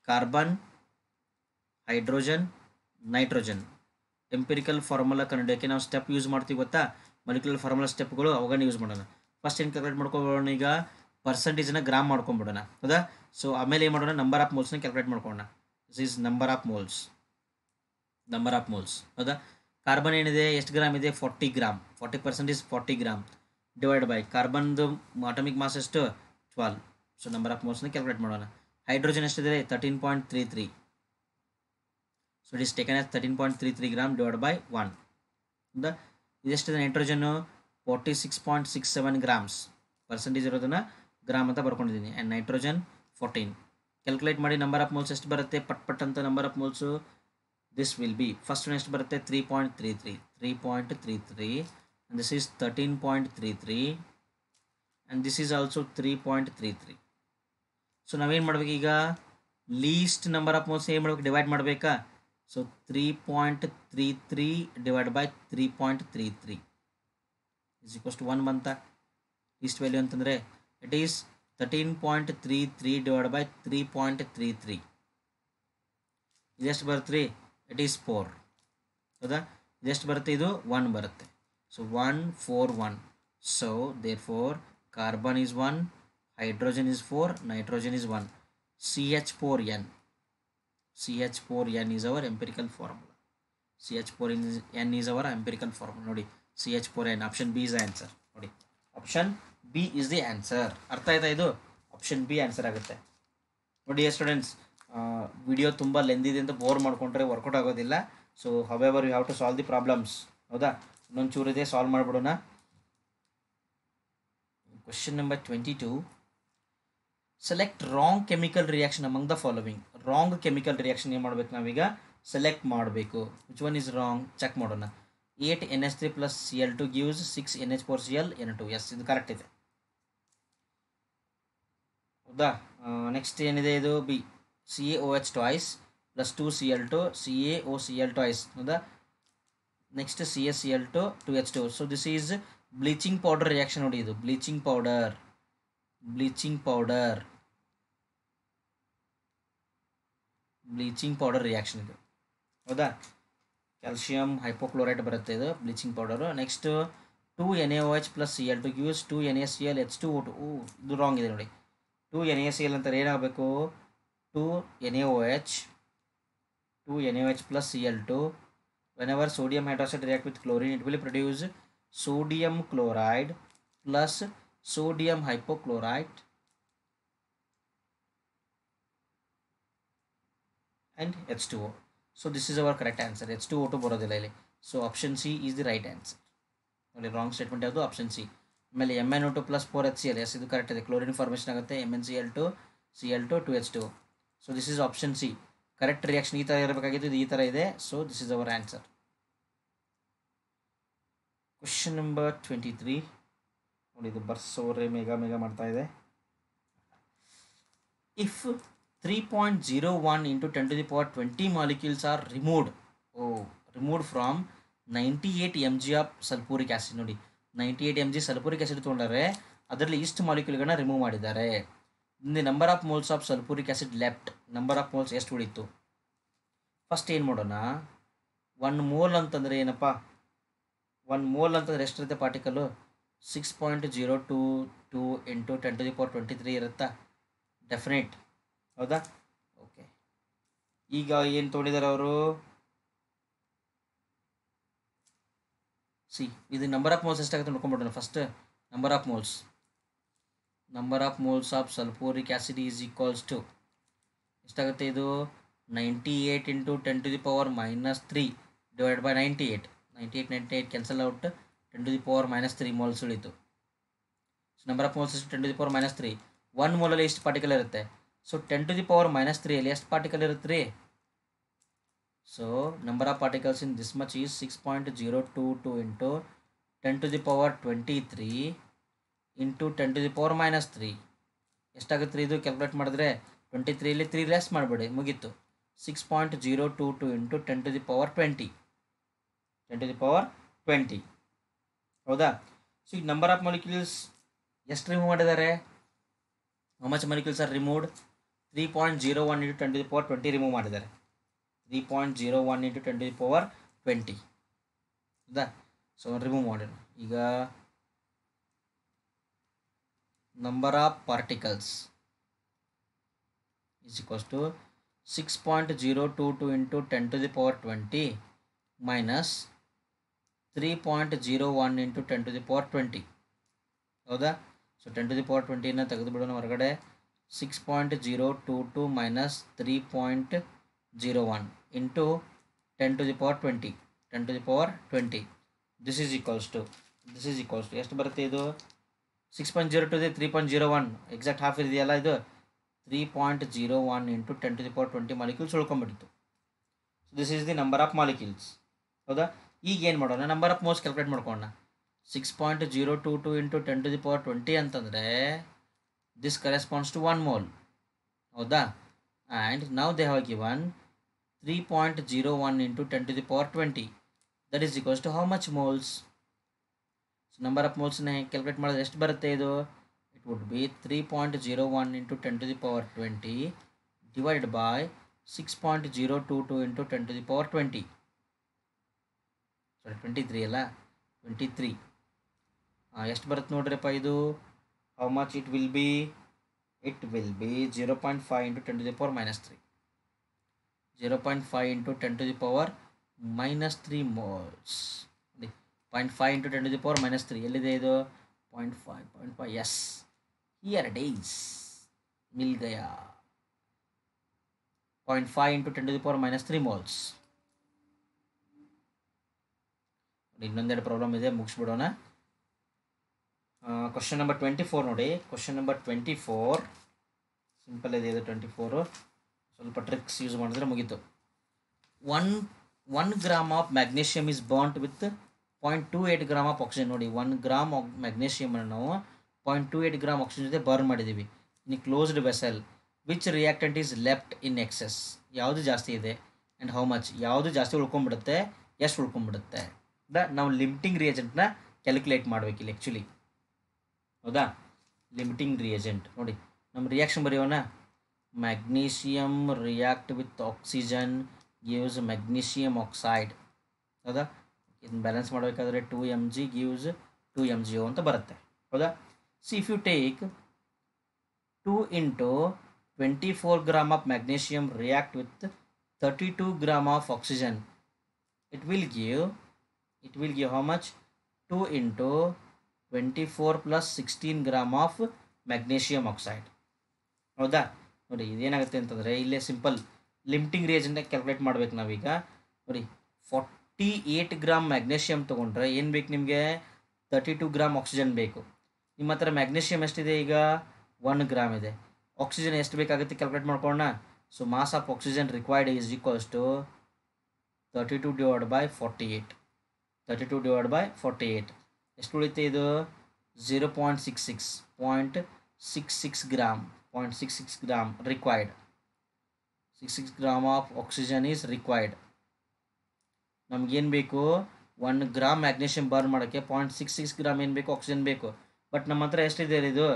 Carbon, hydrogen, nitrogen. Empirical formula ಕಂಡುಹಿಡಿಯೋಕ್ಕೆ ನಾವು ಸ್ಟೆಪ್ ಯೂಸ್ ಮಾಡ್ತೀವಿ ಗೊತ್ತಾ, ಮೊಲಿಕ್ಯುಲರ್ ಫಾರ್ಮುಲಾ ಸ್ಟೆಪ್ಗಳು, ಅವಾಗನೇ ಯೂಸ್ ಮಾಡೋಣ. ಫಸ್ಟ್ ಏನು ಕ್ಯಾಲ್ಕುಲೇಟ್ ಮಾಡ್ಕೊಬೋಣ, ಈಗ ಪರ್ಸೆಂಟೇಜನ್ನ ಗ್ರಾಮ್ ಮಾಡ್ಕೊಂಬಿಡೋಣ ಹೌದಾ. ಸೊ ಆಮೇಲೆ ಏನು ಮಾಡೋಣ, ನಂಬರ್ ಆಫ್ ಮೋಲ್ಸ್ನ ಕ್ಯಾಲ್ಕುಲೇಟ್ ಮಾಡ್ಕೊಳ್ಳೋಣ. This is number of moles ಹೌದಾ. ಕಾರ್ಬನ್ ಏನಿದೆ, ಎಷ್ಟು ಗ್ರಾಮ್ ಇದೆ, 40 gram. 40% is 40 gram divide by ಕಾರ್ಬನ್ದು ಅಟಾಮಿಕ್ ಮಾಸ್ ಎಷ್ಟು, 12. ಸೊ ನಂಬರ್ ಆಫ್ ಮೋಲ್ಸ್ನ ಕ್ಯಾಲ್ಕುಲೇಟ್ ಮಾಡೋಣ. ಹೈಡ್ರೋಜನ್ ಎಷ್ಟಿದೆ, 13.33. So it is taken as 13.33 gram divide by 1 ಹೌದಾ. ಇದೆಷ್ಟಿದೆ ನೈಟ್ರೋಜನ್ನು, 46.67 ಗ್ರಾಮ್ಸ್. ಪರ್ಸೆಂಟೇಜ್ ಇರೋದನ್ನು ಗ್ರಾಮ್ ಅಂತ ಬರ್ಕೊಂಡಿದ್ದೀನಿ. And nitrogen 14. ಕ್ಯಾಲ್ಕುಲೇಟ್ ಮಾಡಿ ನಂಬರ್ ಆಫ್ ಮೋಲ್ಸ್ ಎಷ್ಟು ಬರುತ್ತೆ, ಪಟ್ ಅಂತ number of moles. This will be first ಎಷ್ಟು ಬರುತ್ತೆ, 3.33 and this is 13.33 and this is also 3.33. So ನಾವೇನು ಮಾಡ್ಬೇಕು ಈಗ, ಲೀಸ್ಟ್ ನಂಬರ್ ಆಫ್ ಮೋಲ್ಸ್ ಏನು ಮಾಡ್ಬೇಕು, ಡಿವೈಡ್ ಮಾಡಬೇಕಾ. So 3.33 divide by 3.33 is equals to 1 ಬಂತ. ಲೀಸ್ಟ್ ವ್ಯಾಲ್ಯೂ ಅಂತಂದರೆ ಇಟ್ ಈಸ್ 13.33 ಡಿವೈಡ್ ಬೈ 3.33. ಇದೆಷ್ಟು ಬರುತ್ತೆ ರೀ? It is 4. ಹೌದಾ? ಇದೆಷ್ಟು ಬರುತ್ತೆ? ಇದು 1 ಬರುತ್ತೆ. So 1 4 1. So therefore carbon is 1, hydrogen is 4, nitrogen is 1. CH4n. CH4n is our empirical formula. CH4n is our empirical formula. ನೋಡಿ, CH4n. Option B is the answer. ನೋಡಿ, option B is the answer. ಅರ್ಥ ಆಯ್ತಾ? ಇದು option B answer ಆಗುತ್ತೆ. ನೋಡಿ students, video ತುಂಬ length ಇದೆ ಅಂತ ಬೋರ್ ಮಾಡ್ಕೊಂಡ್ರೆ ವರ್ಕೌಟ್ ಆಗೋದಿಲ್ಲ. So however you have to solve the problems. ಹೌದಾ? ಇನ್ನೊಂದು ಚೂರು ಇದೆ, ಸಾಲ್ವ್ ಮಾಡಿಬಿಡೋಣ. Question number 22. Select wrong chemical reaction among the following. Wrong chemical reaction ಏನು ಮಾಡಬೇಕು? ನಾವೀಗ ಸೆಲೆಕ್ಟ್ ಮಾಡಬೇಕು. Which one is wrong? Check ಮಾಡೋಣ. 8 NH3 plus Cl2 gives 6 NH4Cl N2. Yes, ಇದು ಕರೆಕ್ಟ್ ಇದೆ. ಹೌದಾ? ನೆಕ್ಸ್ಟ್ ಏನಿದೆ? ಇದು B. CaOH twice plus 2Cl2 CaOCl twice. ಹೌದಾ? Next CaCl2 2H2. So this is bleaching powder reaction. ನೋಡಿ, ಇದು ಬ್ಲೀಚಿಂಗ್ ಪೌಡರ್ ರಿಯಾಕ್ಷನ್ ಇದು. ಹೌದಾ? ಕ್ಯಾಲ್ಶಿಯಂ ಹೈಪೋಕ್ಲೋರೈಡ್ ಬರುತ್ತೆ, ಇದು bleaching powder. Next 2 NaOH plus Cl2 gives 2 NaCl H2O2. ಇದು ರಾಂಗ್ ಇದೆ. ನೋಡಿ, 2 NaCl ಅಂತಾರೆ, ಏನಾಗಬೇಕು? 2 NaOH plus Cl2. whenever sodium hydroxide react with chlorine, it will produce sodium chloride plus sodium hypochlorite and H2O. So this is our correct answer. H2O2 ಬರೋದಿಲ್ಲ ಇಲ್ಲಿ. So option C is the right answer. ನೋಡಿ, wrong statement ಯಾವುದು? Option C. ಆಮೇಲೆ MnO2 plus 4HCl. S, ಇದು correct ಇದೆ. Chlorine formation ಆಗುತ್ತೆ. MnCl2 Cl2 2H2O. So this is option C. Correct reaction ಈ ಥರ ಇರಬೇಕಾಗಿತ್ತು, ಇದು ಈ ಥರ ಇದೆ. So this is our answer. Question number 23. ನೋಡಿ, ಇದು ಬರ್ಸೋರೆ ಮೇಗಾ ಮಾಡ್ತಾ ಇದೆ. If 3.01 into 10 to the power 20 molecules are removed from 98 mg of sulfuric acid. ನೋಡಿ, 98 mg ಸಲ್ಫೂರಿಕ್ ಆಸಿಡ್ ತೊಗೊಂಡರೆ ಅದರಲ್ಲಿ ಇಷ್ಟು ಮಾಲಿಕ್ಯೂಲ್ಗಳನ್ನ ರಿಮೂವ್ ಮಾಡಿದ್ದಾರೆ. The number of moles of sulphuric acid left. Number of moles ಎಷ್ಟು ಉಳಿತು? ಫಸ್ಟ್ ಏನು ಮಾಡೋಣ? 1 ಮೋಲ್ ಅಂತಂದರೆ ಏನಪ್ಪ? 1 ಮೋಲ್ ಅಂತಂದರೆ ಎಷ್ಟಿರುತ್ತೆ particle? 6.022 into 10 to the power 23 ಇರುತ್ತಾ? ಡೆಫಿನೆಟ್. ಹೌದಾ? ಓಕೆ, ಈಗ ಏನು ತೊಗೊಂಡಿದ್ದಾರೆ ಅವರು? ಸಿ, ಇದು ನಂಬರ್ ಆಫ್ ಮೋಲ್ಸ್ ಎಷ್ಟಾಗುತ್ತೆ ನೋಡ್ಕೊಂಡ್ಬಿಡೋಣ. First number of moles of sulphuric acid is equals to ಎಷ್ಟಾಗುತ್ತೆ? ಇದು 98 into 10 to the power -3 divided by 98. 98 cancel out. 10 to the power -3 moles ಉಳಿತು. So number of moles 10 to the power -3. 1 ಮೋಲಲ್ಲಿ ಎಷ್ಟು particle ಇರುತ್ತೆ? So 10 to the power -3 ಅಲ್ಲಿ ಎಷ್ಟು particle ಇರುತ್ತೆ ರೀ? So number of particles in this much is 6.022 into 10 to the power 23 into 10 to the power -3. ಎಷ್ಟಾಗುತ್ತೆ ರೀ ಇದು? ಕ್ಯಾಲ್ಕುಲೇಟ್ ಮಾಡಿದ್ರೆ 23 3 ಲೆಸ್ ಮಾಡಿಬಿಡಿ, ಮುಗೀತು. 6.022 into 10 to the power 20. 10 to the power 20. ಹೌದಾ? ಸೊ ಈಗ ನಂಬರ್ ಆಫ್ ಮಾಲಿಕ್ಯೂಲ್ಸ್ ಎಷ್ಟು ರಿಮೂವ್ ಮಾಡಿದ್ದಾರೆ? How much molecules are removed? 3.01 into 10 to the power 20 remove ಮಾಡಿದ್ದಾರೆ. 3.01 into 10 to the power 20. ಹೌದಾ? ಸೊ ರಿಮೂವ್ ಮಾಡೋಣ. ಈಗ number of particles is equals to 6.022 into 10 to the power 20 minus 3.01 into 10 to the power 20. ಹೌದಾ? So 10 to the power 20ನ ತೆಗೆದು ಬಿಡೋಣ ಹೊರಗಡೆ. 6.022 minus 3.01 into 10 to the power 20. 10 to the power 20. This is equals to ಎಷ್ಟು ಬರುತ್ತೆ ಇದು? 6.02 3.01 exact half ಇದೆಯಲ್ಲ ಇದು. 3.01 into 10 to the power 20 molecules ಉಳ್ಕೊಂಡ್ಬಿಟ್ಟಿತ್ತು. So this is the number of molecules. ಹೌದಾ? ಈಗ ಏನು ಮಾಡೋಣ? ನಂಬರ್ ಆಫ್ ಮೋಲ್ಸ್ ಕ್ಯಾಲ್ಕುಲೇಟ್ ಮಾಡ್ಕೊಳ್ಳೋಣ. 6.022 into 10 to the power 20 ಅಂತಂದರೆ ದಿಸ್ ಕರೆಸ್ಪಾಂಡ್ಸ್ ಟು 1 mole. ಹೌದಾ? ಆ್ಯಂಡ್ ನಾವು they have given 3.01 into 10 to the power 20. That is equals to how much moles? So number of ಮೋಲ್ಸ್ನ calculate ಮಾಡಿದ್ರೆ ಎಷ್ಟು ಬರುತ್ತೆ ಇದು? It would be 3.01 into 10 to the power 20 divided by 6.022 into 10⁻20, sorry 23 ಅಲ್ಲ, 23 ಎಷ್ಟು ಬರುತ್ತೆ ನೋಡ್ರಿಪ್ಪ ಇದು. How much it will be? It will be 0.5 into 10⁻³ 0.5 into 10⁻³ moles. 0.5 into 10⁻³ ಎಲ್ಲಿದೆ ಇದು? 0.5 ಎಸ್, ಹಿಯರ್ ಇಟ್ ಈಸ್, ಮಿಲ್ ಗಯಾ. 0.5 ಇಂಟು 10⁻³ ಮೋಲ್ಸ್. ಇನ್ನೊಂದೆರಡು ಪ್ರಾಬ್ಲಮ್ ಇದೆ, ಮುಗಿಸ್ಬಿಡೋಣ. ಕ್ವಶನ್ ನಂಬರ್ 24 ನೋಡಿ. ಕ್ವಶನ್ ನಂಬರ್ 24 ಸಿಂಪಲ್ ಇದೆ ಇದು. 24 ಸ್ವಲ್ಪ ಟ್ರಿಕ್ಸ್ ಯೂಸ್ ಮಾಡಿದ್ರೆ ಮುಗೀತು. 1 gram of magnesium is bond with 0.28 gram of oxygen. ನೋಡಿ, 1 ಗ್ರಾಮ್ ಆಫ್ ಮ್ಯಾಗ್ನೀಷಿಯಮನ್ನು ನಾವು 0.28 ಗ್ರಾಮ್ ಆಕ್ಸಿಜನ್ ಜೊತೆ ಬರ್ನ್ ಮಾಡಿದ್ದೀವಿ in closed vessel. Which reactant is left in excess? ಯಾವುದು ಜಾಸ್ತಿ ಇದೆ ಆ್ಯಂಡ್ ಹೌ ಮಚ್? ಯಾವುದು ಜಾಸ್ತಿ ಉಳ್ಕೊಂಡ್ಬಿಡುತ್ತೆ, ಎಷ್ಟು ಉಳ್ಕೊಂಡ್ಬಿಡುತ್ತೆ? ನಾವು ಲಿಮಿಟಿಂಗ್ ರಿಯೇಜೆಂಟ್ನ ಕ್ಯಾಲ್ಕುಲೇಟ್ ಮಾಡಬೇಕಿಲ್ಲ ಆ್ಯಕ್ಚುಲಿ, ಹೌದಾ? ಲಿಮಿಟಿಂಗ್ ರಿಯೇಜೆಂಟ್ ನೋಡಿ, ನಮ್ಮ ರಿಯಾಕ್ಷನ್ ಬರೆಯೋಣ. Magnesium react with oxygen gives magnesium oxide, ಹೌದಾ? ಇದನ್ನ ಬ್ಯಾಲೆನ್ಸ್ ಮಾಡಬೇಕಾದ್ರೆ 2mg ಗಿವ್ಸ್ 2mgO ಅಂತ ಬರುತ್ತೆ, ಹೌದಾ? See if you take 2 into 24 gram of magnesium react with 32 gram of oxygen, it will give how much? 2 into 24 plus 16 gram of magnesium oxide, ಹೌದಾ? ನೋಡಿ ಇದೇನಾಗುತ್ತೆ ಅಂತಂದರೆ ಇಲ್ಲೇ ಸಿಂಪಲ್ ಲಿಮಿಟಿಂಗ್ ರಿಯೇಜೆಂಟ್ ಕ್ಯಾಲ್ಕುಲೇಟ್ ಮಾಡ್ಬೇಕು ನಾವೀಗ. ನೋಡಿ, 48 ಗ್ರಾಮ್ ಮ್ಯಾಗ್ನೀಷಿಯಮ್ ತೊಗೊಂಡ್ರೆ ಏನು ಬೇಕು ನಿಮಗೆ? 32 ಗ್ರಾಮ್ ಆಕ್ಸಿಜನ್ ಬೇಕು. ನಿಮ್ಮ ಹತ್ರ ಮ್ಯಾಗ್ನೀಷಿಯಮ್ ಎಷ್ಟಿದೆ ಈಗ? 1 ಗ್ರಾಮ್ ಇದೆ. ಆಕ್ಸಿಜನ್ ಎಷ್ಟು ಬೇಕಾಗುತ್ತೆ ಕ್ಯಾಲ್ಕುಲೇಟ್ ಮಾಡ್ಕೊಳ್ಳೋಣ. So mass of oxygen required is equals to 32 divide by 48. 32 divide by 48 ಎಷ್ಟು ಉಳಿತೆ ಇದು? 0.66 gram. 0.66 gram required. 66 gram of oxygen is required. ನಮಗೇನು ಬೇಕು? 1 ಗ್ರಾಮ್ ಮ್ಯಾಗ್ನೀಷಿಯಮ್ ಬರ್ನ್ ಮಾಡೋಕ್ಕೆ 0.66 ಗ್ರಾಮ್ ಏನು ಬೇಕು? ಆಕ್ಸಿಜನ್ ಬೇಕು. ಬಟ್ ನಮ್ಮ ಹತ್ರ ಎಷ್ಟಿದೆ ಇದು?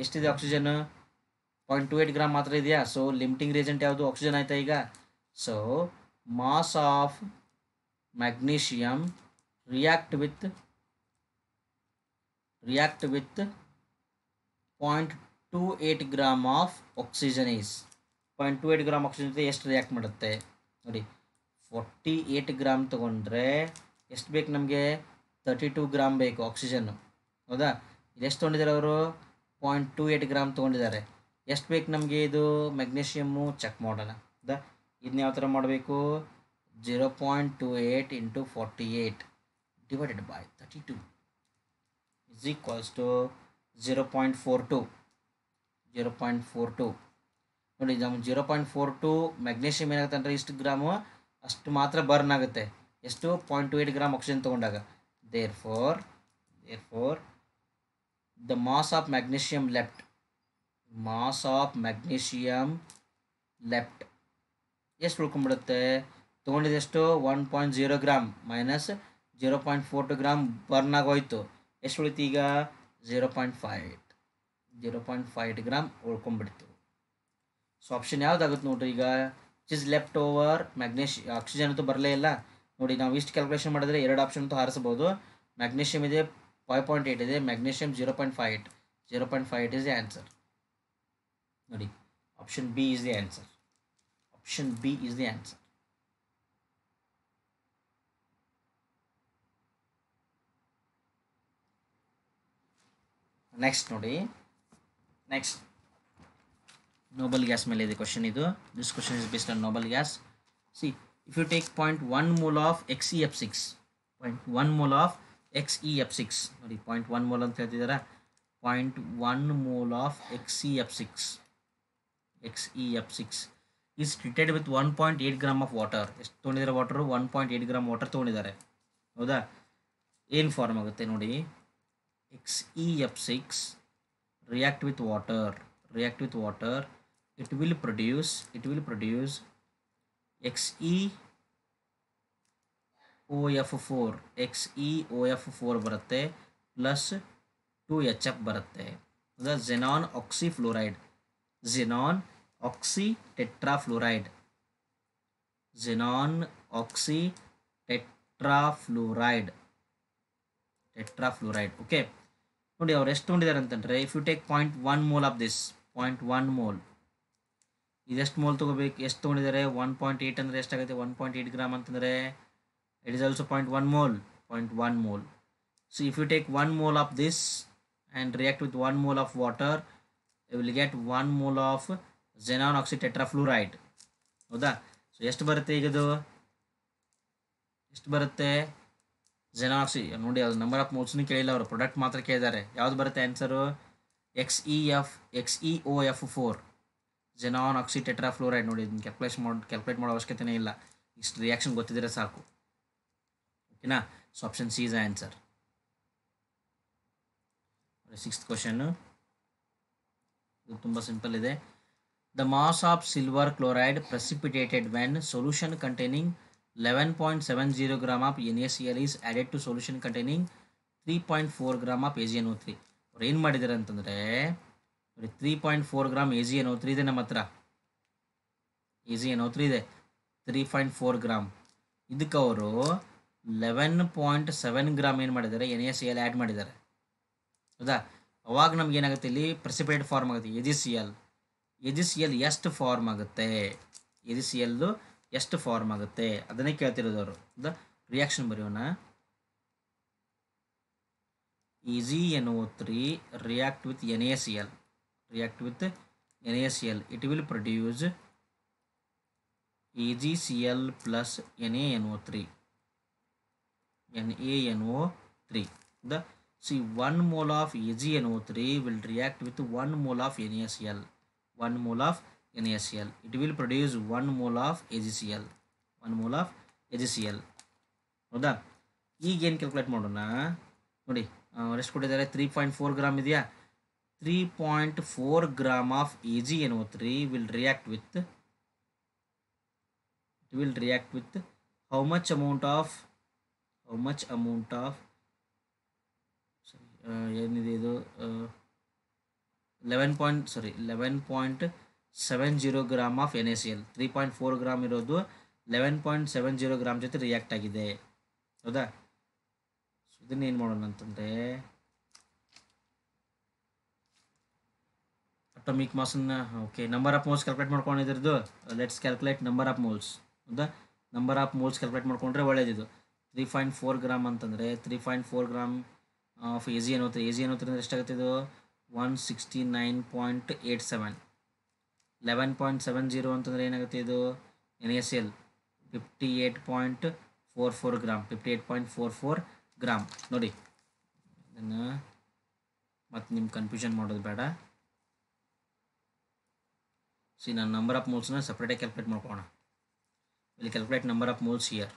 ಎಷ್ಟಿದೆ ಆಕ್ಸಿಜನ್? 0.28 ಗ್ರಾಮ್ ಮಾತ್ರ ಇದೆಯಾ? ಸೊ ಲಿಮಿಟಿಂಗ್ ರಿಯೇಜೆಂಟ್ ಯಾವುದು? ಆಕ್ಸಿಜನ್ ಆಯ್ತಾ ಈಗ. So mass of magnesium react with 0.28 gram of oxygen is 0.28 gram oxygen ಜೊತೆ ಎಷ್ಟು ರಿಯಾಕ್ಟ್ ಮಾಡುತ್ತೆ ನೋಡಿ. 48 ಗ್ರಾಮ್ ತೊಗೊಂಡ್ರೆ ಎಷ್ಟು ಬೇಕು ನಮಗೆ? 32 ಗ್ರಾಮ್ ಬೇಕು ಆಕ್ಸಿಜನ್ನು, ಹೌದಾ? ಇದೆಷ್ಟು ತೊಗೊಂಡಿದ್ದಾರೆ ಅವರು? 0.28 ಗ್ರಾಮ್ ತೊಗೊಂಡಿದ್ದಾರೆ. ಎಷ್ಟು ಬೇಕು ನಮಗೆ ಇದು ಮ್ಯಾಗ್ನೀಷಿಯಮ್ಮು? ಚೆಕ್ ಮಾಡೋಣ, ಹೌದಾ? ಇದನ್ನ ಯಾವ ಥರ ಮಾಡಬೇಕು? 0.28 into 48 divided by 32 is equals to 0.42. 0.42 ನೋಡಿ, ನಮ್ಮ 0.42 ಮ್ಯಾಗ್ನೀಷಿಯಮ್ ಏನಾಗುತ್ತೆ ಅಂದರೆ ಇಷ್ಟು ಗ್ರಾಮು ಅಷ್ಟು ಮಾತ್ರ ಬರ್ನ್ ಆಗುತ್ತೆ. ಎಷ್ಟು? 0.28 ಗ್ರಾಮ್ ಆಕ್ಸಿಜನ್ ತೊಗೊಂಡಾಗ. Therefore the mass of magnesium left ಎಷ್ಟು ಉಳ್ಕೊಂಡ್ಬಿಡುತ್ತೆ? ತೊಗೊಂಡಿದ್ದೆಷ್ಟು? 1.0 ಗ್ರಾಮ್ ಮೈನಸ್ 0.42 ಗ್ರಾಮ್ ಬರ್ನ್ ಆಗೋಯ್ತು. ಎಷ್ಟು ಉಳಿತು ಈಗ? 0.5 ಗ್ರಾಮ್ ಉಳ್ಕೊಂಡ್ಬಿಡ್ತು. ಸೊ ಆಪ್ಷನ್ ಯಾವುದಾಗುತ್ತೆ ನೋಡ್ರಿ ಈಗ? It is left over oxygen ಅಂತೂ ಬರಲೇ ಇಲ್ಲ. ನೋಡಿ, ನಾವು ಇಷ್ಟು ಕ್ಯಾಲ್ಕುಲೇಷನ್ ಮಾಡಿದ್ರೆ 2 ಆಪ್ಷನ್ ಅಂತೂ ಹಾರಿಸ್ಬೋದು. ಮ್ಯಾಗ್ನೀಷಿಯಮ್ ಇದೆ 5.8 ಇದೆ, ಮ್ಯಾಗ್ನೀಷಿಯಮ್ 0.58. 0.58 is the answer. ನೋಡಿ, option B is the answer. Option B is the answer. Next ನೋಡಿ, ನೆಕ್ಸ್ಟ್ ನೋಬಲ್ ಗ್ಯಾಸ್ ಮೇಲೆ ಇದೆ ಕ್ವಶನ್ ಇದು. This question is based on noble gas. See if you take 0.1 mole of XeF6, 0.1 mole of XeF6 ನೋಡಿ, 0.1 mole ಅಂತ ಹೇಳ್ತಿದ್ದಾರೆ. 0.1 mole of XeF6 is treated with 1.8 gram of water. ಎಷ್ಟು ತೊಗೊಂಡಿದ್ದಾರೆ water? 1.8 gram water ತೊಗೊಂಡಿದ್ದಾರೆ, ಹೌದಾ? ಏನು form ಆಗುತ್ತೆ ನೋಡಿ? XeF6 react with water, it will produce XeOF4 ಬರುತ್ತೆ ಪ್ಲಸ್ 2HF ಬರುತ್ತೆ. Xenon oxyfluoride oxy tetrafluoride, xenon oxy tetrafluoride, okay. ನೋಡಿ ಅವ್ರು ಎಷ್ಟು ತೊಗೊಂಡಿದ್ದಾರೆ ಅಂತಂದರೆ, if you take 0.1 mole of this, 0.1 mole, ಇದೆಷ್ಟು ಮೋಲ್ ತೊಗೋಬೇಕು, ಎಷ್ಟು ತೊಗೊಂಡಿದ್ದಾರೆ, 1.8 ಅಂದರೆ ಎಷ್ಟಾಗುತ್ತೆ, 1.8 ಗ್ರಾಮ್ ಅಂತಂದರೆ it is also 0.1 mole, 0.1 mole. So if you take 1 mole of this and react with 1 mole of water, you will get 1 mole of xenon oxy tetrafluoride. ಹೌದಾ? So ಎಷ್ಟು ಬರುತ್ತೆ ಈಗದು, ಎಷ್ಟು ಬರುತ್ತೆ, xenon oxy ನೋಡಿ, ಅದು ನಂಬರ್ ಆಫ್ ಮೋಲ್ಸ್ನೂ ಕೇಳಿಲ್ಲ ಅವರು, product ಮಾತ್ರ ಕೇಳಿದ್ದಾರೆ. ಯಾವ್ದು ಬರುತ್ತೆ ಆನ್ಸರು, XeOF4, xenon oxy ಟೆಟ್ರಾಫ್ಲೋರೈಡ್. ನೋಡಿ ಇದನ್ನು ಕ್ಯಾಲ್ಕುಲೇಟ್ ಮಾಡೋ ಅವಶ್ಯಕತೆನೇ ಇಲ್ಲ, ಇಷ್ಟು ರಿಯಾಕ್ಷನ್ ಗೊತ್ತಿದ್ರೆ ಸಾಕು. ಓಕೆನಾ? So option C is answer. 6th question, ಇದು ತುಂಬ ಸಿಂಪಲ್ ಇದೆ. The mass of silver chloride precipitated when solution containing 11.70 gram of NaCl is added to solution containing 3.4 gram of AgNO3. ಅವ್ರು ಏನು ಮಾಡಿದ್ದಾರೆ ಅಂತಂದರೆ, ನೋಡಿ 3.4 ಗ್ರಾಮ್ AgNO3 ಇದೆ ನಮ್ಮ ಹತ್ರ, AgNO3 ಇದೆ 3.4 ಗ್ರಾಮ್. ಇದಕ್ಕೆ ಅವರು 11.7 ಗ್ರಾಮ್ ಏನು ಮಾಡಿದ್ದಾರೆ, NaCl ಆ್ಯಡ್ ಮಾಡಿದ್ದಾರೆ. ಹೌದಾ? ಅವಾಗ ನಮ್ಗೆ ಏನಾಗುತ್ತೆ, ಇಲ್ಲಿ ಪ್ರೆಸಿಪಿಟೇಟ್ ಫಾರ್ಮ್ ಆಗುತ್ತೆ AgCl ಎಷ್ಟು ಫಾರ್ಮ್ ಆಗುತ್ತೆ, AgCl ಎಷ್ಟು ಫಾರ್ಮ್ ಆಗುತ್ತೆ ಅದನ್ನೇ ಕೇಳ್ತಿರೋದು ಅವರು. ಹೌದಾ? ರಿಯಾಕ್ಷನ್ ಬರೆಯೋಣ. AgNO3 react with NaCl, it will produce AgCl plus NaNO3. The see 1 mole of AgNO3 will react with 1 mole of NaCl. It will produce 1 mole of AgCl. ಹೌದಾ? ಈಗೇನು ಕ್ಯಾಲ್ಕುಲೇಟ್ ಮಾಡೋಣ ನೋಡಿ, ಎಷ್ಟು ಕೊಟ್ಟಿದ್ದಾರೆ, 3.4 ಗ್ರಾಮ್ ಇದೆಯಾ, 3.4 gram of AgNO3 will react with how much amount of ಏನಿದೆ ಇದು, 11.70 gram of NaCl. 3.4 gram ಇರೋದು 11.70 ಗ್ರಾಮ್ ಜೊತೆ ರಿಯಾಕ್ಟ್ ಆಗಿದೆ. ಹೌದಾ? ಸೊ ಇದನ್ನ ಏನು ಮಾಡೋಣ ಅಂತಂದರೆ, ಅಟೋಮಿಕ್ ಮಾಸನ್ನು, okay, number of moles calculate ಮಾಡ್ಕೊಂಡಿದ್ರದ್ದು. Let's calculate number of moles. ಹೌದಾ? ನಂಬರ್ ಆಫ್ ಮೋಲ್ಸ್ ಕ್ಯಾಲ್ಕುಲೇಟ್ ಮಾಡ್ಕೊಂಡ್ರೆ ಒಳ್ಳೇದಿದು. 3.4 ಗ್ರಾಮ್ ಅಂತಂದರೆ 3.4 ಗ್ರಾಮ್ ಆಫ್ AgNO3 ಅಂದರೆ ಎಷ್ಟಾಗುತ್ತೆ, ಇದು 169.87. 11.70 ಅಂತಂದರೆ ಏನಾಗುತ್ತೆ, ಇದು NaCl 58.44 ಗ್ರಾಮ್. ನೋಡಿ ಇದನ್ನು ಮತ್ತು ನಿಮ್ಮ ಕನ್ಫ್ಯೂಷನ್ ಮಾಡೋದು ಬೇಡ. ನಾನು ನಂಬರ್ ಆಫ್ ಮೋಲ್ಸ್ನ ಸಪ್ರೇಟಾಗಿ ಕ್ಯಾಲ್ಕುಲೇಟ್ ಮಾಡ್ಕೊಳ್ಳೋಣ. ಇಲ್ಲಿ calculate number of moles here.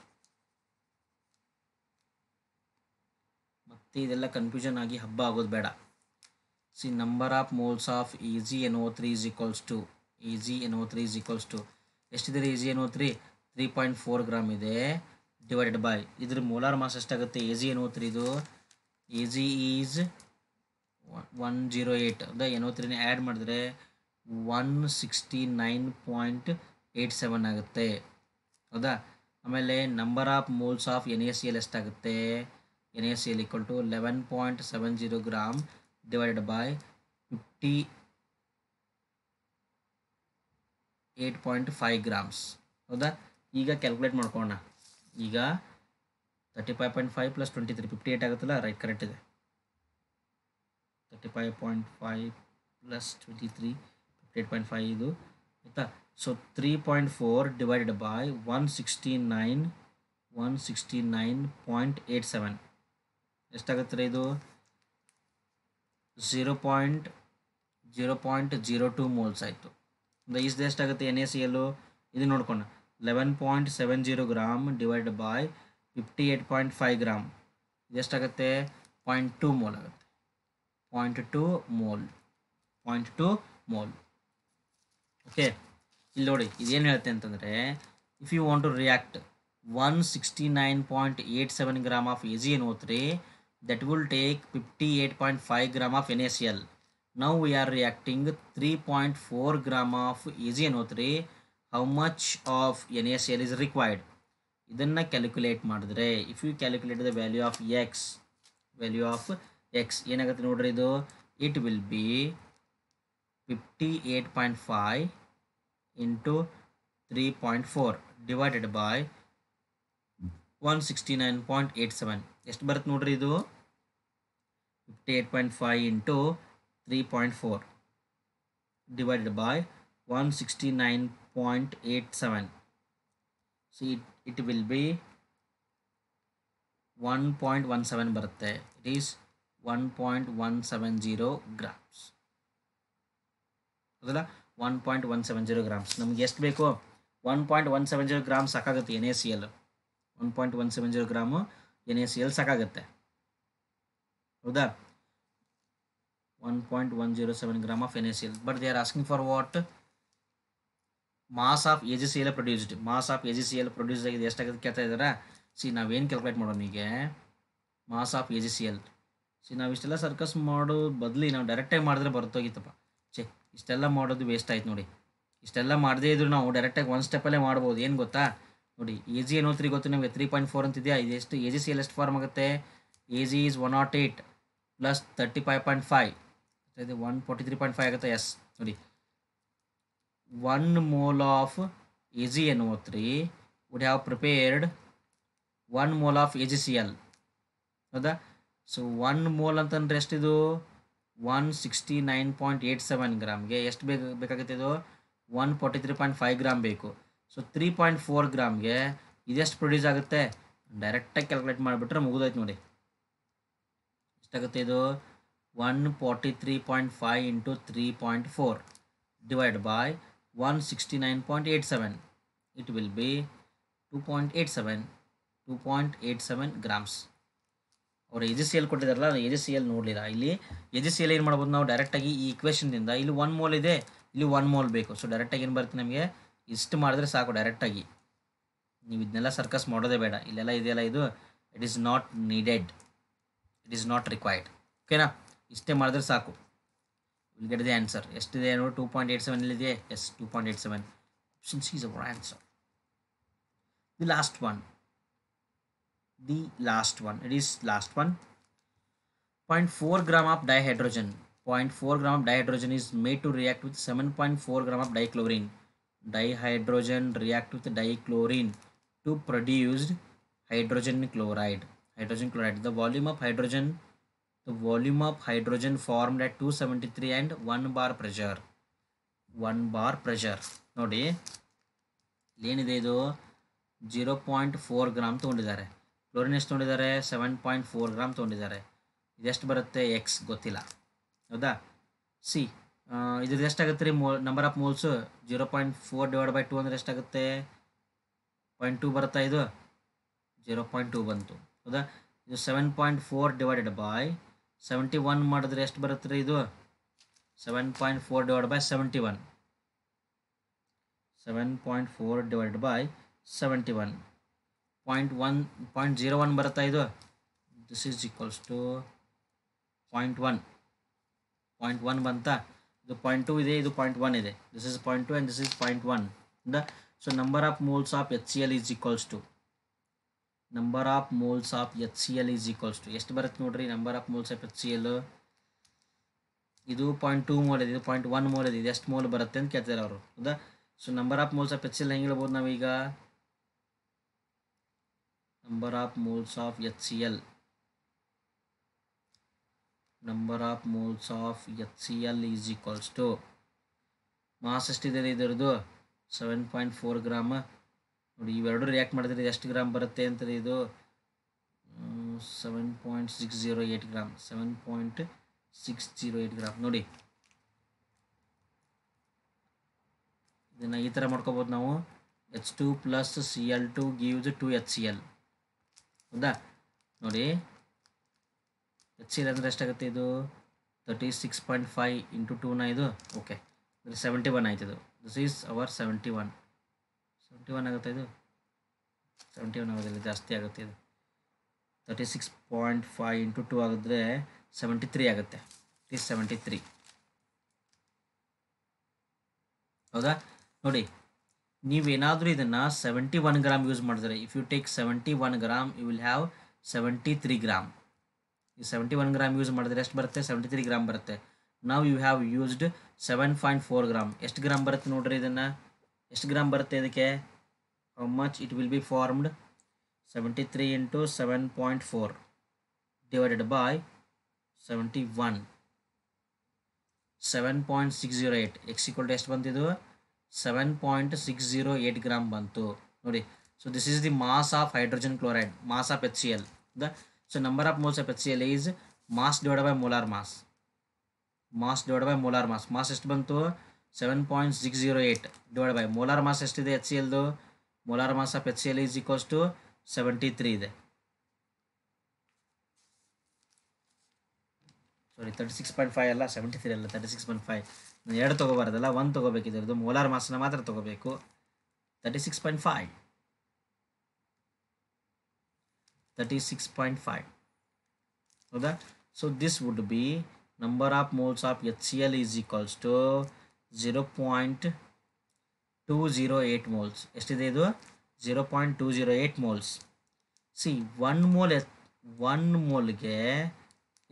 ಮತ್ತು ಇದೆಲ್ಲ ಕನ್ಫ್ಯೂಷನ್ ಆಗಿ ಹಬ್ಬ ಆಗೋದು ಬೇಡ. Number of moles of AgNO3 is equals to ಎಷ್ಟಿದೆ AgNO3, 3.4 ಗ್ರಾಮ್ ಇದೆ, ಡಿವೈಡೆಡ್ ಬೈ ಇದ್ರ ಮೋಲಾರ್ ಮಾಸ್ ಎಷ್ಟಾಗುತ್ತೆ AgNO3 ಇದು, Ag ಈಸ್ 108. ಅದ NO3ನ ಆ್ಯಡ್ ಮಾಡಿದ್ರೆ 169.87 ಆಗುತ್ತೆ. ಹೌದಾ? ಆಮೇಲೆ number of moles of NaCl ಎಷ್ಟಾಗುತ್ತೆ, NaCl equal to 11.70 gram divided by 58.5 grams. ಹೌದಾ? ಈಗ ಕ್ಯಾಲ್ಕುಲೇಟ್ ಮಾಡ್ಕೊಳ್ಳೋಣ. ಈಗ 35.5 + 23 58 ಆಗುತ್ತಲ್ಲ, ರೈಟ್, ಕರೆಕ್ಟ್ ಇದೆ. 35.5 + 23 58.5 ಇದು ಆಯಿತಾ. ಸೊ 3.4 divided by 169.87 ಎಷ್ಟಾಗುತ್ತೆ ಇದು, 0.02 ಮೋಲ್ಸ್ ಆಯಿತು. ಈಸ್ದು ಎಷ್ಟಾಗುತ್ತೆ NaCl, ಇದು ನೋಡ್ಕೊಂಡು 11.70 ಗ್ರಾಮ್ ಡಿವೈಡ್ ಬೈ 58.5 ಗ್ರಾಮ್, ಇದೆಷ್ಟಾಗುತ್ತೆ 0.2 ಮೋಲ್ ಆಗುತ್ತೆ. 0.2 ಮೋಲ್. ಓಕೆ, ಇಲ್ಲಿ ನೋಡಿ ಇದೇನು ಹೇಳುತ್ತೆ ಅಂತಂದರೆ, if you want to react 169.87 gram of AgNO3, that will take 58.5 gram of NaCl. Now we are reacting 3.4 gram of AgNO3. How much of NaCl is required? ಇದನ್ನು calculate ಮಾಡಿದ್ರೆ if you calculate the value of x ಏನಾಗುತ್ತೆ ನೋಡ್ರಿ, ಇದು it will be 58.5 into 3.4 divided by 169.87. ಎಷ್ಟು ಬರುತ್ತೆ ನೋಡ್ರಿ, ಇದು 58.5 into 3.4 divided by 169.87. See, it will be 1.17 ಬರುತ್ತೆ. It is 1.170 grams. ಹೌದಲ್ಲ, 1.170 grams. ನಮ್ಗೆ ಎಷ್ಟು ಬೇಕು? 1.170 ಗ್ರಾಮ್ ಸಾಕಾಗುತ್ತೆ NaCl. 1.170 ಗ್ರಾಮು NaCl ಸಾಕಾಗುತ್ತೆ. ಹೌದಾ? 1.107 gram of NaCl. But they are asking for what? Mass of AgCl produced. Mass of AgCl produced ಆಗಿದೆ ಎಷ್ಟಾಗುತ್ತೆ ಕೇಳ್ತಾ ಇದ್ದಾರಾ? ಸಿ ನಾವೇನು ಕ್ಯಾಲ್ಕುಲೇಟ್ ಮಾಡೋಣ ಈಗ? Mass of AgCl. ಸಿ ನಾವು ಇಷ್ಟೆಲ್ಲ ಸರ್ಕಸ್ ಮಾಡೋ ಬದಲಿ ನಾವು ಡೈರೆಕ್ಟಾಗಿ ಮಾಡಿದ್ರೆ ಬರ್ತೋಗಿತ್ತಪ್ಪ. ಇಷ್ಟೆಲ್ಲ ಮಾಡೋದು ವೇಸ್ಟ್ ಆಯ್ತು ನೋಡಿ. ಇಷ್ಟೆಲ್ಲ ಮಾಡದೇ ಇದ್ರು ನಾವು ಡೈರೆಕ್ಟಾಗಿ ಒಂದು ಸ್ಟೆಪ್ಪಲ್ಲೇ ಮಾಡ್ಬೋದು. ಏನು ಗೊತ್ತಾ ನೋಡಿ, AgNO3 ಗೊತ್ತು ನಮಗೆ 3.4 ಅಂತಿದೆಯಾ, ಇದು ಎಷ್ಟು AgCl ಎಷ್ಟು ಫಾರ್ಮ್ ಆಗುತ್ತೆ? Ag is 108 ಪ್ಲಸ್ 35.5 ಇದು 143.5 ಆಗುತ್ತೆ. ಎಸ್ ನೋಡಿ, 1 mole of AgNO3 would have prepared 1 mole of AgCl. ಹೌದಾ? ಸೊ 1 mole ಅಂತಂದ್ರೆ ಎಷ್ಟಿದು? 169.87 ಗ್ರಾಮ್ಗೆ ಎಷ್ಟು ಬೇಕಾಗುತ್ತೆ? ಇದು 143.5 ಗ್ರಾಮ್ ಬೇಕು. ಸೊ 3.4 ಗ್ರಾಮ್ಗೆ ಇದೆಷ್ಟು ಪ್ರೊಡ್ಯೂಸ್ ಆಗುತ್ತೆ? ಡೈರೆಕ್ಟಾಗಿ ಕ್ಯಾಲ್ಕುಲೇಟ್ ಮಾಡಿಬಿಟ್ರೆ ಮುಗಿದೋಯ್ತು ನೋಡಿ. ಎಷ್ಟಾಗುತ್ತೆ ಇದು? 143.5 into 3.4 divided by 169.87. It will be 2.87 grams. ಅವ್ರು AgCl ಕೊಟ್ಟಿದ್ದಾರಲ್ಲ, AgCl ನೋಡಲಿಲ್ಲ. ಇಲ್ಲಿ AgCl ಏನು ಮಾಡ್ಬೋದು ನಾವು ಡೈರೆಕ್ಟಾಗಿ ಈ ಇಕ್ವೇಷನ್ನಿಂದ, ಇಲ್ಲಿ 1 mole ಇದೆ, ಇಲ್ಲಿ 1 mole ಬೇಕು. ಸೊ ಡೈರೆಕ್ಟಾಗಿ ಏನು ಬರುತ್ತೆ ನಮಗೆ? ಇಷ್ಟು ಮಾಡಿದ್ರೆ ಸಾಕು ಡೈರೆಕ್ಟಾಗಿ. ನೀವು ಇದನ್ನೆಲ್ಲ ಸರ್ಕಸ್ ಮಾಡೋದೇ ಬೇಡ. ಇಲ್ಲೆಲ್ಲ ಇದೆಯಲ್ಲ, ಇದು it is not needed, it is not required. ಓಕೆನಾ? ಇಷ್ಟೇ ಮಾಡಿದ್ರೆ ಸಾಕು. Will get the answer. ಎಷ್ಟಿದೆ ನೋಡಿ? 2.87 ಇಲ್ಲಿದೆ. Yes, 2.87. Option C is our answer. The last one. It is last one. 0.4 gram of dihydrogen. 0.4 gram of dihydrogen is made to react with 7.4 gram of dichlorine. Dihydrogen react with dichlorine to produce hydrogen chloride. The volume of hydrogen formed at 273 and 1 bar pressure. 1 bar pressure. ನೋಡಿ, ಏನಿದೆ ಇದು? 0.4 gram ತೊಗೊಂಡಿದ್ದಾರೆ. Chlorine ಎಷ್ಟು ತೊಗೊಂಡಿದ್ದಾರೆ? 7.4 gram ತೊಗೊಂಡಿದ್ದಾರೆ. ಇದೆಷ್ಟು ಬರುತ್ತೆ? X ಗೊತ್ತಿಲ್ಲ. ಹೌದಾ? C ಇದ್ರದ್ದು ಎಷ್ಟಾಗುತ್ತೆ ರೀ? ನಂಬರ್ ಆಫ್ ಮೋಲ್ಸು 0.4 ಡಿವೈಡ್ ಬೈ 2 ಅಂದರೆ ಎಷ್ಟಾಗುತ್ತೆ? 0.2 ಬರುತ್ತಾ? ಇದು 0.2 ಬಂತು. ಹೌದಾ? ಇದು 7.4 ಡಿವೈಡೆಡ್ ಬೈ 71 ಮಾಡಿದ್ರೆ ಎಷ್ಟು ಬರುತ್ತೆ ರೀ? ಇದು 7.4 ಡಿವೈಡ್ ಬೈ 71. 7.4 divided by 71. 0.01 ಬರುತ್ತಾ? ಇದು ದಿಸ್ ಈಸ್ ಈಕ್ವಲ್ಸ್ ಟು 0.1. 0.1 ಬಂತಾ? ಇದು 0.2 ಇದೆ, ಇದು 0.1 ಇದೆ. This is 0.2 and this is 0.1. So number of moles of HCl is equals to ಎಷ್ಟು ಬರುತ್ತೆ ನೋಡ್ರಿ? Number of moles of HCl ಇದು 0.2 ಮೋಲ್ ಇದೆ, ಇದು 0.1 ಮೋಲ್ ಇದೆ. ಇದು ಎಷ್ಟು ಮೋಲ್ ಬರುತ್ತೆ ಅಂತ ಕೇಳ್ತಾರೆ ಅವರು. ಹೌದಾ? So number of moles of HCl ಹೆಂಗೆ ಹೇಳ್ಬೋದು ನಾವೀಗ? number of moles of HCl is equals to mass ಎಷ್ಟಿದೆ ಇದರದು? 7.4 ಗ್ರಾಮ್. ನೋಡಿ, ಇವೆರಡು ರಿಯಾಕ್ಟ್ ಮಾಡಿದ್ರೆ ಎಷ್ಟು ಗ್ರಾಮ್ ಬರುತ್ತೆ ಅಂತ? ಇದು 7.608 ಗ್ರಾಮ್. 7.608 ಗ್ರಾಮ್. ನೋಡಿ, ಇದನ್ನು ಈ ಥರ ಮಾಡ್ಕೋಬೋದು ನಾವು. H2 plus Cl2 gives 2HCl. ಹೌದಾ? ನೋಡಿ, HCl ಅಂದರೆ ಎಷ್ಟಾಗುತ್ತೆ? ಇದು 36.5 ಇಂಟು 2ನ ಇದು. ಓಕೆ, 71 ಆಯ್ತು. ಇದು ದಿಸ್ ಈಸ್ ಅವರ್ 71 ಆಗುತ್ತೆ. ಇದು 71 ಆಗೋದಿಲ್ಲ, ಜಾಸ್ತಿ ಆಗುತ್ತೆ. ಇದು 36.5 ಇಂಟು 2 ಆಗಿದ್ರೆ 73 ಆಗುತ್ತೆ. It is 73. ಹೌದಾ? ನೋಡಿ, ನೀವೇನಾದರೂ ಇದನ್ನು 71 ಗ್ರಾಮ್ ಯೂಸ್ ಮಾಡಿದ್ರೆ, if you take 71 gram you will have 73 gram. ಈ 71 ಗ್ರಾಮ್ ಯೂಸ್ ಮಾಡಿದ್ರೆ ಎಷ್ಟು ಬರುತ್ತೆ? 73 ಗ್ರಾಮ್ ಬರುತ್ತೆ. ನಾವು ಯು ಹ್ಯಾವ್ ಯೂಸ್ಡ್ 7.4 ಗ್ರಾಮ್. ಎಷ್ಟು ಗ್ರಾಮ್ ಬರುತ್ತೆ ನೋಡ್ರಿ, ಇದನ್ನು ಎಷ್ಟು ಗ್ರಾಮ್ ಬರುತ್ತೆ ಇದಕ್ಕೆ? How much it will be formed? 73 into 7.4 divided by 71, 7.608 x equal to ಎಷ್ಟು ಬಂತಿದ್ದು? 7.608 ಗ್ರಾಮ್ ಬಂತು ನೋಡಿ. So this is the mass of hydrogen chloride, mass of HCl. So number of moles of HCl is mass divide by molar mass. Mass divide by molar mass. Mass ಎಷ್ಟು ಬಂತು? 7.608 divide by molar mass ಎಷ್ಟಿದೆ HClದು? Molar mass of HCl is equals to 73 ಇದೆ. ಸಾರಿ, 36.5 ಅಲ್ಲ, 73 ಅಲ್ಲ, 36.5. ನಾನು 2 ತೊಗೋಬಾರ್ದಲ್ಲ, 1 ತೊಗೋಬೇಕಿದ್ರದ್ದು. Molar ಮಾಸನ್ನ ಮಾತ್ರ ತೊಗೋಬೇಕು. 36.5 ಹೌದಾ? So this would be number of moles of HCl is equals to 0.208 moles. ಎಷ್ಟಿದೆ ಇದು? 0.208 ಮೋಲ್ಸ್. ಸಿ, 1 ಮೋಲ್ಗೆ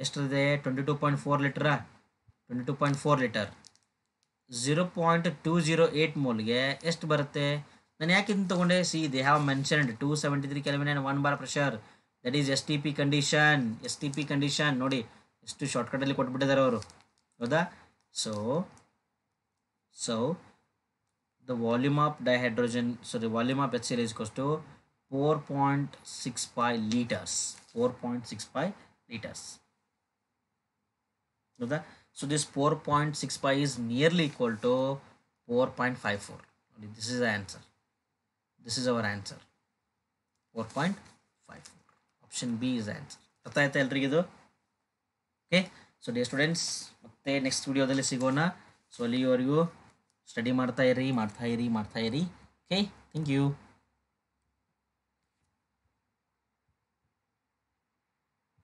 ಎಷ್ಟಿದೆ? 22.4 ಲೀಟ್ರಾ? 22.4 ಲೀಟರ್. 0.208 ಮೋಲ್ಗೆ ಎಷ್ಟು ಬರುತ್ತೆ? ನಾನು ಯಾಕೆ ಇದನ್ನು ತೊಗೊಂಡೆ? C, they have mentioned 273 kelvin and 1 bar pressure. That is STP condition. STP condition ನೋಡಿ, ಎಷ್ಟು ಶಾರ್ಟ್ಕಟಲ್ಲಿ ಕೊಟ್ಬಿಟ್ಟಿದ್ದಾರೆ ಅವರು. ಹೌದಾ? So the volume of volume of HCl is equals to 4.65 liters. 4.65 liters. ಹೌದಾ? So this 4.65 is nearly equal to 4.54. ನೋಡಿ, this is the answer. This is our answer. 4.54. Option B is answer. ಅರ್ಥ ಆಯ್ತಾ ಎಲ್ರಿಗಿದು? Okay. So dear students, ಮತ್ತೆ next ವಿಡಿಯೋದಲ್ಲಿ ಸಿಗೋಣ. So ಅಲ್ಲಿವರೆಗೂ study ಮಾಡ್ತಾ ಇರಿ. Okay, thank you.